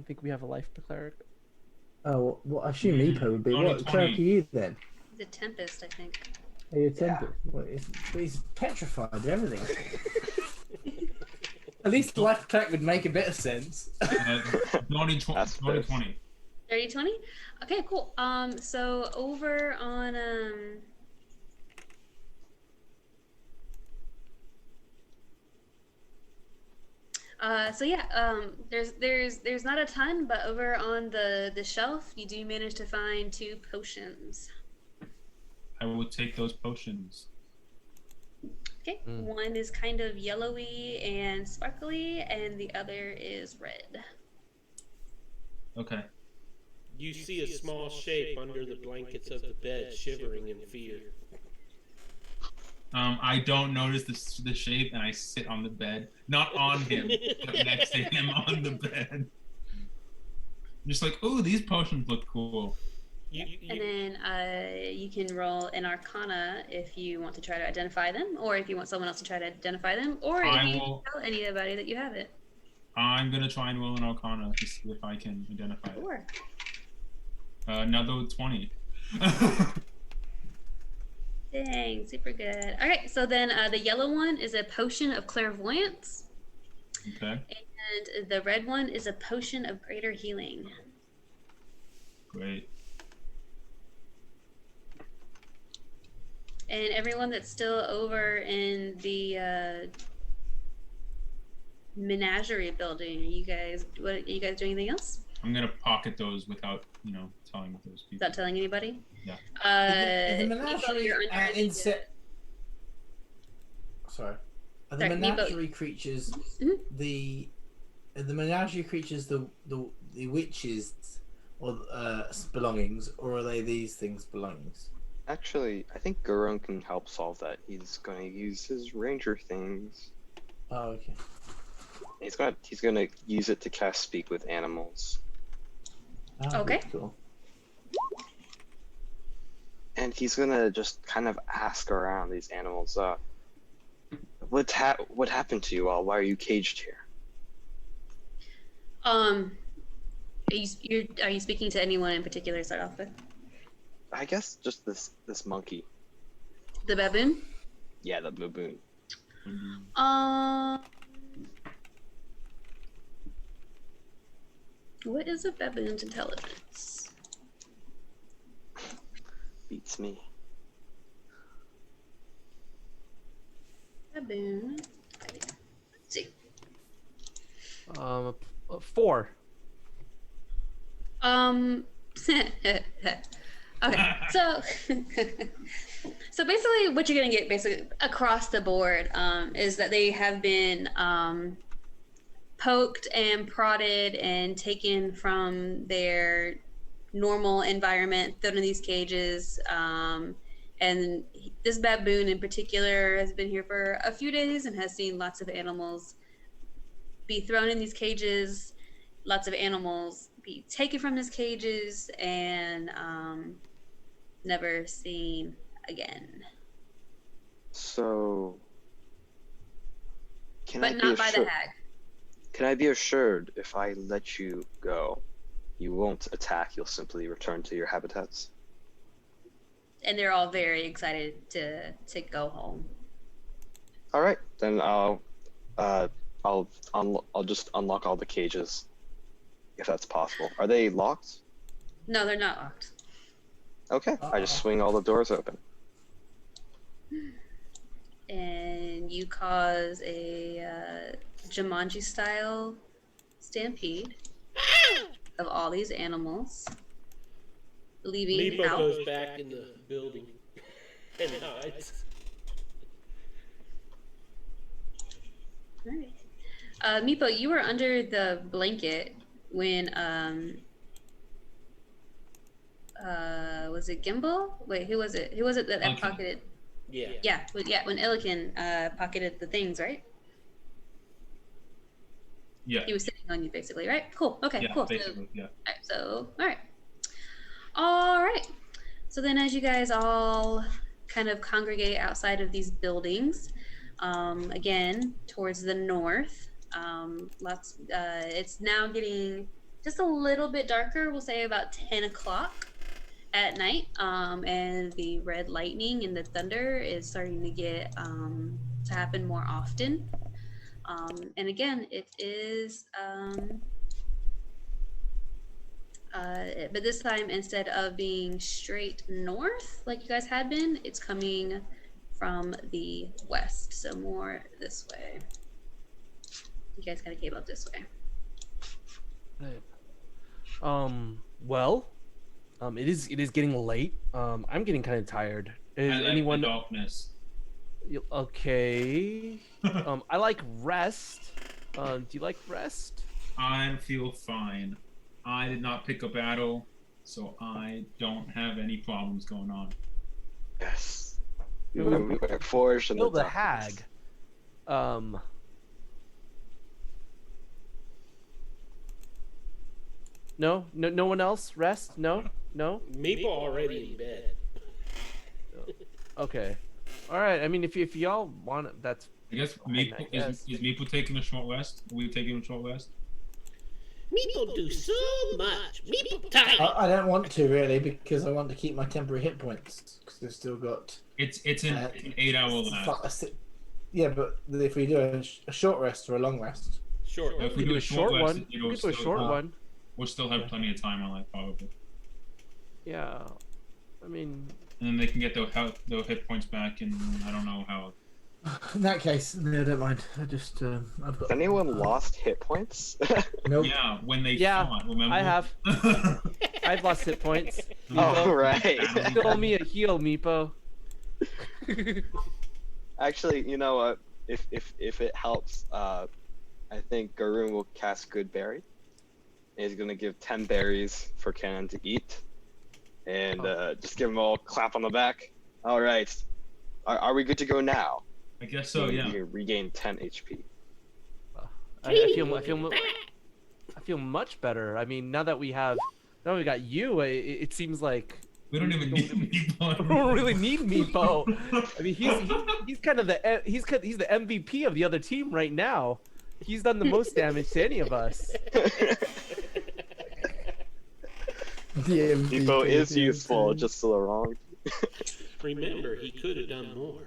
think we have a life cleric. Oh, well, I assume Meepo would be. What cleric are you then? The Tempest, I think. Are you a Tempest? Yeah. Well, he's petrified of everything. At least the life cleric would make a bit of sense. 20. 30-20? Okay, cool. So over on there's not a ton, but over on the shelf you do manage to find 2 potions. I will take those potions. Okay, one is kind of yellowy and sparkly, and the other is red. Okay. You see a small shape under the blankets of the bed, shivering in fear. I don't notice the shape, and I sit on the bed, not on him, but next to him on the bed. I'm just like, ooh, these potions look cool. And then you can roll an Arcana if you want to try to identify them, or if you want someone else to try to identify them, or if you tell anybody that you have it. I'm gonna try and roll an Arcana to see if I can identify it. Sure. Another 20. Dang, super good. All right, so then the yellow one is a potion of clairvoyance. Okay. And the red one is a potion of greater healing. Great. And everyone that's still over in the menagerie building, are you guys doing anything else? I'm gonna pocket those without, telling those people. Without telling anybody? Yeah. The menagerie Sorry. Are the menagerie creatures the menagerie creatures the witches or belongings, or are they these things' belongings? Actually, I think Gurun can help solve that. He's going to use his ranger things. Oh, okay. He's gonna use it to cast speak with animals. Oh, okay. Cool. And he's gonna just kind of ask around these animals. What happened to you all? Why are you caged here? Are you speaking to anyone in particular to start off with? I guess just this monkey. The baboon? Yeah, the baboon. What is a baboon's intelligence? Beats me. Baboon. Let's see. 4. Okay, so so basically what you're gonna get basically across the board is that they have been poked and prodded and taken from their normal environment, thrown in these cages, and this baboon in particular has been here for a few days and has seen lots of animals be thrown in these cages, lots of animals be taken from these cages, and never seen again. So, but not by the hag. Can I be assured if I let you go, you won't attack, you'll simply return to your habitats? And they're all very excited to go home. All right, then I'll just unlock all the cages, if that's possible. Are they locked? No, they're not locked. Okay, I just swing all the doors open. And you cause a Jumanji-style stampede of all these animals, leaving Meepo out. goes back in the building and hides. All right. Meepo, you were under the blanket when was it Gimbal? Wait, who was it? Who was it that pocketed? Yeah. Yeah, when Illiken pocketed the things, right? Yeah. He was sitting on you, basically, right? Cool. Okay, Yeah, cool. basically, yeah. All right. All right. So then as you guys all kind of congregate outside of these buildings, again, towards the north, it's now getting just a little bit darker. We'll say about 10 o'clock at night, and the red lightning and the thunder is starting to get to happen more often. And again, it is but this time, instead of being straight north like you guys had been, it's coming from the west, so more this way. You guys kind of came up this way. Well, it is getting late. I'm getting kind of tired. Is anyone? Darkness. Okay. I like rest. Do you like rest? I feel fine. I did not pick a battle, so I don't have any problems going on. Yes. We were forged in Kill the darkness. hag. No, one else. Rest. No. Meepo already in bed. Okay. All right. I mean, if y'all want it, that's. I guess fine, Meepo is Meepo taking a short rest? Are we taking a short rest? Meeple do so much. Meeple time. I don't want to really because I want to keep my temporary hit points because they've still got. It's an 8-hour last. Yeah, but if we do a short rest or a long rest. Short. If we do a short one, rest, we could do a short one. We'll still have plenty of time on that, probably. Yeah, I mean. And then they can get their hit points back, and I don't know how. In that case, no, I don't mind. I just I've got. Has anyone lost hit points? Nope. Yeah, when they Yeah, fought, remember? I have. I've lost hit points. Oh, right. Still owe me a heal, Meepo. Actually, you know what? If it helps, I think Garun will cast Good Berry. He's gonna give 10 berries for Cannon to eat, and just give them all a clap on the back. All right, are we good to go now? I guess so. Yeah. You can regain 10 HP. I feel much better. I mean, now that we got you, it seems like We don't even need Meepo. we don't really need Meepo. I mean, he's kind of he's the MVP of the other team right now. He's done the most damage to any of us. Meepo is useful, just to the wrong. Remember, he could have done more.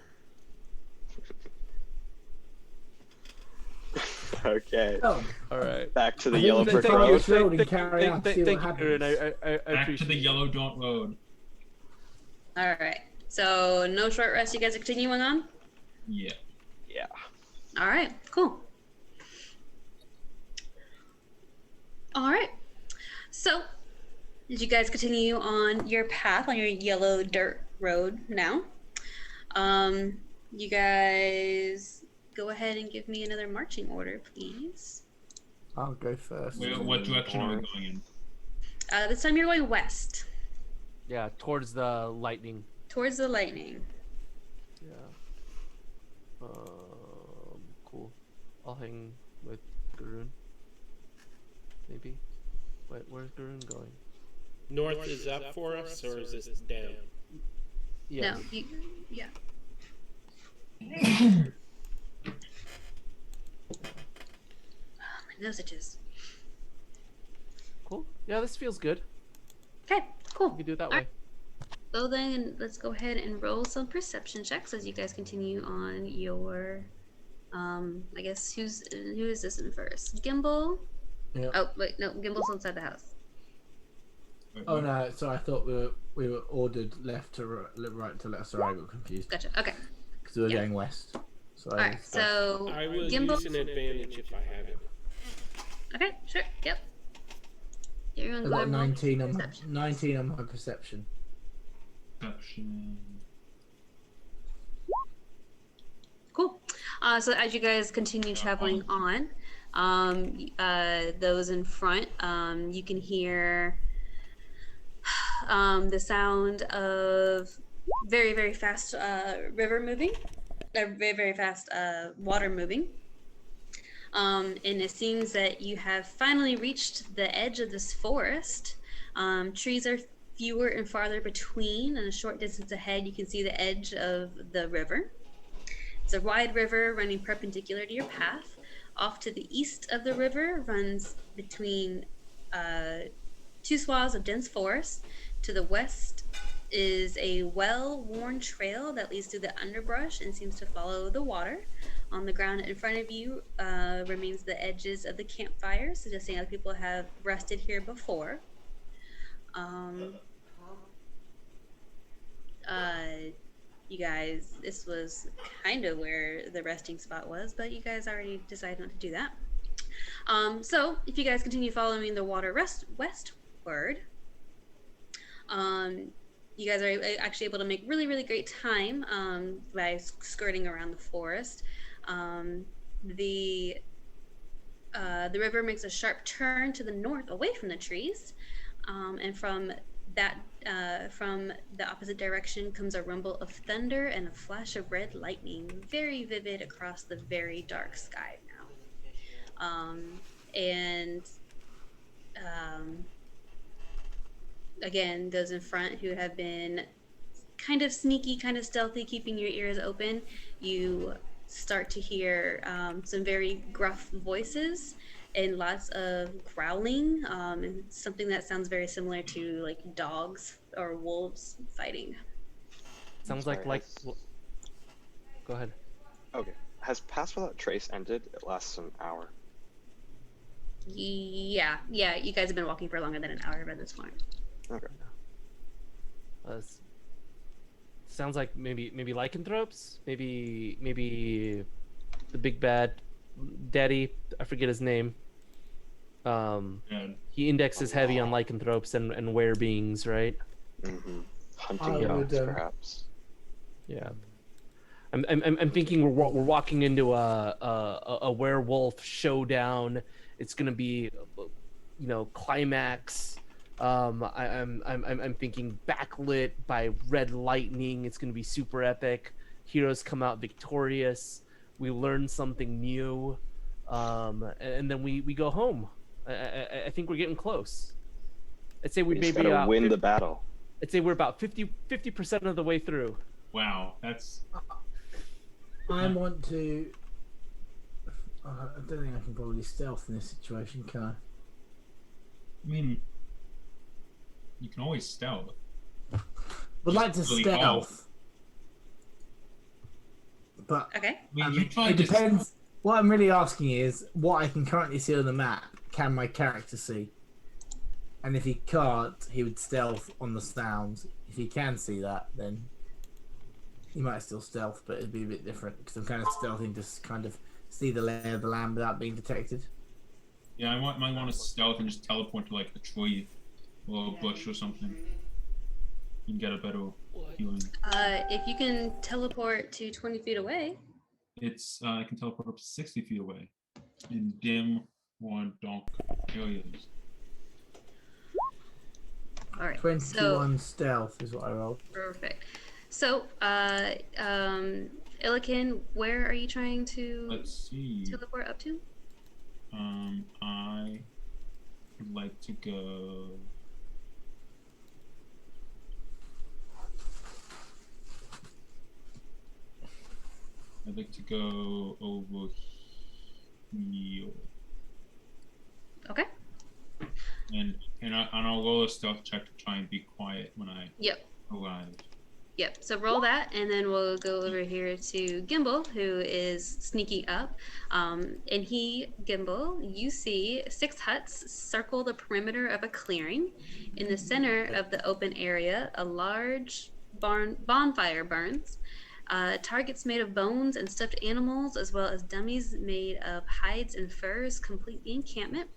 Okay. Oh. All right. Back to the I think yellow we brick can follow road. this road and carry on, see what happens. I Back to appreciate the it. yellow don't road. All right. So no short rest. You guys are continuing on. Yeah. Yeah. All right. Cool. All right. So, as you guys continue on your path on your yellow dirt road now, you guys go ahead and give me another marching order, please. I'll go first. What direction are we going in? This time you're going west, Yeah, towards the lightning. towards the lightning. Yeah. Cool. I'll hang with Garun. Maybe. Wait, where's Garun going? North is up for us, or is this down? Yeah. No, yeah. My nose itches. Cool. Yeah, this feels good. Okay, cool. We can do it that All way. right. So then let's go ahead and roll some perception checks as you guys continue on your I guess who is this in first? Gimbal? Yeah. Oh wait, no, Gimbal's inside the house. Oh no! So I thought we were ordered left to right to left. Sorry, I got confused Gotcha. Okay. because we were Yeah. going west. So All right. So I will Gimbal. use an advantage if I have it. Okay. Sure. Yep. Everyone I go got ahead and roll 19 on perception. 19 on my perception. Perception. Cool. So as you guys continue traveling on, those in front, you can hear the sound of very, very fast river moving, very, very fast water moving. And it seems that you have finally reached the edge of this forest. Trees are fewer and farther between, and a short distance ahead, you can see the edge of the river. It's a wide river running perpendicular to your path. Off to the east of the river runs between two swaths of dense forest. To the west is a well-worn trail that leads through the underbrush and seems to follow the water. On the ground in front of you remains the edges of the campfire, suggesting other people have rested here before. You guys, this was kind of where the resting spot was, but you guys already decided not to do that. So if you guys continue following the water westward, you guys are actually able to make really, really great time by skirting around the forest. The river makes a sharp turn to the north away from the trees, and from the opposite direction comes a rumble of thunder and a flash of red lightning, very vivid across the very dark sky now. Again, those in front who have been kind of sneaky, kind of stealthy, keeping your ears open, you start to hear some very gruff voices and lots of growling, and something that sounds very similar to like dogs or wolves fighting. Sounds Sorry, like. Go ahead. Okay. Has Pass Without Trace ended? It lasts an hour. Yeah, you guys have been walking for longer than an hour by this point. Okay. Sounds like maybe lycanthropes, maybe the big bad daddy. I forget his name. He indexes heavy on lycanthropes and werebeings, right? Mm-hmm. Hunting dogs, perhaps. Yeah. I'm thinking we're walking into a werewolf showdown. It's gonna be, climax. I'm thinking backlit by red lightning. It's gonna be super epic. Heroes come out victorious. We learn something new, and then we go home. I think we're getting close. I'd say we just maybe gotta win the battle. I'd say we're about 50% of the way through. Wow, that's. I want to. I don't think I can probably stealth in this situation, can I? I mean, you can always stealth. Would like to really stealth, but Okay. I mean, it depends. What I'm really asking is what I can currently see on the map. Can my character see? And if he can't, he would stealth on the sounds. If he can see that, then he might still stealth, but it'd be a bit different because I'm kind of stealthing to kind of see the lay of the land without being detected. Yeah, I might want to stealth and just teleport to like a tree or a bush or something and get a better feeling. If you can teleport to 20 feet away. It's I can teleport up to 60 feet away in dim or dark areas. All right. 21 stealth is what I rolled. Perfect. So, Illiken, where are you trying to teleport up to? I would like to go. I'd like to go over here. Okay. And I'll roll a stealth check to try and be quiet when I arrive. Yep. So roll that, and then we'll go over here to Gimbal, who is sneaking up. Gimbal, you see 6 huts circle the perimeter of a clearing. In the center of the open area, a large bonfire burns. Targets made of bones and stuffed animals, as well as dummies made of hides and furs, complete the encampment.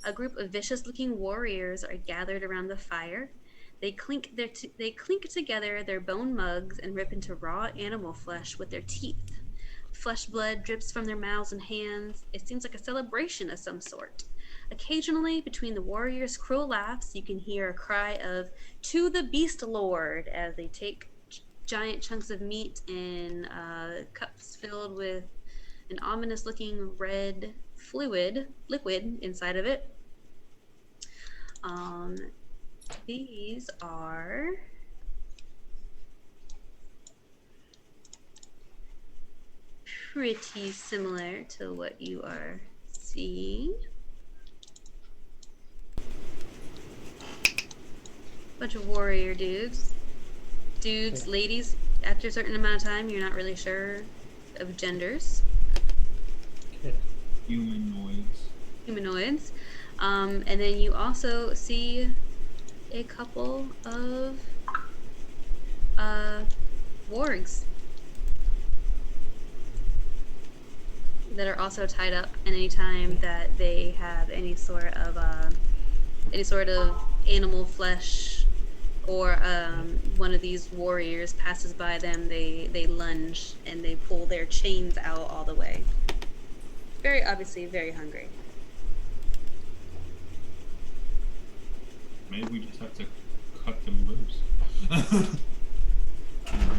A group of vicious-looking warriors are gathered around the fire. They clink together their bone mugs and rip into raw animal flesh with their teeth. Flesh blood drips from their mouths and hands. It seems like a celebration of some sort. Occasionally, between the warriors' cruel laughs, you can hear a cry of "To the Beast Lord" as they take giant chunks of meat in cups filled with an ominous-looking red liquid inside of it. These are pretty similar to what you are seeing. Bunch of warrior dudes, ladies. After a certain amount of time, you're not really sure of genders. Humanoids. And then you also see a couple of wargs that are also tied up, and anytime that they have any sort of animal flesh or one of these warriors passes by them, they lunge and they pull their chains out all the way. Very obviously very hungry. Maybe we just have to cut them loose. I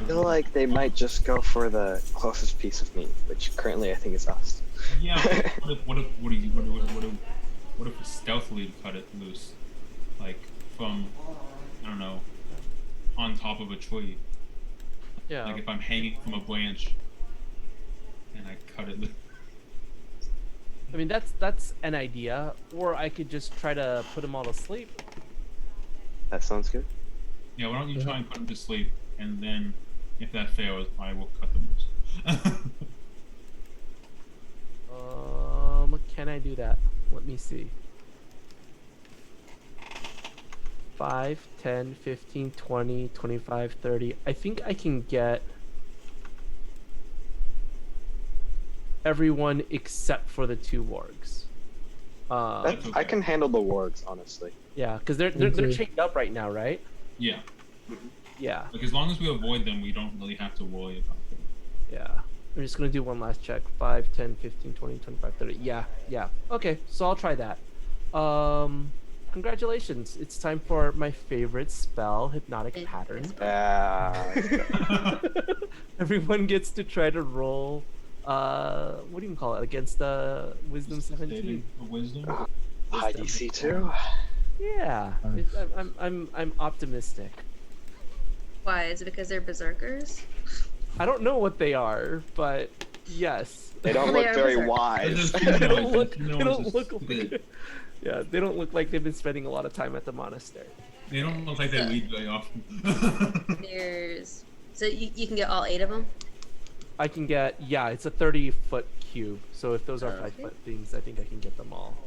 feel like they might just go for the closest piece of meat, which currently I think is us. Yeah. What if we stealthily cut it loose, like from, I don't know, on top of a tree? Yeah. Like if I'm hanging from a branch and I cut it loose. I mean, that's an idea, or I could just try to put them all to sleep. That sounds good. Yeah, why don't you try and put them to sleep, and then if that fails, I will cut them loose. Can I do that? Let me see. 5, 10, 15, 20, 25, 30. I think I can get everyone except for the 2 wargs. Okay. I can handle the wargs, honestly. Yeah, because they're chained up right now, right? Yeah. Yeah. Like, as long as we avoid them, we don't really have to worry about them. Yeah. I'm just going to do one last check. 5, 10, 15, 20, 25, 30. Yeah. Okay, so I'll try that. Congratulations. It's time for my favorite spell, Hypnotic Pattern. Everyone gets to try to roll, what do you call it? Against Wisdom 17? Wisdom? High DC too? Yeah. I'm optimistic. Why? Is it because they're berserkers? I don't know what they are, but yes. They don't They look are very berserk. wise. They don't look like, yeah, they don't look like they've been spending a lot of time at the monastery. They don't look like they leave very often. So you can get all 8 of them? I can get, yeah, it's a 30-foot cube. So if those are 5-foot things, I think I can get them all.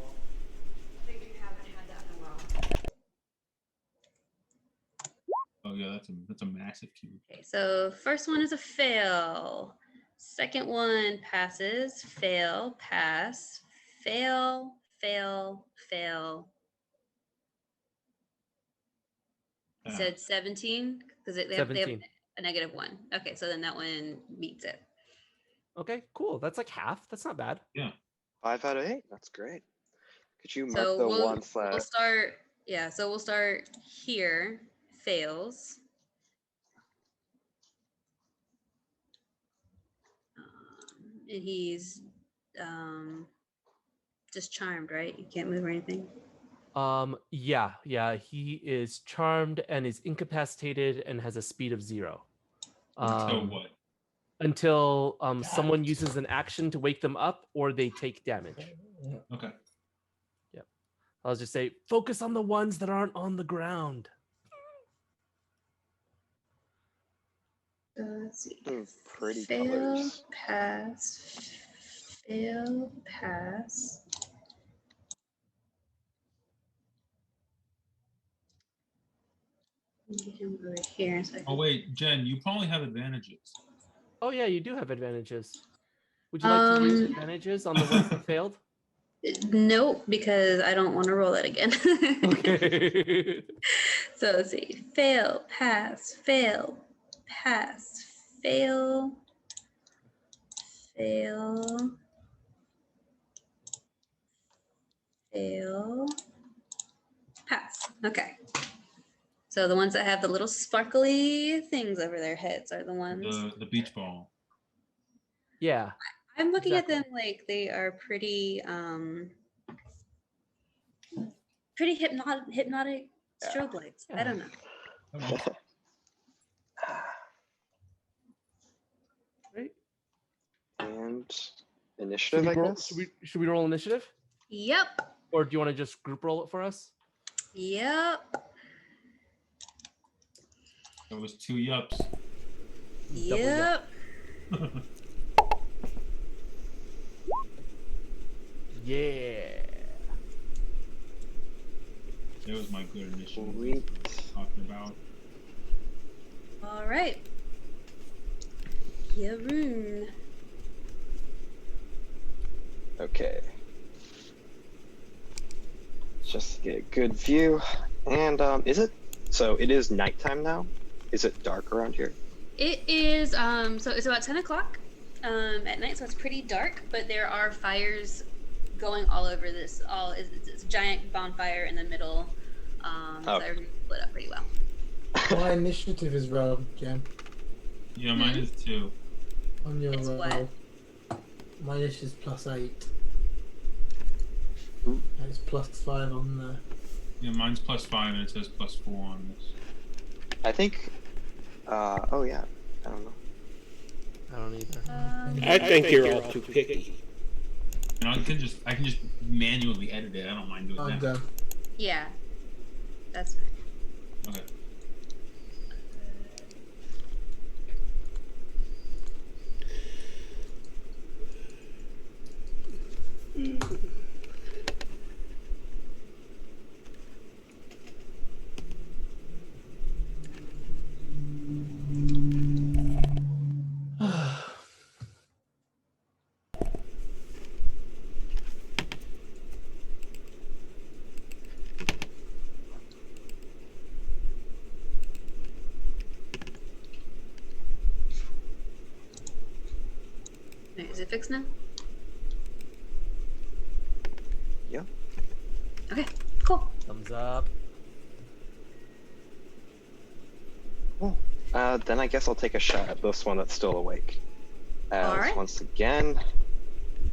Oh yeah, that's a massive cube. Okay, so first one is a fail. Second one passes, fail, pass, fail, fail, fail. You said 17? Because they have a -1. Okay, so then that one meets it. Okay, cool. That's like half. That's not bad. Yeah. 5 out of 8. That's great. Could you mark So the we'll ones that... start, yeah, so we'll start here, fails. And he's just charmed, right? You can't move or anything. Yeah, he is charmed and is incapacitated and has a speed of 0. Until what? Until someone uses an action to wake them up or they take damage. Okay. Yep. I'll just say, focus on the ones that aren't on the ground. Let's see. Pretty Fail, colors. pass, fail, pass. Get him over here. So Oh wait, Jen, you probably have advantages. Oh yeah, you do have advantages. Would you like to use advantages on the ones that failed? Nope, because I don't want to roll that again. Okay. So let's see. Fail, pass, fail, pass, fail, fail, fail, pass. Okay. So the ones that have the little sparkly things over their heads are the ones. The beach ball. Yeah. I'm looking at them like they are pretty pretty hypnotic strobe lights. I don't know. Okay. Right. And initiative, I guess? Should we roll initiative? Yep. Or do you want to just group roll it for us? Yep. That was 2 yups. Yep. Yeah. That was my good initiative. Sweet. Talking about. All right. Yaroon. Okay. Just to get a good view. And is it? So it is nighttime now? Is it dark around here? It is so it's about 10 o'clock at night, so it's pretty dark, but there are fires going all over this. It's a giant bonfire in the middle. So everything's lit up pretty well. My initiative is rolled, Jen. Yeah, mine is 2. On your It's roll. what? My initiative is +8. Ooh. And it's +5 on the. Yeah, mine's +5 and it says +4 on this. I think... oh yeah. I don't know. I don't either. I think you're all too picky. And I can just manually edit it. I don't mind doing I'm that. done. Yeah, that's fine. Okay. Wait, is it fixed now? Yeah. Okay, cool. Thumbs up. Cool. Then I guess I'll take a shot at this one that's still awake. As All right. once again,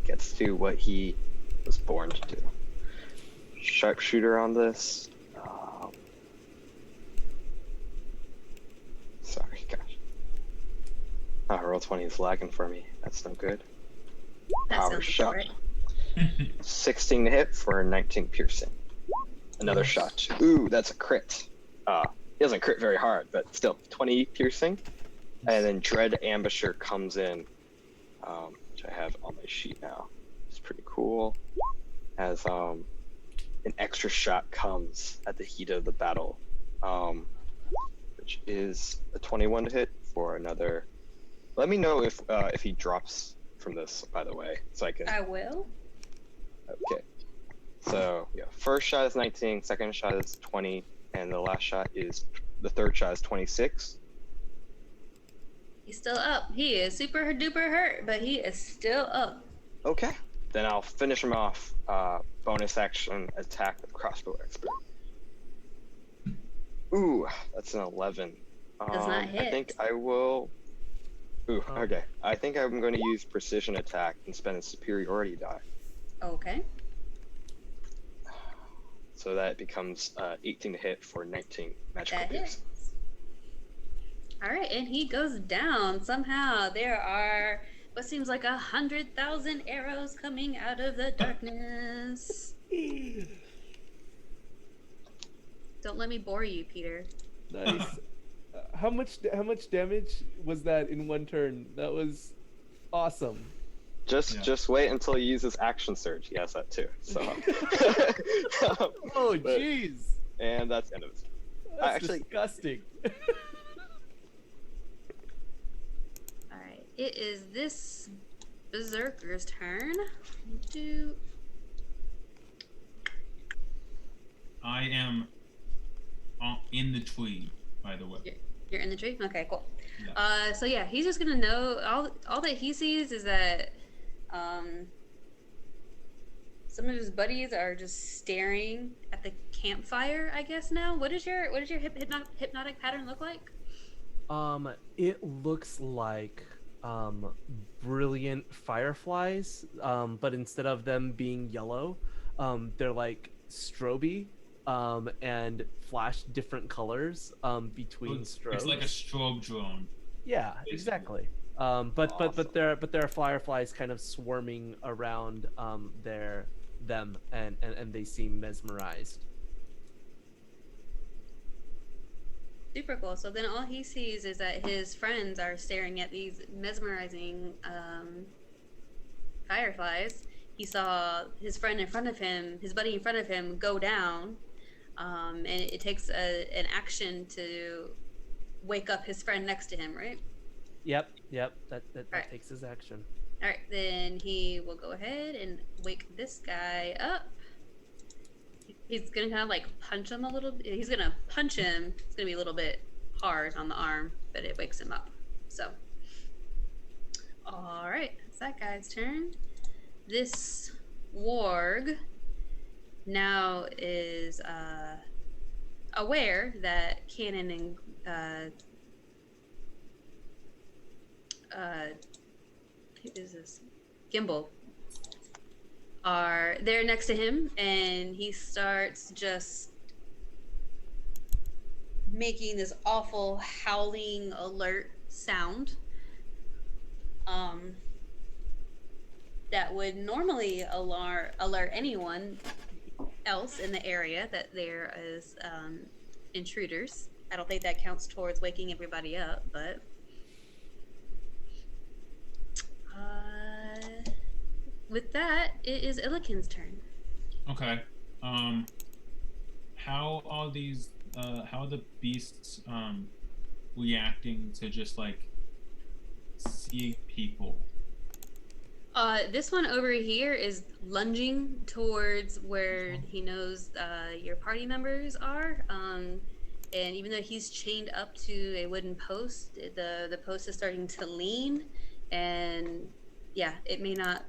gets to what he was born to do. Sharpshooter on this. Sorry, gosh. Roll 20 is lagging for me. That's no good. That Power sounds shot. right. 16 to hit for 19 piercing. Another shot. Ooh, that's a crit. He doesn't crit very hard, but still 20 piercing. And then Dread Ambusher comes in, which I have on my sheet now. It's pretty cool. As an extra shot comes at the heat of the battle, which is a 21 to hit for another. Let me know if he drops from this, by the way, so I can. I will. Okay. So yeah, first shot is 19, second shot is 20, and the third shot is 26. He's still up. He is super duper hurt, but he is still up. Okay. Then I'll finish him off. Bonus action attack with crossbow expert. Ooh, that's an 11. Does not hit. I think I will. Ooh, okay. I think I'm going to use precision attack and spend a superiority die. Okay. So that becomes 18 to hit for 19 magical That piercing. hits. All right, and he goes down. Somehow there are what seems like 100,000 arrows coming out of the darkness. Don't let me bore you, Peter. Nice. How much damage was that in one turn? That was awesome. Just wait until he uses action surge. He has that too. So. Oh jeez. And that's end of it. That's disgusting. All right, it is this berserker's turn. I am in the tree, by the way. You're in the tree? Okay, cool. Yeah. So yeah, he's just gonna know all that he sees is that some of his buddies are just staring at the campfire, I guess now. What does your hypnotic pattern look like? It looks like brilliant fireflies, but instead of them being yellow, they're like stroby, and flash different colors between strobes. It's like a strobe drone. Yeah, exactly. But Awesome. there are fireflies kind of swarming around them, and they seem mesmerized. Super cool. So then all he sees is that his friends are staring at these mesmerizing fireflies. He saw his friend in front of him, his buddy in front of him, go down, and it takes an action to wake up his friend next to him, right? Yep. That Right. takes his action. All right, then he will go ahead and wake this guy up. He's gonna kind of like punch him a little bit. He's gonna punch him. It's gonna be a little bit hard on the arm, but it wakes him up. So, all right, it's that guy's turn. This warg now is aware that Cannon and who is this? Gimbal are there next to him, and he starts just making this awful howling alert sound. that would normally alert anyone else in the area that there is intruders. I don't think that counts towards waking everybody up, but with that, it is Illikin's turn. Okay. How are these? How are the beasts reacting to just like seeing people? This one over here is lunging towards where he knows your party members are. And even though he's chained up to a wooden post, the post is starting to lean, and yeah, it may not.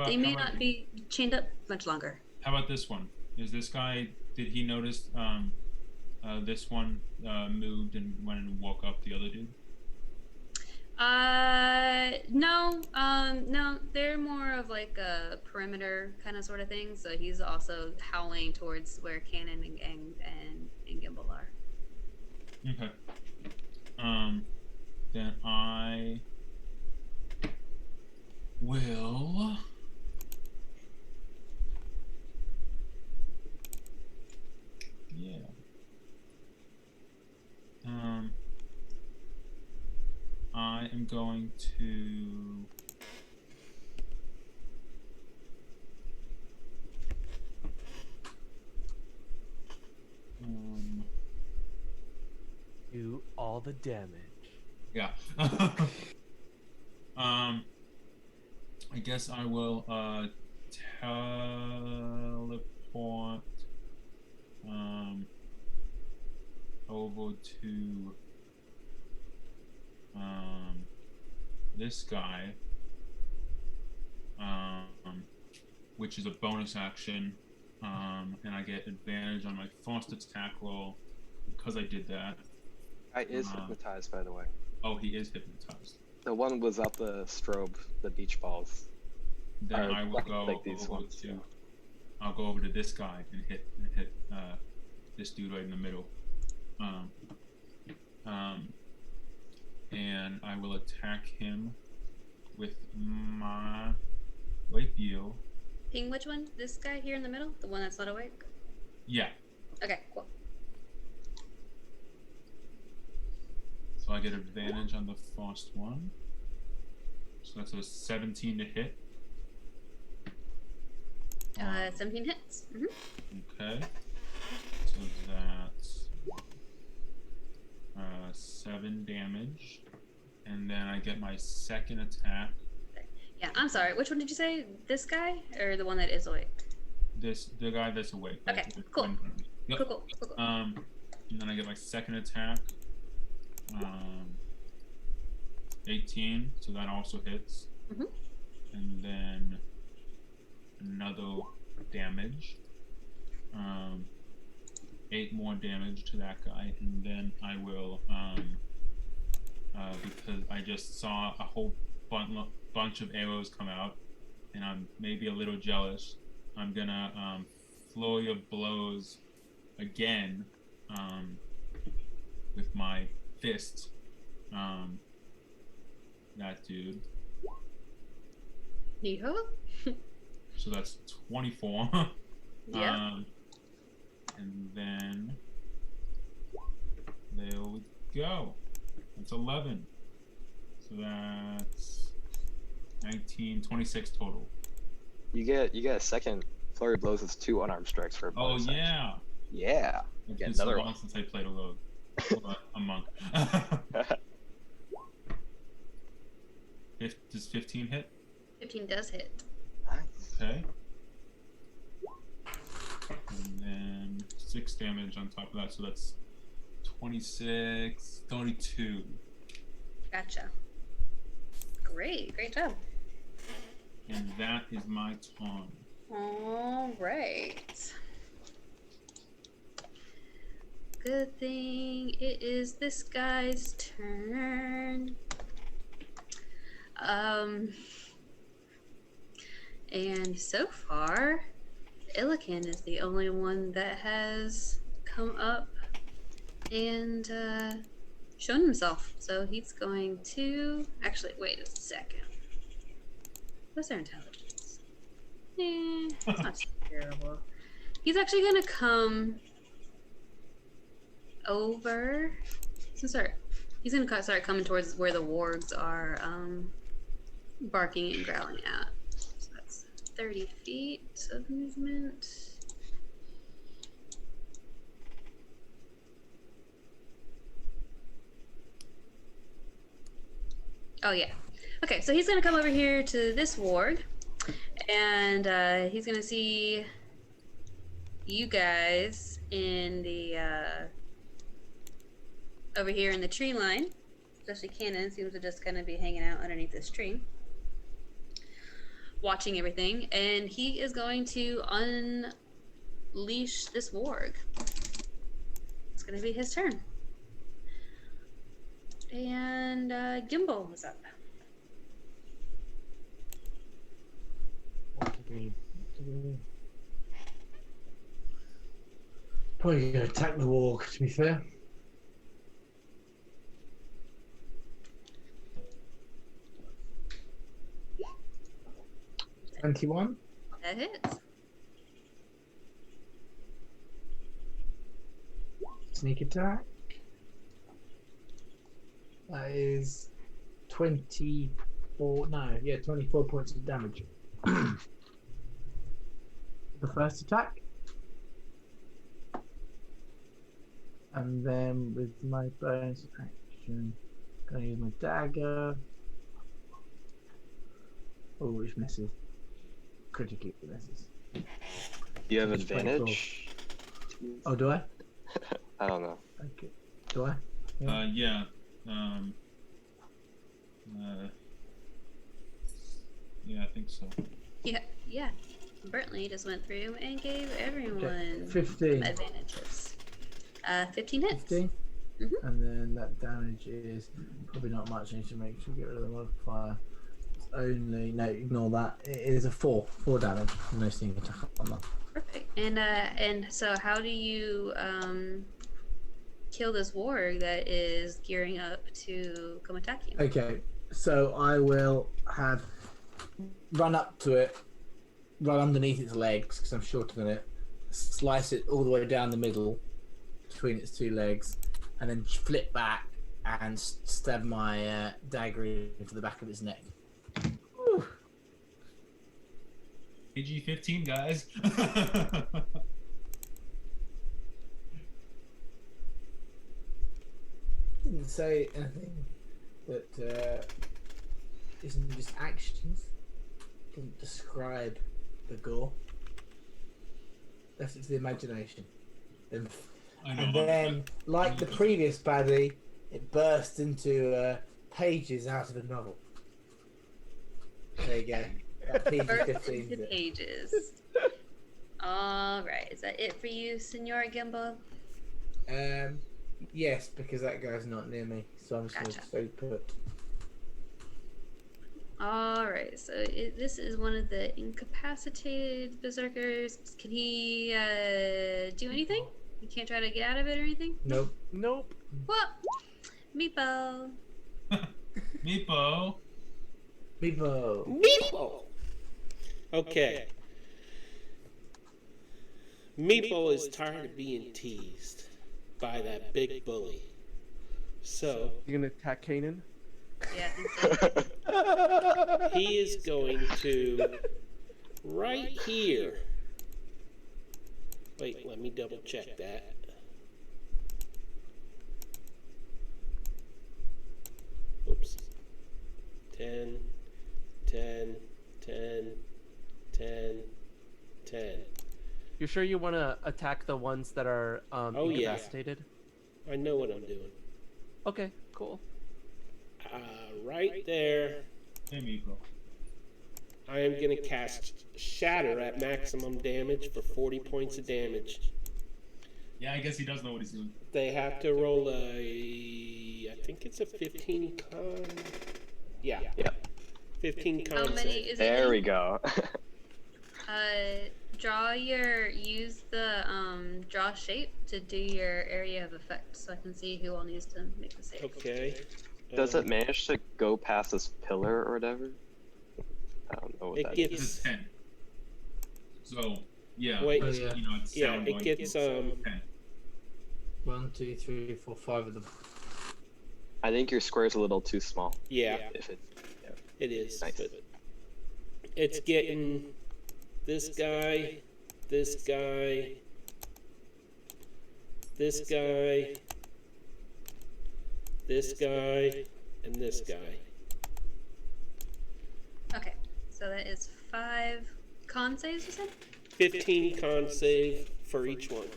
They may not be chained up much longer. How about this one? Is this guy? Did he notice this one moved and went and woke up the other dude? No, no, they're more of like a perimeter kind of sort of thing. So he's also howling towards where Cannon and Gimbal are. Okay. Then I will. Yeah. I am going to do all the damage. Yeah. I guess I will teleport over to this guy, which is a bonus action, and I get advantage on my first attack roll because I did that. I is hypnotized, by the way. Oh, he is hypnotized. The one without the strobe, the beach balls. Then I will go like these over ones, to. yeah. I'll go over to this guy and hit this dude right in the middle. And I will attack him with my rapier. Ping, which one? This guy here in the middle? The one that's not awake? Yeah. Okay, cool. So I get advantage on the first one. So that's a 17 to hit. 17 hits. Okay. So that's 7 damage. And then I get my second attack. Yeah, I'm sorry. Which one did you say? This guy or the one that is awake? The guy that's awake. Okay, cool. Yep. Cool. And then I get my second attack. 18, so that also hits. And then another damage. 8 more damage to that guy, and then I will because I just saw a whole bunch of arrows come out, and I'm maybe a little jealous. I'm gonna flurry of blows again with my fist. That dude. Yeah. So that's 24. Yeah. And then there we go. That's 11. So that's 19, 26 total. You get a second flurry of blows. It's 2 unarmed strikes for a bonus action. Yeah. Yeah. It's Get been so another long one. since I played a rogue. Or a monk. Does 15 hit? 15 does hit. Nice. Okay. And then 6 damage on top of that, so that's 26, 32. Gotcha. Great job. And that is my turn. All right. Good thing it is this guy's turn. And so far, Illikin is the only one that has come up and shown himself. So he's going to actually wait a second. What's their intelligence? It's not too terrible. He's actually gonna come over. He's gonna start coming towards where the wargs are barking and growling at. So that's 30 feet of movement. Oh yeah. Okay, so he's gonna come over here to this warg, and he's gonna see you guys in the over here in the tree line. Especially Cannon seems to just kind of be hanging out underneath this tree, watching everything, and he is going to unleash this warg. It's gonna be his turn. And Gimbal is up. Probably gonna attack the warg, to be fair. $21. That hits. Sneak attack. That is 24. No, yeah, 24 points of damage. The first attack. And then with my bonus action, gonna use my dagger. Oh, which misses. Critically misses. You have advantage? Oh, do I? I don't know. Okay. Do I? Yeah. Yeah, I think so. Yeah. Bentley just went through and gave everyone 15. advantages. 15 hits. 15? Mm-hmm. And then that damage is probably not much. I need to make sure to get rid of the modifier. It's only, no, ignore that. It is a 4 damage. No sneak attack on that. Perfect. And so how do you kill this warg that is gearing up to come attack you? Okay, so I will have run up to it, run underneath its legs because I'm shorter than it, slice it all the way down the middle between its two legs, and then flip back and stab my dagger into the back of its neck. Whew. PG-15, guys. Didn't say anything that isn't just actions. Didn't describe the gore. Left it to the imagination. And then, like the previous baddie, it burst into pages out of a novel. There you go. That Burst PG-15. into pages. All right. Is that it for you, Senor Gimbal? Yes, because that guy's not near me, so I'm just going to stay put. All right. So this is one of the incapacitated berserkers. Can he do anything? You can't try to get out of it or anything? Nope. Nope. What? Meepo. Meepo. Meepo. Okay. Meepo is tired of being teased by that big bully. So You gonna attack Kanan? Yeah, I think so. he is going to right here. Wait, let me double check that. Oops. 10, 10, 10, 10, 10. You sure you want to attack the ones that are incapacitated? I know what I'm doing. Okay, cool. Right there. Hey, Meepo. I am going to cast Shatter at maximum damage for 40 points of damage. Yeah, I guess he does know what he's doing. They have to roll I think it's a 15 con. Yeah. 15 con. How many is it? There we go. Use the draw shape to do your area of effect, so I can see who all needs to make the save. Okay. Does it manage to go past this pillar or whatever? I don't know what It that gets- is. It's 10. So yeah, Wait. it's, Yeah. you know, it's Yeah, sound it like gets, it's 10. 1, 2, 3, 4, 5 of them. I think your square is a little too small. Yeah, If it, it is. Nice. But it's getting this guy, this guy, this guy, this guy, and this guy. Okay, so that is 5 con saves, you said? 15 con save for each one.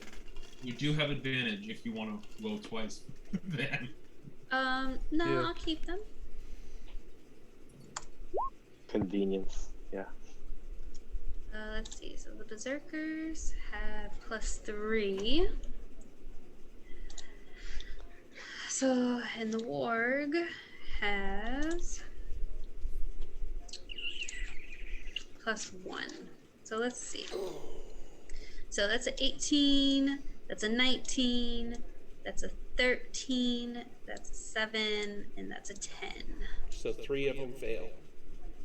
You do have advantage if you want to roll twice. Then. No, Yeah. I'll keep them. convenience. Yeah. Let's see. So the berserkers have +3. So, and the warg has +1. So let's see. So that's an 18. That's a 19. That's a 13. That's a 7, and that's a 10. So 3 of them fail.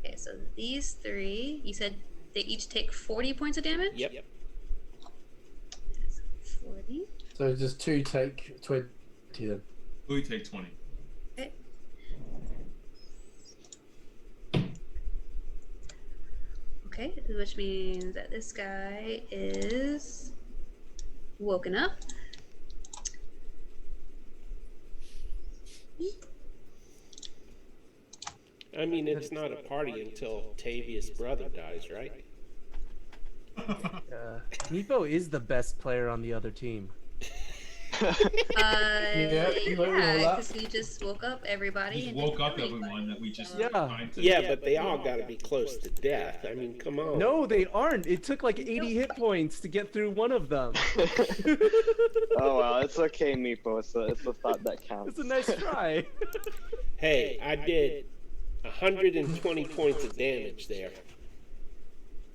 Okay, so these 3, you said they each take 40 points of damage? Yep. 40. So does 2 take 20 then? We take 20. Okay. Okay, which means that this guy is woken up. I mean, it's not a party until Tavia's brother dies, right? Meepo is the best player on the other team. you won't roll up. because he just woke up everybody. Just and woke didn't up kill anybody. everyone that we just Yeah. tried to- Yeah, but they all got to be close to death. I mean, come on. No, they aren't. It took like 80 hit points to get through one of them. Oh well, it's okay, Meepo. It's the thought that counts. It's a nice try. Hey, I did 120 points of damage there.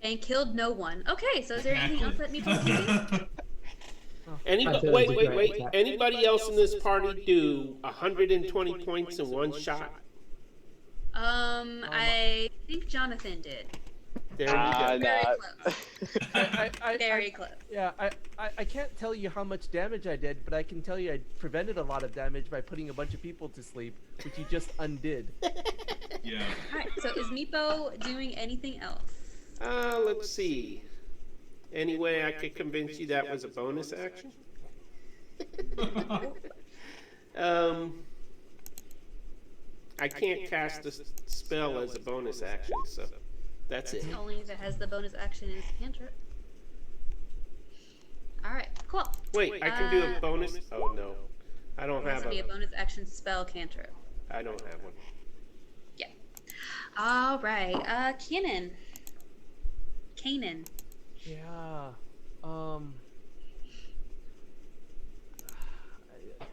And killed no one. Okay, so is there anything else that Meepo can do? Anybody, That was a great wait. attack. Anybody else in this party do 120 points in one shot? I think Jonathan did. There you go. Very Nah. close. Very close. Yeah, I can't tell you how much damage I did, but I can tell you I prevented a lot of damage by putting a bunch of people to sleep, which you just undid. Yeah. Alright, so is Meepo doing anything else? Let's see. Any way I could convince you that was a bonus action? I can't cast a spell as a bonus action, so that's it. Only if it has the bonus action as a cantrip. Alright, cool. Wait, I can do a bonus? Oh no, I don't It has have to be a a. bonus action spell cantrip. I don't have one. Alright, Kanan. Yeah.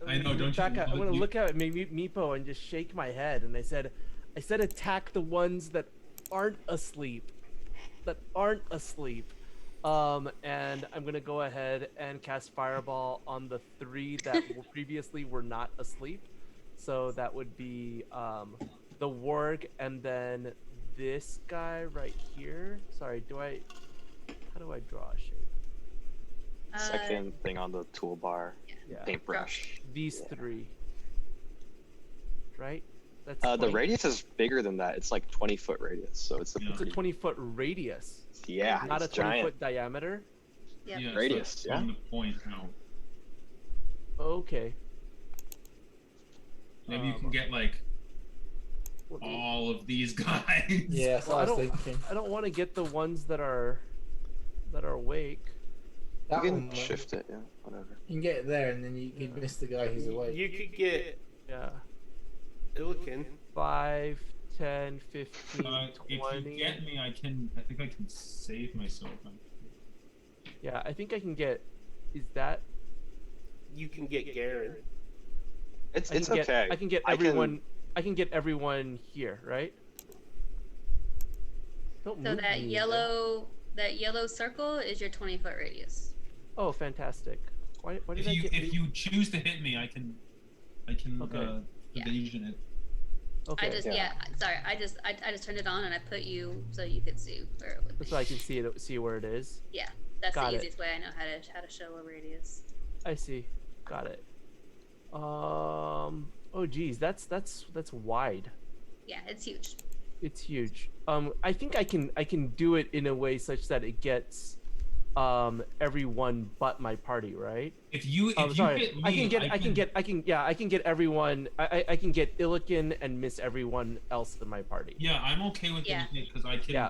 I know, don't you I'm love gonna it? look at Meepo and just shake my head, and I said attack the ones that aren't asleep. And I'm gonna go ahead and cast Fireball on the 3 that previously were not asleep. So that would be the warg, and then this guy right here. Sorry, how do I draw a shape? Second thing on the toolbar, Yeah, paintbrush. these Yeah. 3. Right? That's The 20 radius is bigger than that. It's like 20-foot radius, so it's a Yeah. It's a pretty, 20-foot radius, yeah, not a it's giant. 20-foot diameter. Yep. Yeah, Radius, so it's yeah. on the point now. Okay. Maybe you can get like let me- all of these guys. Yeah, so Well, I I was don't- thinking. I don't want to get the ones that are awake. You That can one, shift it, yeah, whatever. You can get it there and then you miss the guy who's awake. You could get Yeah. Illiken. 5, 10, 15, If 20. you get me, I think I can save myself. Yeah, I think I can get. Is that? You can get Garen. It's I can get, okay. I can get everyone. I can get everyone here, right? Don't So move that me, yellow circle is your 20-foot radius. Oh, fantastic! Why did If I you get? if you choose to hit me, I can Okay. evasion it. Okay. Sorry, I just turned it on and I put you so you could see where it would be. So I can see where it is. Yeah, that's Got the it. easiest way I know how to show a radius. I see. Got it. Oh geez, that's wide. Yeah, it's huge. It's huge. I think I can do it in a way such that it gets everyone but my party, right? If you Sorry. hit me, I can get everyone. I can get Illiken and miss everyone else in my party. Yeah, I'm okay with it because I can. Yeah.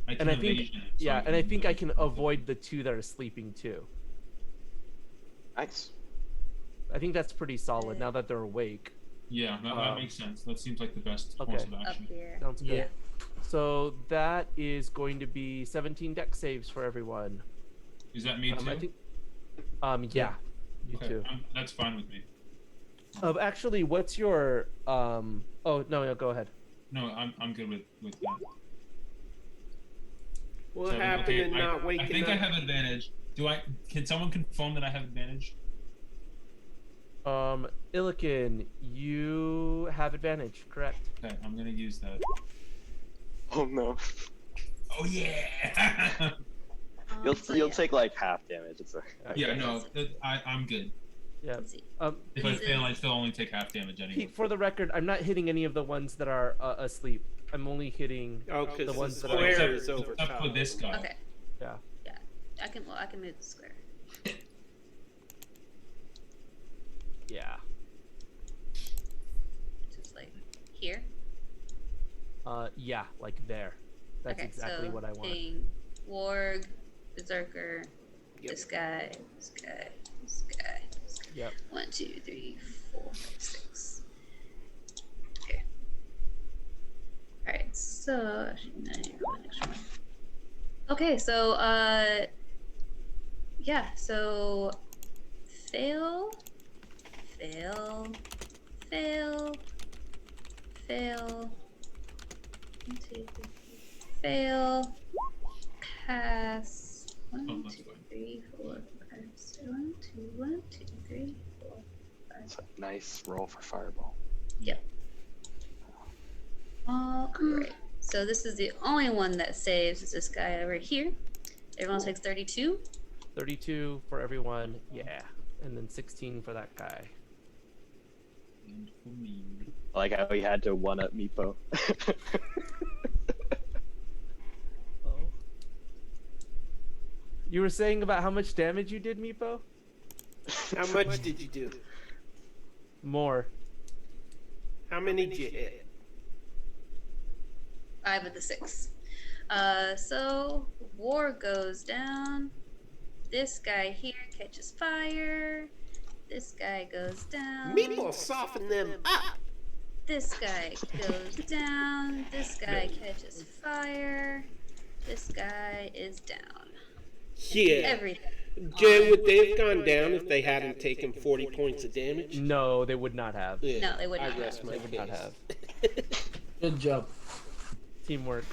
I can And I think evasion it, so and I think I can avoid the two that are sleeping too. Nice. I think that's pretty solid now that they're awake. Yeah, that makes sense. That seems like the best Okay. course of Up action. here. Sounds good. Yeah. So that is going to be 17 deck saves for everyone. Is that me too? I think. Yeah. You Okay, too. that's fine with me. Actually, what's your Oh no, go ahead. No, I'm good with that. What Seven, happened okay, in not waking I think up? I have advantage. Can someone confirm that I have advantage? Illiken, you have advantage, correct? Okay, I'm gonna use that. Oh no. Oh yeah! You'll take like half damage. It's a Yeah, no, I'm good. Yeah. Let's see. If I fail, I still only take half damage anyway. Pete, for the record, I'm not hitting any of the ones that are asleep. I'm only hitting because the ones the that are square is over Except top. for this guy. Okay. Yeah. Yeah. I can move the square. Yeah. Just like here. Yeah, like there. That's Okay, exactly so what I want. Thing, Warg, Berserker, this guy, this guy, this guy, this guy. Yep. 1, 2, 3, 4, 5, 6. Okay. Alright, so actually no, I need to roll an extra one. Okay, so yeah, so fail, fail, fail, fail. 1, 2, 3, fail, pass. 1, Oh, that's 2, fine. 3, 4, 5, 6. 1, 2, 1, 2, 3, 4, 5. It's a nice roll for fireball. Yep. All right. So this is the only one that saves. Is this guy over here? Everyone takes 32. 32 for everyone, yeah. And then 16 for that guy. And for me. Like how he had to one up Meepo. Oh. You were saying about how much damage you did, Meepo? How much did you do? More. How many did you hit? 5 of the 6. So war goes down. This guy here catches fire. This guy goes down. Meeple soften them up. This guy goes down. This guy catches fire. This guy is down. Yeah. Everything. Jay, would they have gone down if they hadn't taken 40 points of damage? No, they would not have. Yeah, No, they would not I rest have. my They would not case. have. Good job. Teamwork.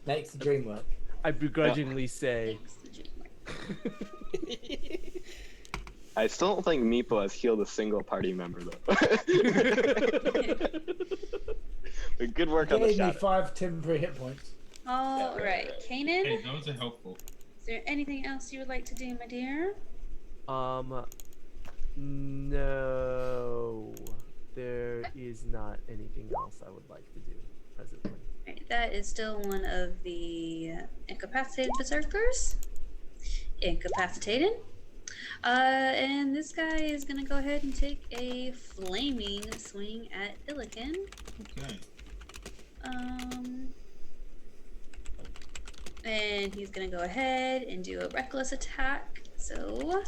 Makes the dream work. I begrudgingly say. Thanks to January. I still don't think Meepo has healed a single party member though. But good work on the Gave me shadow. 5 temporary hit points. All right, Kanan. Hey, those are helpful. Is there anything else you would like to do, my dear? No. There is not anything else I would like to do presently. Right, that is still one of the incapacitated berserkers. Incapacitated. And this guy is gonna go ahead and take a flaming swing at Illiken. Okay. And he's gonna go ahead and do a reckless attack. So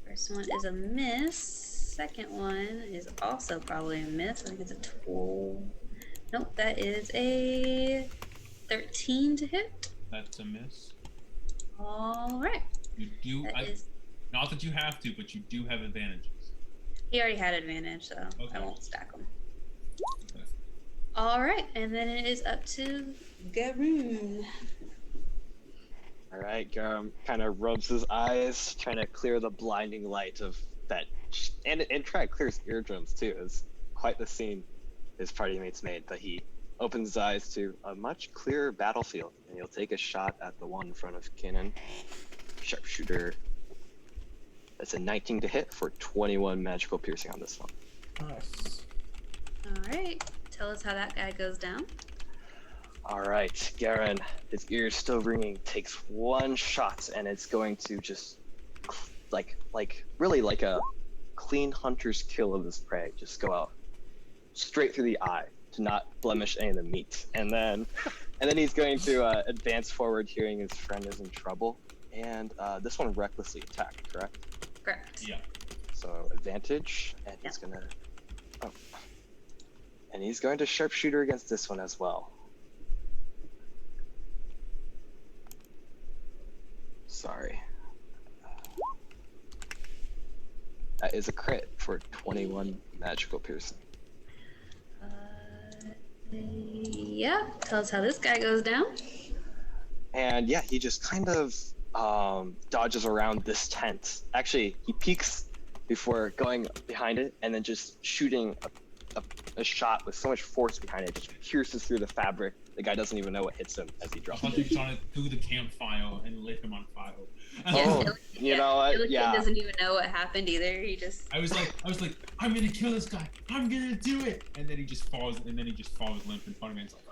first one is a miss. Second one is also probably a miss. I think it's a 12. Nope, that is a 13 to hit. That's a miss. All right. You do. That is. Not that you have to, but you do have advantages. He already had advantage, so Okay. I won't stack him. Okay. All right, and then it is up to Garoon. All right, Garum kind of rubs his eyes, trying to clear the blinding light of that, and try to clear his eardrums too. It's quite the scene his party mates made, but he opens his eyes to a much clearer battlefield, and he'll take a shot at the one in front of Cannon. Sharpshooter. That's a 19 to hit for 21 magical piercing on this one. Nice. All right. Tell us how that guy goes down. All right, Garen, his ears still ringing, takes one shot, and it's going to just really like a clean hunter's kill of this prey. Just go out straight through the eye to not blemish any of the meat, and then he's going to advance forward, hearing his friend is in trouble, and this one recklessly attacked, correct? Correct. Yeah. So advantage, and he's gonna, and he's going to sharpshooter against this one as well. Sorry. That is a crit for 21 magical piercing. Yeah. Tell us how this guy goes down. And yeah, he just kind of dodges around this tent. Actually, he peeks before going behind it, and then just shooting a shot with so much force behind it, just pierces through the fabric. The guy doesn't even know what hits him as he drops. I thought you were trying to do the campfire and lit him on fire. You know what? Yeah. He doesn't even know what happened either. He just. I was like, I'm gonna kill this guy. I'm gonna do it. And then he just falls limp in front of me. It's like,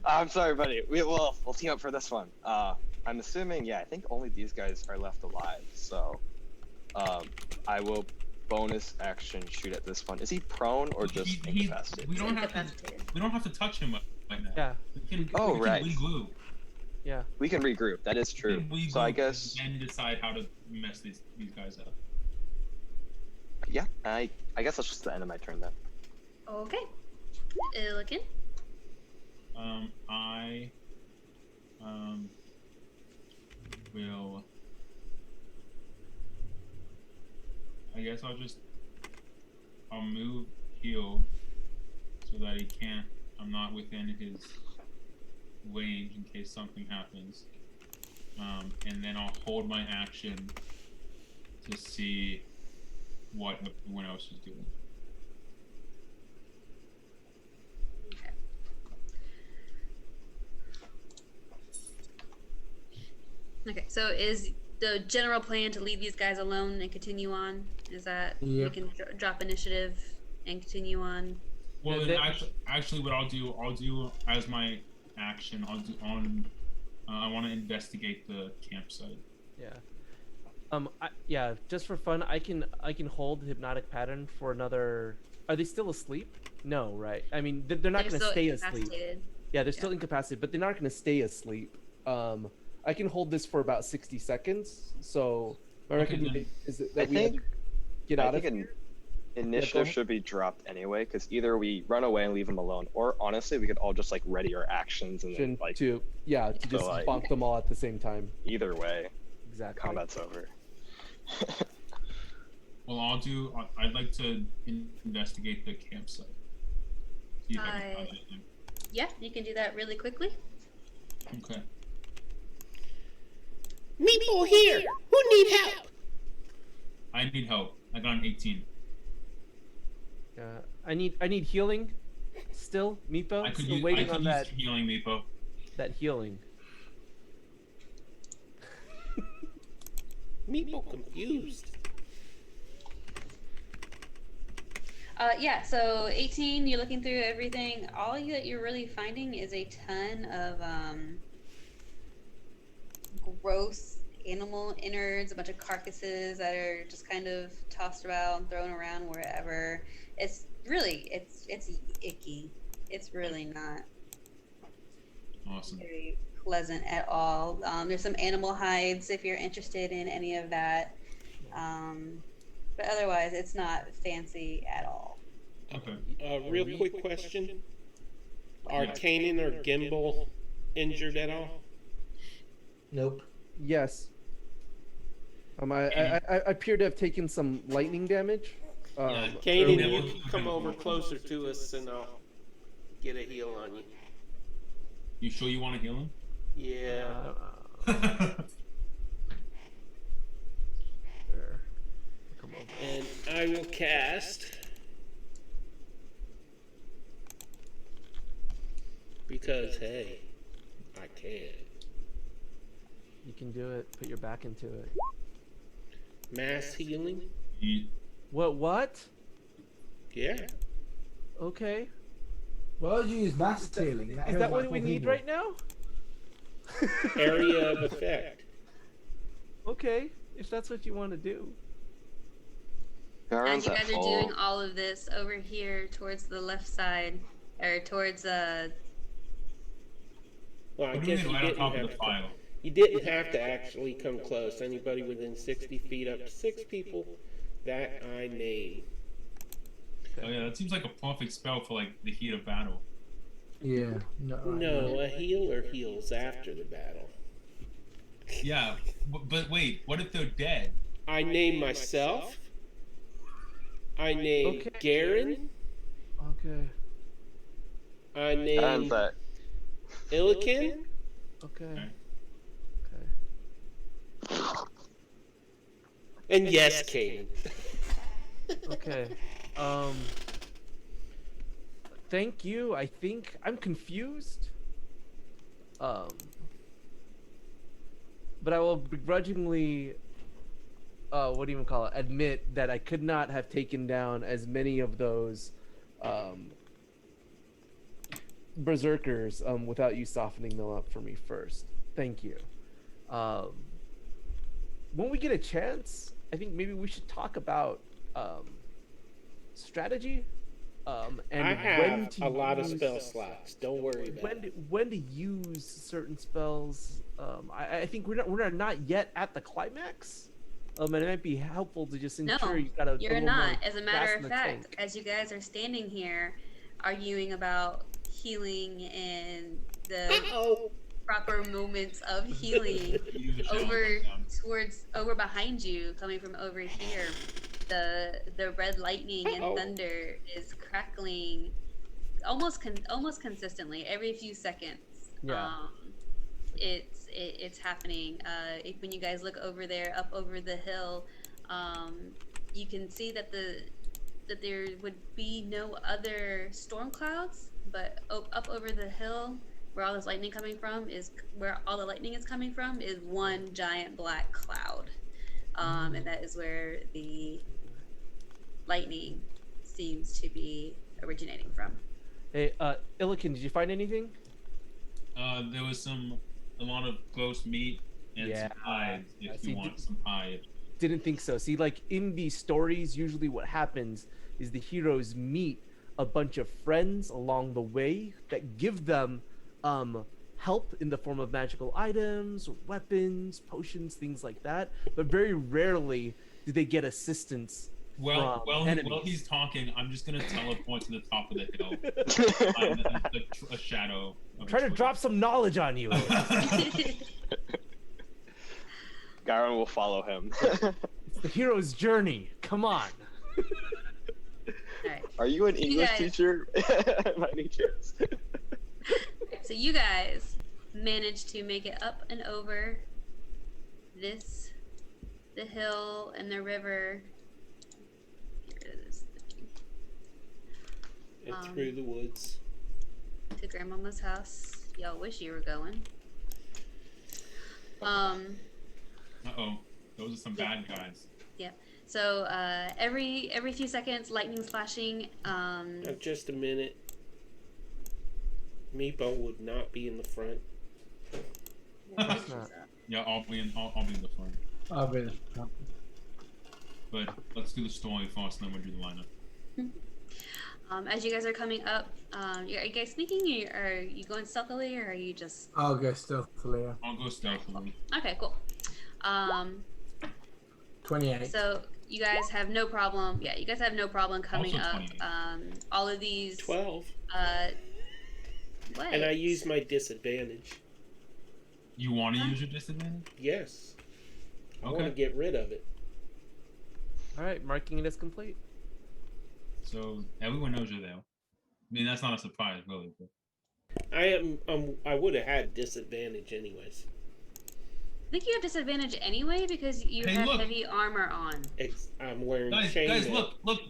I'm sorry, buddy. We'll team up for this one. I'm assuming, I think only these guys are left alive. So, I will bonus action shoot at this one. Is he prone or just incapacitated? We don't have to touch him right now. Yeah. We can right. reglue. Yeah. We can regroup. That is true. So I guess. And decide how to mess these guys up. Yeah. I guess that's just the end of my turn then. Okay. Looking. I will. I guess I'll move heal so that he can't. I'm not within his range in case something happens. And then I'll hold my action to see what everyone else is doing. Okay, so is the general plan to leave these guys alone and continue on? Is that we can drop initiative and continue on? Well, actually, what I'll do as my action, I want to investigate the campsite. Yeah. Just for fun, I can hold hypnotic pattern for another. Are they still asleep? No, right? I mean, they're not going to stay asleep. Yeah, they're still incapacitated, but they're not going to stay asleep. I can hold this for about 60 seconds. So my recommendation is that we get out of here. Initiative should be dropped anyway, because either we run away and leave them alone, or honestly, we could all just ready our actions and then to just bonk them all at the same time. Either way, exactly. Combat's over. Well, I'd like to investigate the campsite. See if I can find anything. Yeah, you can do that really quickly. Okay. Meeple here! Who need help? I need help. I got an 18. I need healing. Still, Meepo. I could still use, waiting I could on use that healing, Meepo. That healing. Meeple confused. Yeah, so 18, you're looking through everything. All that you're really finding is a ton of gross animal innards, a bunch of carcasses that are just kind of tossed about and thrown around wherever. It's icky. It's really not Awesome. very pleasant at all. There's some animal hides if you're interested in any of that. But otherwise, it's not fancy at all. Okay. Real quick question. Are Kanan or Gimbal injured at all? Nope. Yes. I appear to have taken some lightning damage. Kanan, you can come over closer to us and I'll get a heal on you. You sure you want to heal him? Yeah. There. Come over. And I will cast. Because, hey, I can. You can do it. Put your back into it. Mass healing? What? Yeah. Okay. Why would you use mass healing? Is that what we need right now? Area of effect. Okay, if that's what you want to do. As you guys are doing all of this over here towards the left side, or towards Well, I guess You didn't have to actually come close. Anybody within 60 feet up to 6 people that I name. Oh yeah, that seems like a perfect spell for like the heat of battle. Yeah. No, a healer heals after the battle. Yeah, but wait, what if they're dead? I name myself. I name Garen. Okay. I name Illikin. Okay. And yes, Kanan. Okay. Thank you. I think I'm confused. But I will begrudgingly what do you even call it? Admit that I could not have taken down as many of those berserkers without you softening them up for me first. Thank you. When we get a chance, I think maybe we should talk about strategy. And I have a lot of spell slots. Don't worry about it. When to use certain spells. I think we're not yet at the climax. And it might be helpful to just ensure you've got you're not. As a matter of fact, as you guys are standing here arguing about healing and the proper moments of healing over behind you, coming from over here, the red lightning and thunder is crackling almost consistently every few seconds. Yeah. It's happening. When you guys look over there, up over the hill, you can see that there would be no other storm clouds, but up over the hill, where all this lightning coming from is one giant black cloud, and that is where the lightning seems to be originating from. Hey, Illikin, did you find anything? There was a lot of gross meat and some hide, if you want some hide. Didn't think so. See, like in these stories, usually what happens is the heroes meet a bunch of friends along the way that give them help in the form of magical items, weapons, potions, things like that. But very rarely do they get assistance. While he's talking, I'm just gonna teleport to the top of the hill. A shadow. I'm trying to drop some knowledge on you. Garen will follow him. It's the hero's journey. Come on. Right. Are you an English teacher by any chance? So you guys managed to make it up and over the hill and the river. And through the woods. To Grandmama's house. Y'all wish you were going. Those are some bad guys. Yeah. So every few seconds, lightning's flashing. Just a minute. Meepo would not be in the front. Yeah, I'll be in the front. I'll be in the front. But let's do the story first, and then we'll do the lineup. As you guys are coming up, are you guys sneaking, or are you going stealthily, or are you just... I'll go stealthily. I'll go stealthily. Okay, cool. 28. So you guys have no problem. Yeah, you guys have no problem coming up. All of these... 12. What? And I use my disadvantage. You want to use your disadvantage? Yes. Okay. I want to get rid of it. All right, marking it as complete. So everyone knows you're there. I mean, that's not a surprise, really. But... I am. I would have had disadvantage anyways. I think you have disadvantage anyway because you have heavy armor on. I'm wearing chainmail. Guys, look.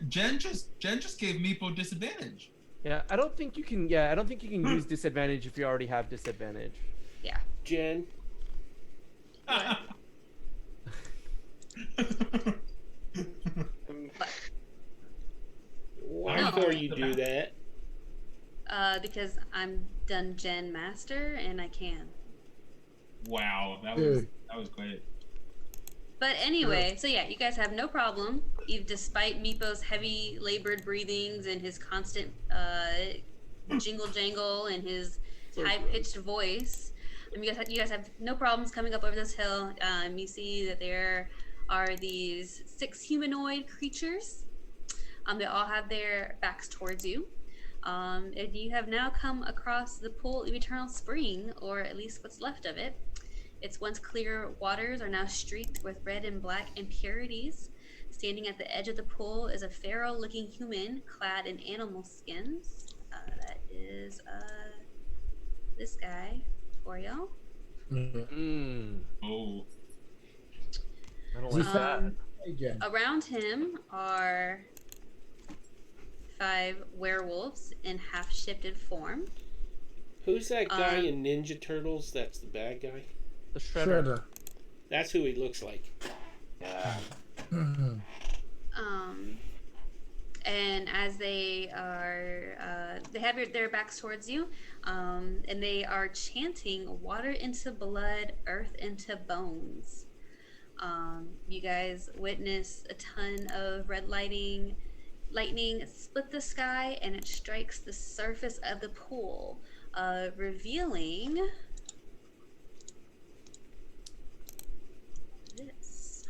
Jen just gave Meepo disadvantage. Yeah, I don't think you can. Yeah, I don't think you can use disadvantage if you already have disadvantage. Yeah. Jen. What? Why before you do that? Because I'm DunJENN master and I can. Wow, that was great. But anyway, so yeah, you guys have no problem, despite Meepo's heavy labored breathings and his constant jingle jangle and his high pitched voice. You guys have no problems coming up over this hill. You see that there are these 6 humanoid creatures. They all have their backs towards you. And you have now come across the pool of eternal spring, or at least what's left of it. Its once clear waters are now streaked with red and black impurities. Standing at the edge of the pool is a feral-looking human clad in animal skins. That is this guy for y'all. Oh. I don't like that. Around him are 5 werewolves in half-shifted form. Who's that guy in Ninja Turtles? That's the bad guy. The Shredder. That's who he looks like. Yeah. And as they are, they have their backs towards you, and they are chanting "Water into blood, earth into bones." You guys witness a ton of red lightning split the sky, and it strikes the surface of the pool, revealing this.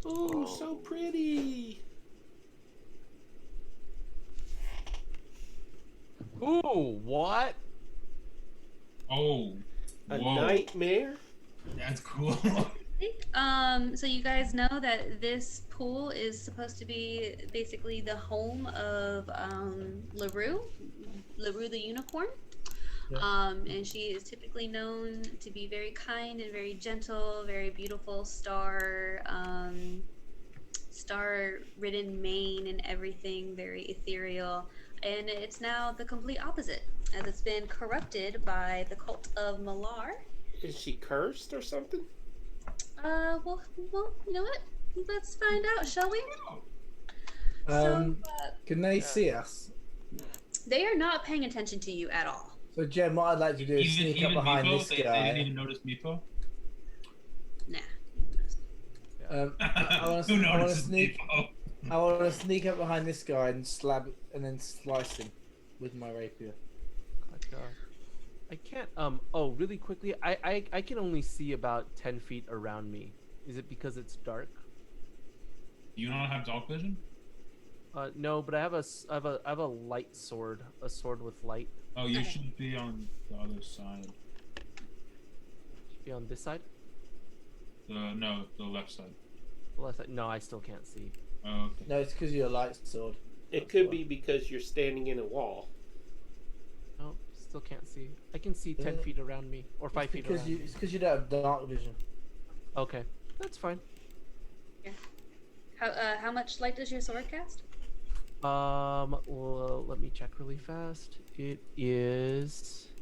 Oh, so pretty. Ooh, what? Oh. A nightmare? That's cool. So you guys know that this pool is supposed to be basically the home of Lurue the unicorn. Yeah. And she is typically known to be very kind and very gentle, very beautiful star-ridden mane and everything, very ethereal. And it's now the complete opposite, as it's been corrupted by the cult of Malar. Is she cursed or something? Well, you know what? Let's find out, shall we? Can they see us? They are not paying attention to you at all. So, Jen, what I'd like to do is sneak up behind this guy. They didn't even notice Meepo? Nah. I want to sneak up behind this guy and then slice him with my rapier. I can't. Oh, really quickly. I can only see about 10 feet around me. Is it because it's dark? You don't have dark vision? No, but I have a light sword. A sword with light. Oh, you should be on the other side. Should be on this side? No, the left side. The left side. No, I still can't see. Oh, okay. No, it's because of your light sword. It could be because you're standing in a wall. No, still can't see. I can see 10 feet around me, or 5 feet around me. It's because you don't have dark vision. Okay, that's fine. Yeah. How much light does your sword cast? Well, let me check really fast. It is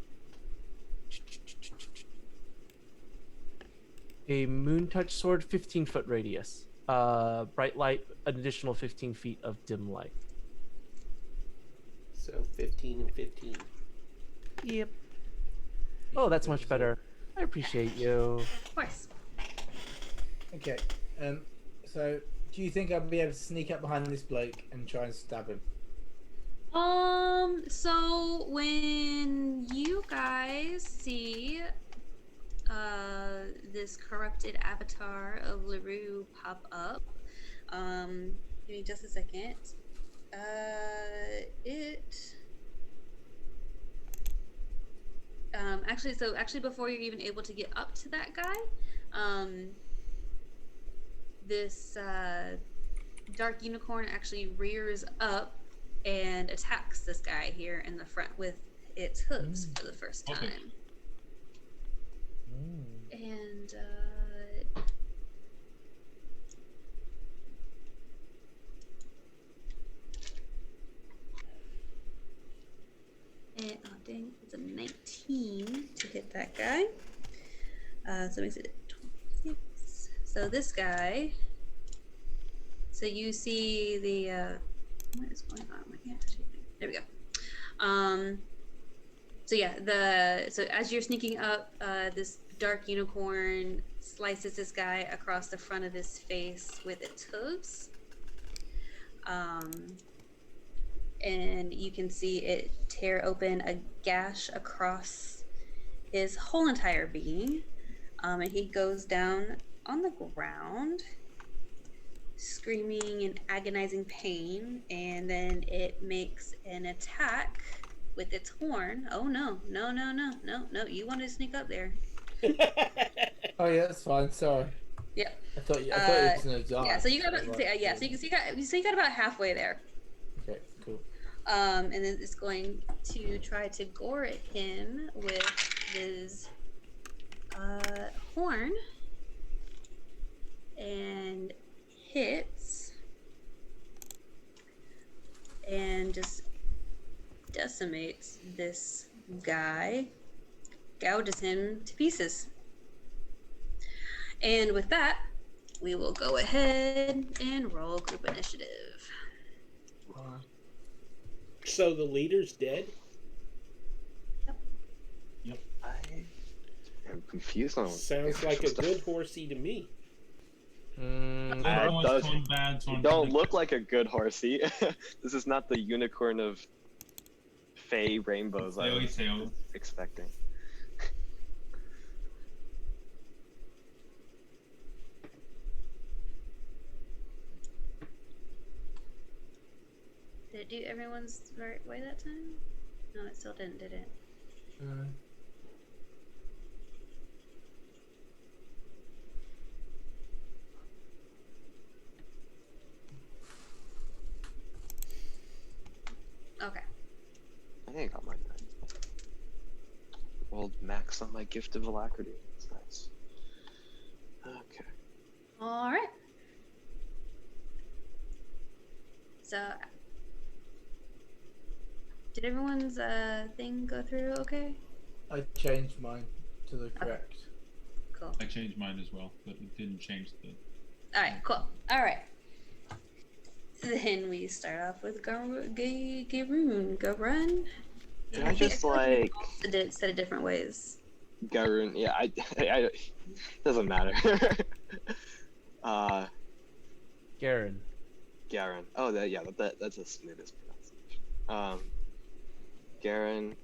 a moon touch sword, 15-foot radius. Bright light, an additional 15 feet of dim light. So 15 and 15. Yep. Oh, that's much better. I appreciate you. Of course. Okay. So, do you think I'll be able to sneak up behind this bloke and try and stab him? So when you guys see this corrupted avatar of Lurue pop up, give me just a second. Actually before you're even able to get up to that guy, this dark unicorn actually rears up and attacks this guy here in the front with its hooves for the first time. Okay. And oh dang, it's a 19 to hit that guy. So makes it 26. So this guy. So you see the what is going on? There we go. So yeah, so as you're sneaking up, this dark unicorn slices this guy across the front of his face with its hooves. And you can see it tear open a gash across his whole entire being. And he goes down on the ground, screaming in agonizing pain, and then it makes an attack with its horn. Oh no, you wanted to sneak up there. Oh yeah, that's fine. Sorry. Yep. I thought you were gonna die. Yeah, so you got about so you got about halfway there. Okay, cool. And then it's going to try to gore at him with his horn, and hits, and just decimates this guy, gouges him to pieces. And with that, we will go ahead and roll group initiative. So the leader's dead? Yep. I am confused on. Sounds like a good horsey to me. Don't look like a good horsey. This is not the unicorn of fey rainbows I was expecting. Did it do everyone's right way that time? No, it still didn't, did it? Okay. I think I got mine right. Rolled max on my gift of alacrity. That's nice. Okay. All right. So, did everyone's thing go through okay? I changed mine to the correct. Cool. I changed mine as well, but it didn't change the. All right, cool. All right. Then we start off with Garun. Can I just like said it different ways. Garun? Yeah, I doesn't matter. Garen. Garen. Oh, that's the smoothest pronunciation. Garen,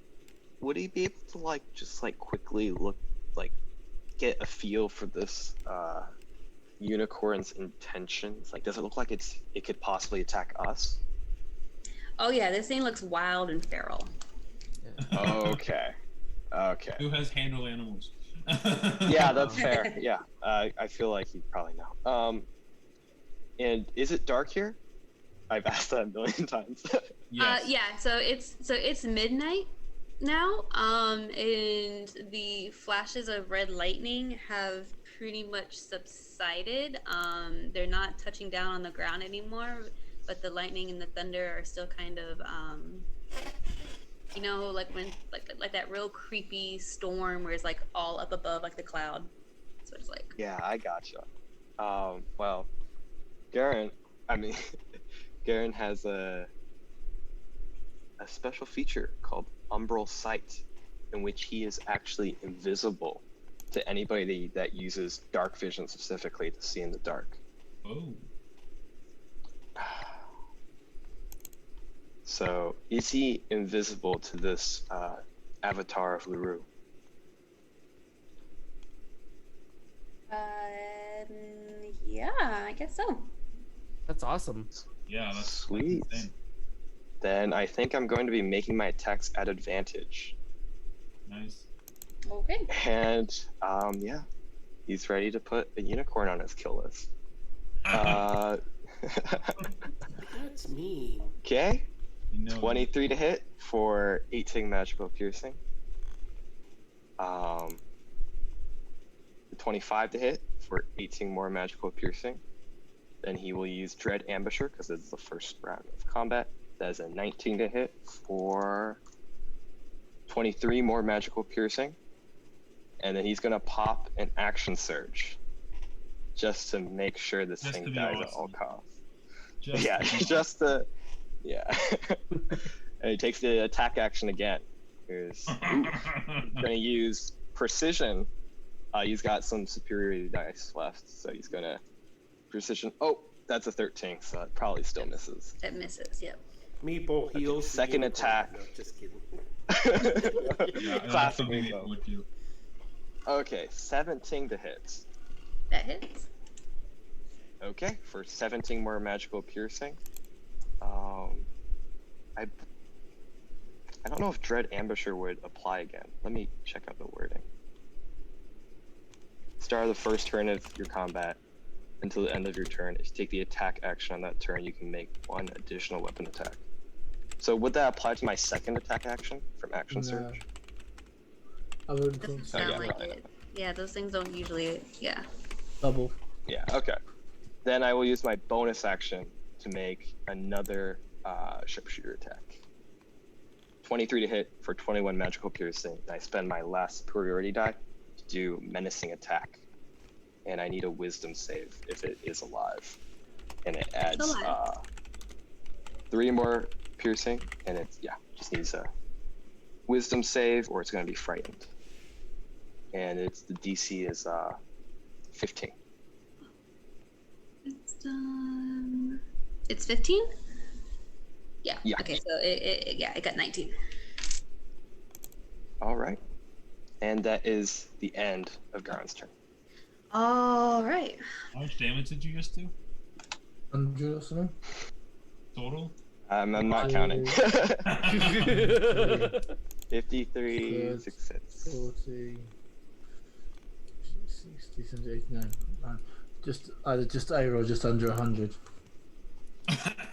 would he be able to like just like quickly look like get a feel for this unicorn's intentions? Like, does it look like it could possibly attack us? Oh yeah, this thing looks wild and feral. Okay. Okay. Who has handle animals? Yeah, that's fair. Yeah, I feel like he'd probably know. And is it dark here? I've asked that a million times. Yes. Yeah, so it's midnight now, and the flashes of red lightning have pretty much subsided. They're not touching down on the ground anymore, but the lightning and the thunder are still kind of, like when like that real creepy storm where it's like all up above like the cloud. That's what it's like. Yeah, I gotcha. Well, Garen has a special feature called umbral sight, in which he is actually invisible to anybody that uses dark vision specifically to see in the dark. Oh. So, is he invisible to this avatar of Lurue? Yeah, I guess so. That's awesome. Yeah, that's Sweet. insane. Then I think I'm going to be making my attacks at advantage. Nice. Okay. And yeah, he's ready to put a unicorn on his kill list. That's mean. Okay. You know, 23 to hit for 18 magical piercing. 25 to hit for 18 more magical piercing. Then he will use Dread Ambusher because it's the first round of combat. That is a 19 to hit for 23 more magical piercing. And then he's going to pop an action surge just to make sure this Just thing to be dies at awesome. all costs. just Yeah, to be just the. Yeah. And he takes the attack action again. He's going to use Precision. He's got some superiority dice left, so he's going to Precision. Oh, that's a 13, so it probably still misses. It misses. Yep. Meeple heals. the Second unicorn. attack. No, just kidding. Yeah, that's Classic something Meepo. Meepo would do. Okay, 17 to hit. That hits. Okay, for 17 more magical piercing. I don't know if Dread Ambusher would apply again. Let me check out the wording. Start of the first turn of your combat until the end of your turn. If you take the attack action on that turn, you can make one additional weapon attack. So would that apply to my second attack action from Action No. Surge? I wouldn't Doesn't think so. sound yeah, like probably it. Yeah, those things don't usually. Yeah. Double. Yeah, okay. Then I will use my bonus action to make another sharpshooter attack. 23 to hit for 21 magical piercing. And I spend my last superiority die to do menacing attack. And I need a wisdom save if it is alive. And it adds alive. 3 more piercing, and it's just needs a wisdom save or it's gonna be frightened. And it's the DC is 15. It's done. It's 15? Yeah. Yeah. Okay, so it got 19. All right. And that is the end of Garen's turn. All right. How much damage did you just do 100 or something. total? I'm not counting. 53, Good. 6 hits. 40, 60, 70, 89. Just either just over or just under 100.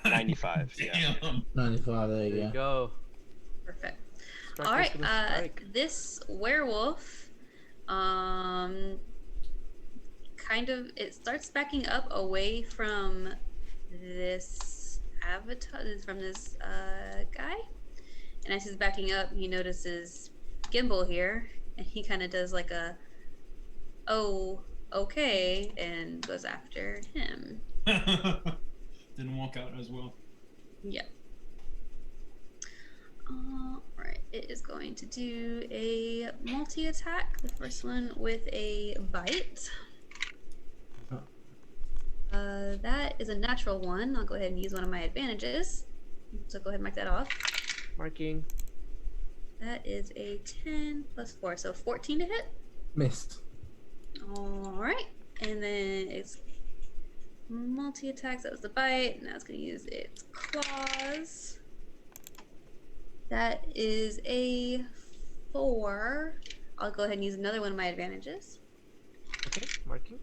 95, yeah. Damn. 95, there There you you go. go. Perfect. Strike All was right. gonna strike. This werewolf, kind of, it starts backing up away from this avatar, from this guy. And as he's backing up, he notices Gimbal here, and he kind of does like a, oh, okay, and goes after him. Didn't walk out as well. Yep. All right, it is going to do a multi-attack. The first one with a bite. That is a natural one. I'll go ahead and use one of my advantages. So go ahead and mark that off. Marking. That is a 10 plus 4, so 14 to hit. Missed. All right, and then it's multi-attacks. That was the bite. Now it's going to use its claws. That is a 4. I'll go ahead and use another one of my advantages. Okay, marking.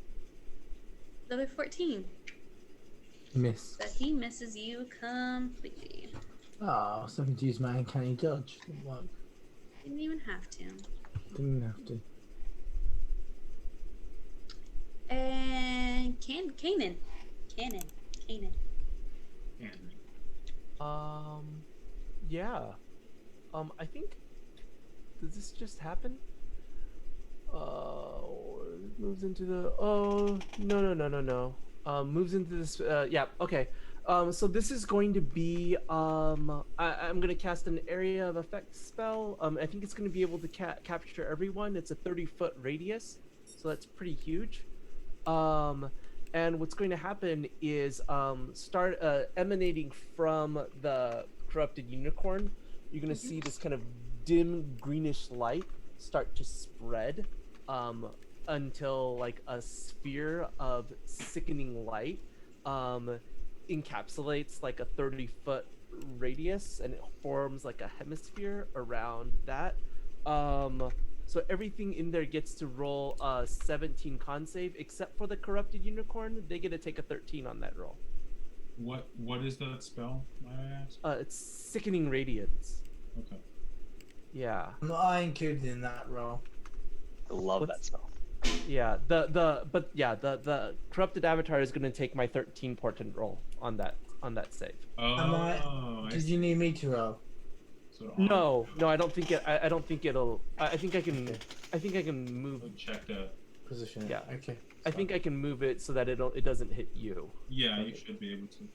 Another 14. Missed. But he misses you completely. Oh, something to use my uncanny dodge. Didn't work. Didn't even have to. Didn't have to. And Kanan. Yeah. I think. Does this just happen? It moves into the. Oh no. Moves into this. Yeah. Okay. So this is going to be. I'm going to cast an area of effect spell. I think it's going to be able to capture everyone. It's a 30-foot radius, so that's pretty huge. And what's going to happen is start emanating from the corrupted unicorn. You're going to see this kind of dim greenish light start to spread until like a sphere of sickening light encapsulates like a 30-foot radius, and it forms like a hemisphere around that. So everything in there gets to roll a 17 con save, except for the corrupted unicorn. They get to take a 13 on that roll. What is that spell, might I ask? It's Sickening Radiance. Okay. Yeah. I'm not included in that role. I love that spell. Yeah. The corrupted avatar is going to take my 13 portent roll on that save. Oh. Did you need me to roll? No, I don't think it. I don't think it'll. I think I can. Okay. I think I can move. Check that. Position. Yeah. Okay. I think I can move it so that it doesn't hit you. Yeah, you should be able to.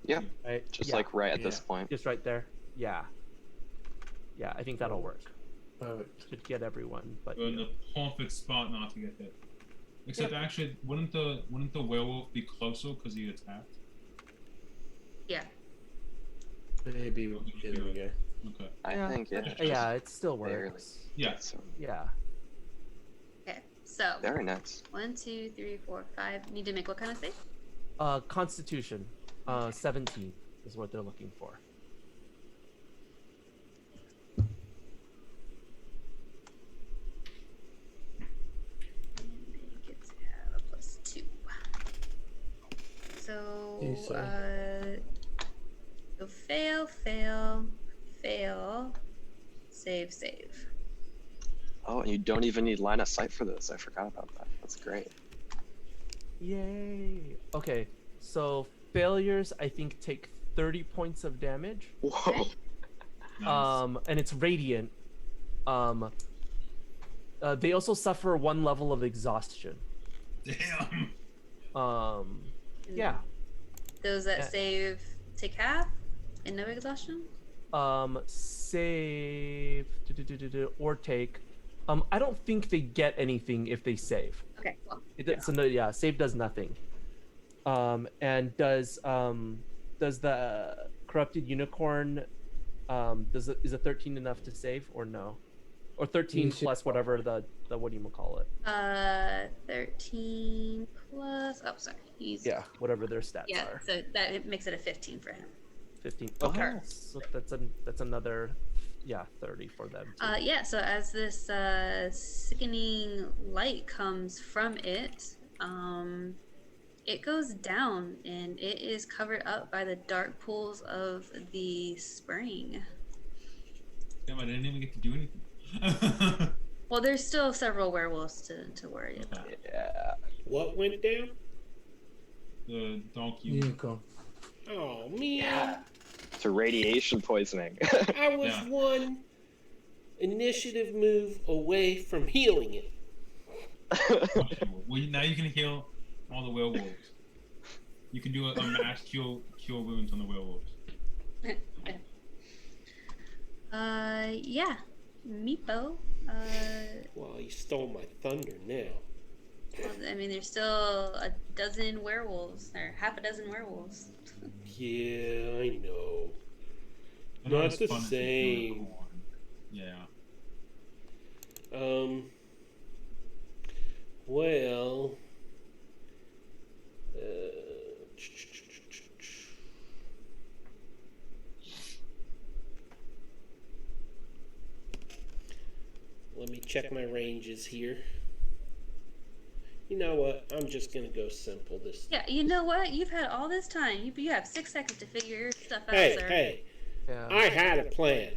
Yeah. Right? Just like right at this point. Just right there. Yeah. Yeah, I think that'll work. Perfect. Should get everyone, but You're in the perfect spot not to get hit. Except actually, wouldn't the werewolf be closer because he attacked? Yeah. Maybe there we go. Okay. I think it. Yeah, it still barely. works. Yeah. Yeah. Okay. So Very nice. 1, 2, 3, 4, 5. Need to make what kind of save? Constitution. 17 is what they're looking for. They get to have a +2. So fail, save. Oh, and you don't even need line of sight for this. I forgot about that. That's great. Yay. Okay, so failures I think take 30 points of damage. Whoa. Nice. And it's radiant. They also suffer 1 level of exhaustion. Damn. Yeah. Those that save take half and no exhaustion? Save or take. I don't think they get anything if they save. Okay, well. So no, yeah, save does nothing. And does the corrupted unicorn is a 13 enough to save or no? Or 13 plus whatever the what do you call it? 13 plus. Oh, sorry. Whatever their stats are. So that it makes it a 15 for him. 15. Okay. So that's another 30 for them too. So as this sickening light comes from it, it goes down and it is covered up by the dark pools of the spring. Damn, I didn't even get to do anything. Well, there's still several werewolves to worry about. Yeah. What went down? The donkey. Unicorn. Oh man. Yeah. To radiation poisoning. I was one initiative move away from healing it. Well, now you can heal all the werewolves. You can do a mass cure wounds on the werewolves. Meepo. Well, you stole my thunder now. Well, I mean, there's still a dozen werewolves, or half a dozen werewolves. Yeah, I know. Not Not as the fun as same. unicorn. Yeah. Well. Let me check my ranges here. You know what? I'm just gonna go simple this time. Yeah, you know what? You've had all this time. You have 6 seconds to figure your stuff out, Hey, sir. hey. Yeah. I had a plan.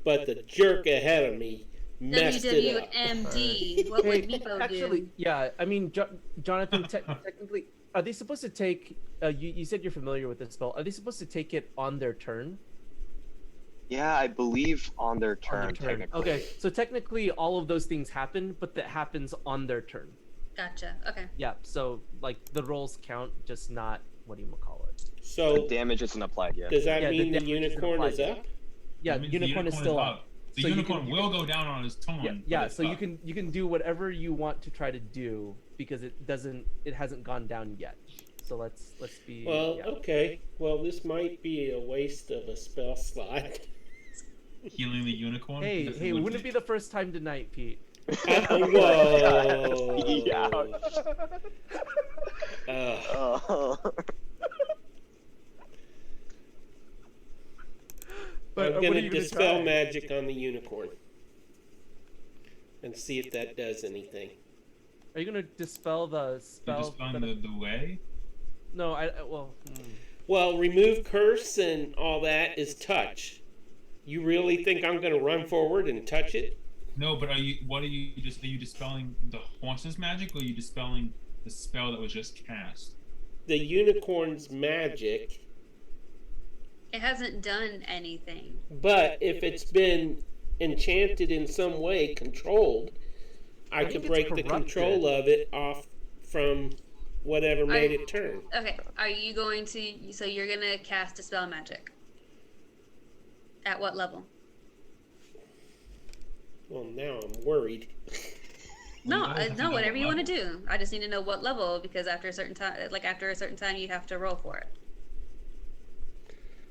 But the jerk ahead of me messed it up. WWMD. What would Meepo Actually, do? yeah. I mean, Jonathan, technically, are they supposed to take? You said you're familiar with this spell. Are they supposed to take it on their turn? Yeah, I believe on their turn, technically. Okay, so technically all of those things happen, but that happens on their turn. Gotcha. Okay. Yeah, so like the rolls count, just not what do you call it? So The damage isn't applied yet. does that Yeah, mean the damage isn't unicorn applied is yet. up? Yeah, That means unicorn is still up. The So you unicorn can- will go down on his tongue. Yeah, but yeah. it's So up. you can do whatever you want to try to do because it hasn't gone down yet. So let's be. Well, yeah. okay. Well, this might be a waste of a spell slot. Healing the unicorn. Hey, because hey, would wouldn't it be the first time tonight, Pete? Whoa. Yeah. Oh. But I'm what are gonna you gonna dispel try? magic on the unicorn and see if that does anything. Are you gonna dispel the spell? You're dispelling the way? No, well. Well, remove curse and all that is touch. You really think I'm going to run forward and touch it? No, but are you dispelling the horse's magic, or are you dispelling the spell that was just cast? The unicorn's magic. It hasn't done anything. But if it's been enchanted in some way, controlled, I could break the control of it off from whatever made it turn. Okay, are you going to... So you're going to cast Dispel Magic. At what level? Well, now I'm worried. No, whatever you want to do. I just need to know what level, because after a certain time, you have to roll for it.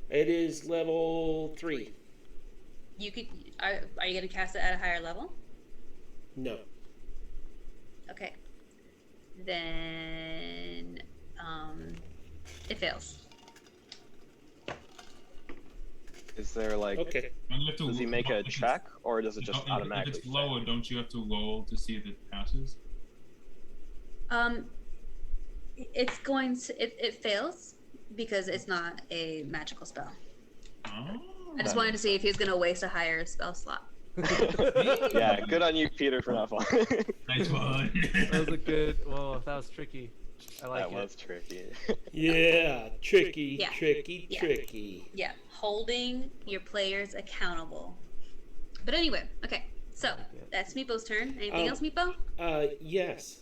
It is level 3. You could. Are you going to cast it at a higher level? No. Okay. Then, it fails. Is there like? Okay. Does he make a check, or does it just automatically? If it's lower, don't you have to roll to see if it passes? It's going to. It fails because it's not a magical spell. Oh. I just wanted to see if he was going to waste a higher spell slot. Yeah, good on you, Peter, for not falling. Nice one. That was a good. Whoa, that was tricky. I like it. That was tricky. Yeah, tricky, Yeah. tricky, Yeah. tricky. Yeah, holding your players accountable. But anyway, okay. So that's Meepo's turn. Anything else, Meepo? Yes.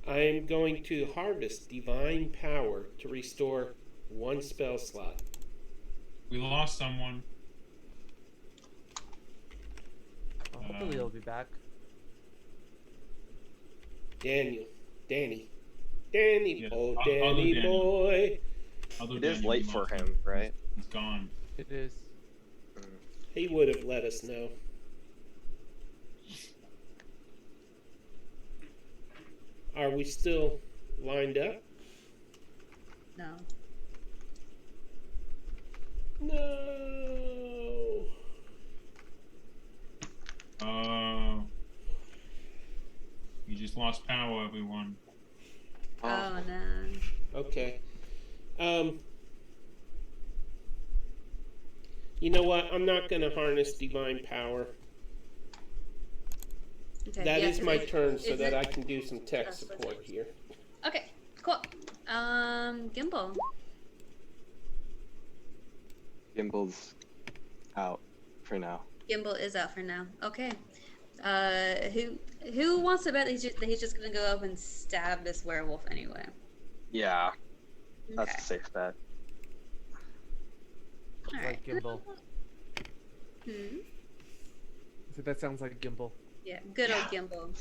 I am going to harvest divine power to restore 1 spell slot. We lost someone. Hopefully he'll be back. Danny. Yeah, Oh, other Danny Daniel. boy. It is late for him, right? He's gone. It is. He would have let us know. Are we still lined up? No. No. Oh. You just lost power, everyone. Oh, no. Okay. You know what? I'm not going to harness divine power. Okay, That yeah, is 'cause my turn so that it- I can do some tech support here. Okay, cool. Gimbal. Gimbal's out for now. Gimbal is out for now. Okay. Who wants to bet that he's just gonna go up and stab this werewolf anyway? Yeah, that's Okay. a safe bet. All right. Like Gimbal. So that sounds like Gimbal. Yeah, good old Gimbal.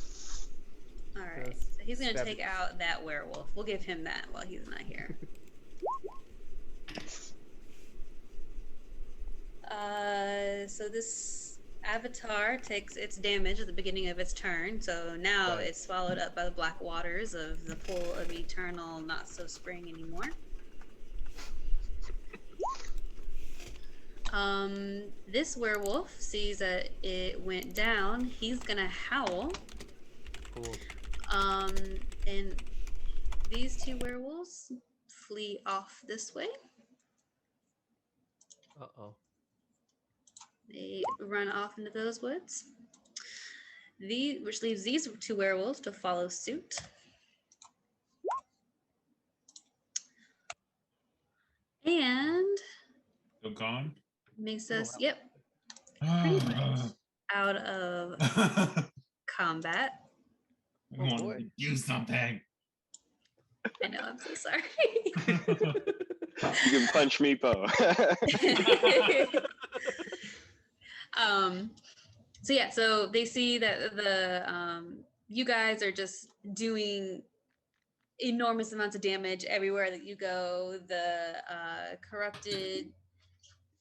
All right, Yes. so he's gonna Stab take it. out that werewolf. We'll give him that while he's not here. So this avatar takes its damage at the beginning of its turn. So now Right. it's swallowed up by the black waters of the pool of eternal not so spring anymore. This werewolf sees that it went down. He's gonna howl. Cool. And these 2 werewolves flee off this way. Uh-oh. They run off into those woods. Which leaves these 2 werewolves to follow suit. And They're gone? makes us, pretty much out of combat. We want to do something. I know, I'm so sorry. You can punch Meepo. So they see that you guys are just doing enormous amounts of damage everywhere that you go. The corrupted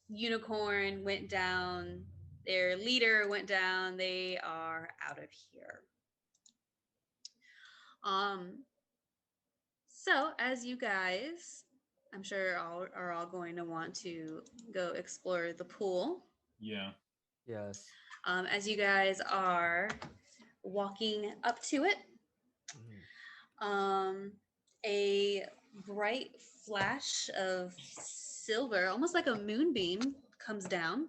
unicorn went down. Their leader went down. They are out of here. So as you guys, I'm sure are all going to want to go explore the pool. Yeah. Yes. As you guys are walking up to it, A bright flash of silver, almost like a moonbeam, comes down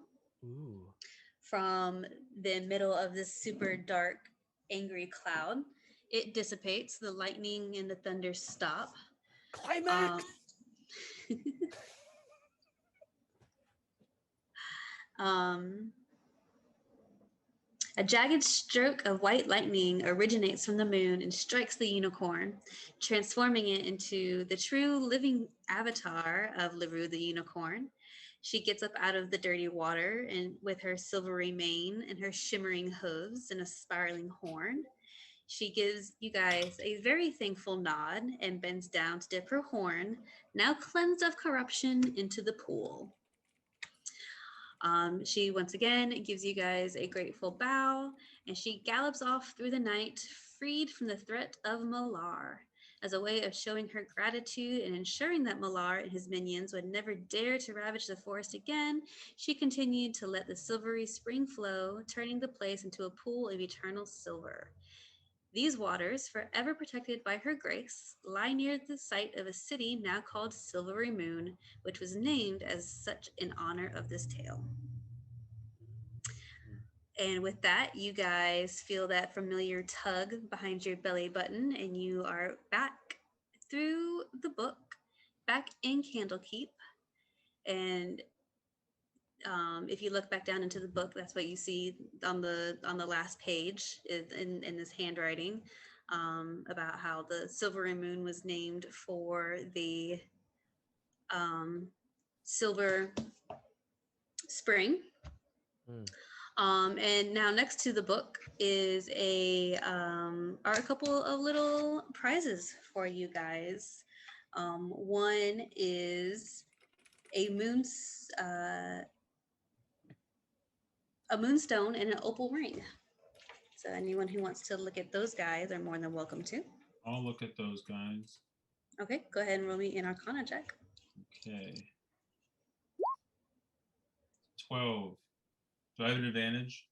from the middle of this super dark, angry cloud. It dissipates. The lightning and the thunder stop. Climax. A jagged stroke of white lightning originates from the moon and strikes the unicorn, transforming it into the true living avatar of Lurue the unicorn. She gets up out of the dirty water and with her silvery mane and her shimmering hooves and a spiraling horn. She gives you guys a very thankful nod and bends down to dip her horn, now cleansed of corruption, into the pool. She once again gives you guys a grateful bow, and she gallops off through the night, freed from the threat of Malar. As a way of showing her gratitude and ensuring that Malar and his minions would never dare to ravage the forest again, she continued to let the silvery spring flow, turning the place into a pool of eternal silver. These waters, forever protected by her grace, lie near the site of a city now called Silvery Moon, which was named as such in honor of this tale. And with that, you guys feel that familiar tug behind your belly button, and you are back through the book, back in Candlekeep. And if you look back down into the book, that's what you see on the last page in this handwriting about how the Silvery Moon was named for the silver spring. And now next to the book is are a couple of little prizes for you guys. One is a moonstone and an opal ring. So anyone who wants to look at those guys are more than welcome to. I'll look at those guys. Okay, go ahead and roll me an Arcana check. Okay. 12. Do I have an advantage?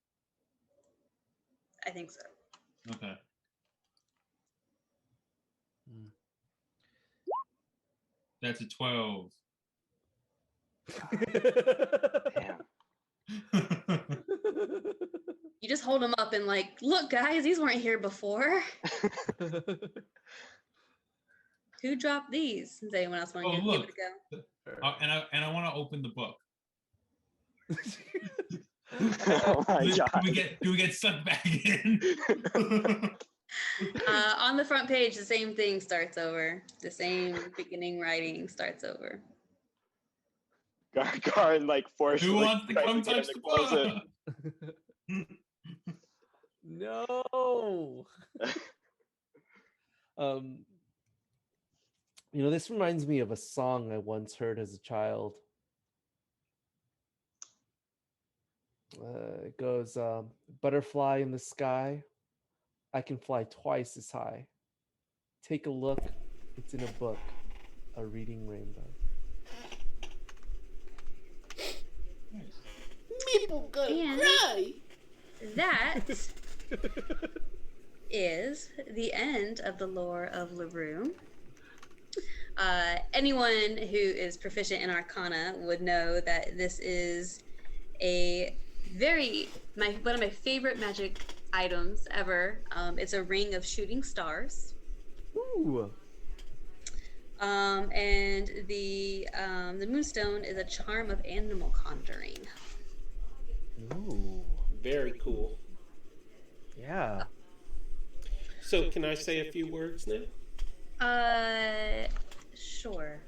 I think so. Okay. That's a 12. Damn. You just hold them up and like, look, guys, these weren't here before. Who dropped these? Does anyone else want to give it a go? And I want to open the book. Oh my God. Do we get sucked back in? On the front page, the same thing starts over. The same beginning writing starts over. Garn like forcefully. Who wants to come touch the book? No. This reminds me of a song I once heard as a child. It goes, butterfly in the sky, I can fly twice as high. Take a look, it's in a book, a reading rainbow. People gonna cry. That is the end of the lore of Lurue. Anyone who is proficient in Arcana would know that this is one of my favorite magic items ever. It's a ring of shooting stars. Ooh. And the moonstone is a charm of animal conjuring. Ooh. Very cool. Yeah. So can I say a few words now? Sure.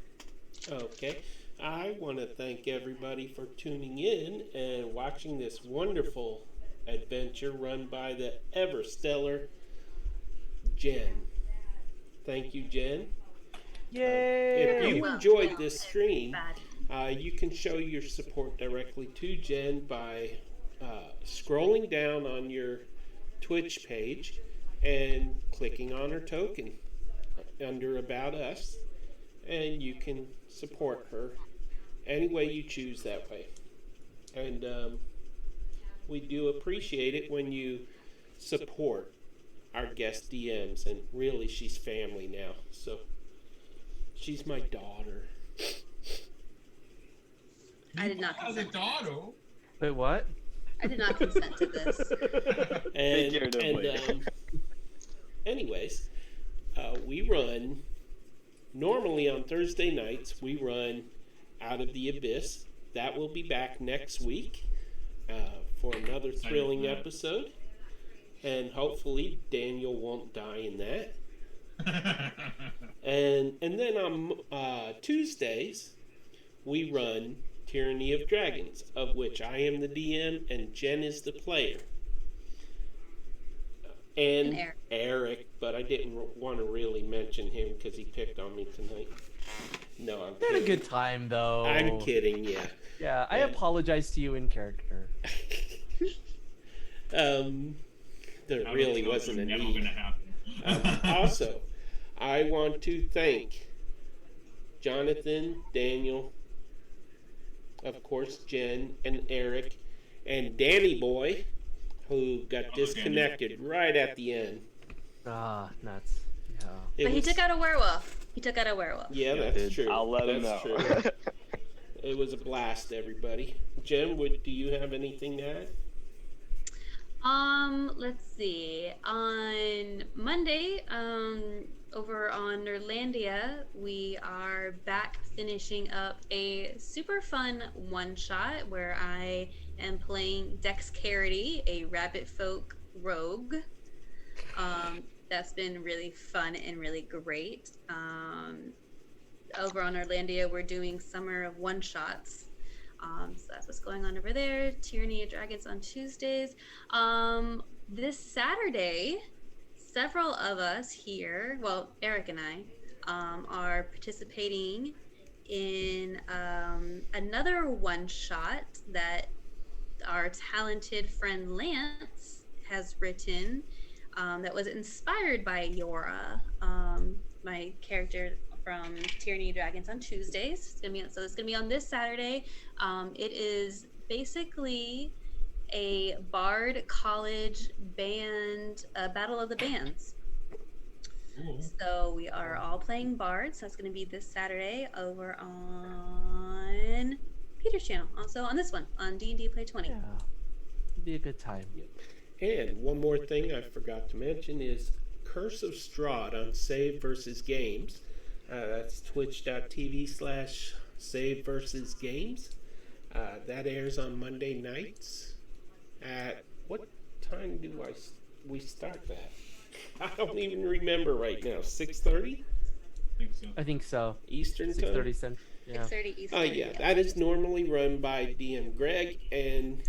Okay. I want to thank everybody for tuning in and watching this wonderful adventure run by the ever stellar Jen. Thank you, Jen. Yay! If you enjoyed this stream, you can show your support directly to Jen by scrolling down on your Twitch page and clicking on her token under About Us, and you can support her any way you choose that way. And we do appreciate it when you support our guest DMs, and really she's family now. So she's my daughter. I did not As a consent. daughter. Wait, what? I did not consent to this. Anyways, we run, normally on Thursday nights, we run Out of the Abyss. That will be back next week for another thrilling episode. And hopefully Daniel won't die in that. And then on Tuesdays, we run Tyranny of Dragons, of which I am the DM and Jen is the player. And Eric, but I didn't want to really mention him because he picked on me tonight. No, I'm kidding. Had a good time though. I'm kidding, yeah. Yeah, I apologize to you in character. There really wasn't a need. Also, I want to thank Jonathan, Daniel, of course, Jen, and Eric, and Danny Boy, who got disconnected right at the end. Ah, nuts. Yeah. But he took out a werewolf. Yeah, that's true. I'll let him know. True. It was a blast, everybody. Jen, do you have anything to add? Let's see. On Monday, over on Nerlandia, we are back finishing up a super fun one-shot where I am playing Dexterity, a rabbit folk rogue. That's been really fun and really great. Over on Nerlandia, we're doing Summer of One-Shots. So that's what's going on over there. Tyranny of Dragons on Tuesdays. This Saturday, several of us here, well, Eric and I, are participating in another one-shot that our talented friend Lance has written that was inspired by Yora, my character from Tyranny of Dragons on Tuesdays. It's gonna be on this Saturday. It is basically a Bard College band, Battle of the Bands. Ooh. So we are all playing bards. So that's going to be this Saturday over on Peter's channel. Also on this one, on D&D Play 20. Yeah, it'll be a good time. And one more thing I forgot to mention is Curse of Strahd on Save versus Games. That's twitch.tv/Save versus Games. That airs on Monday nights. At what time do we start that? I don't even remember right now. 6:30? I think so. Eastern time? 6:30 Central. Yeah. 6:30 Eastern. Yeah, that is normally run by DM Greg, and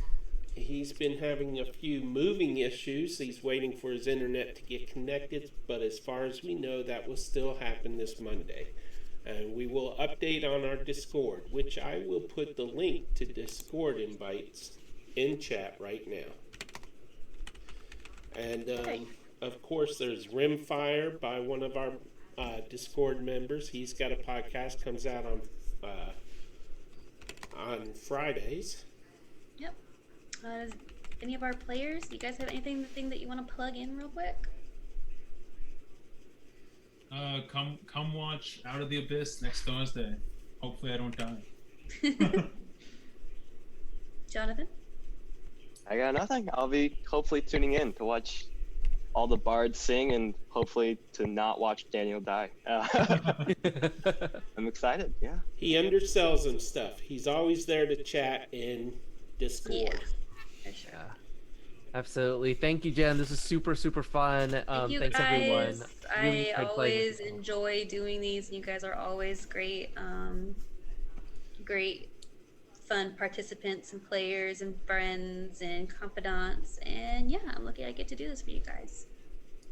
he's been having a few moving issues. He's waiting for his internet to get connected, but as far as we know, that will still happen this Monday. And we will update on our Discord, which I will put the link to Discord invites in chat right now. And of course, there's Rimfire by one of our Discord members. He's got a podcast, comes out on Fridays. Yep. Any of our players, you guys have anything that you want to plug in real quick? Come watch Out of the Abyss next Thursday. Hopefully I don't die. Jonathan? I got nothing. I'll be hopefully tuning in to watch all the bards sing and hopefully to not watch Daniel die. I'm excited, yeah. He undersells and stuff. He's always there to chat in Discord. Yeah, for sure. Yeah. Absolutely. Thank you, Jen. This is super, super fun. Thank you thanks, guys. everyone. I always enjoy doing these. You guys are always great, great, fun participants and players and friends and confidants. And yeah, I'm lucky I get to do this for you guys.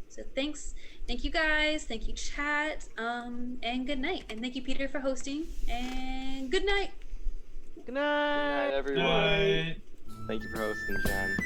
So thanks. Thank you guys. Thank you, chat. And good night. And thank you, Peter, for hosting. And good night. Good night. Good night, everyone. Bye. Thank you for hosting, Jen.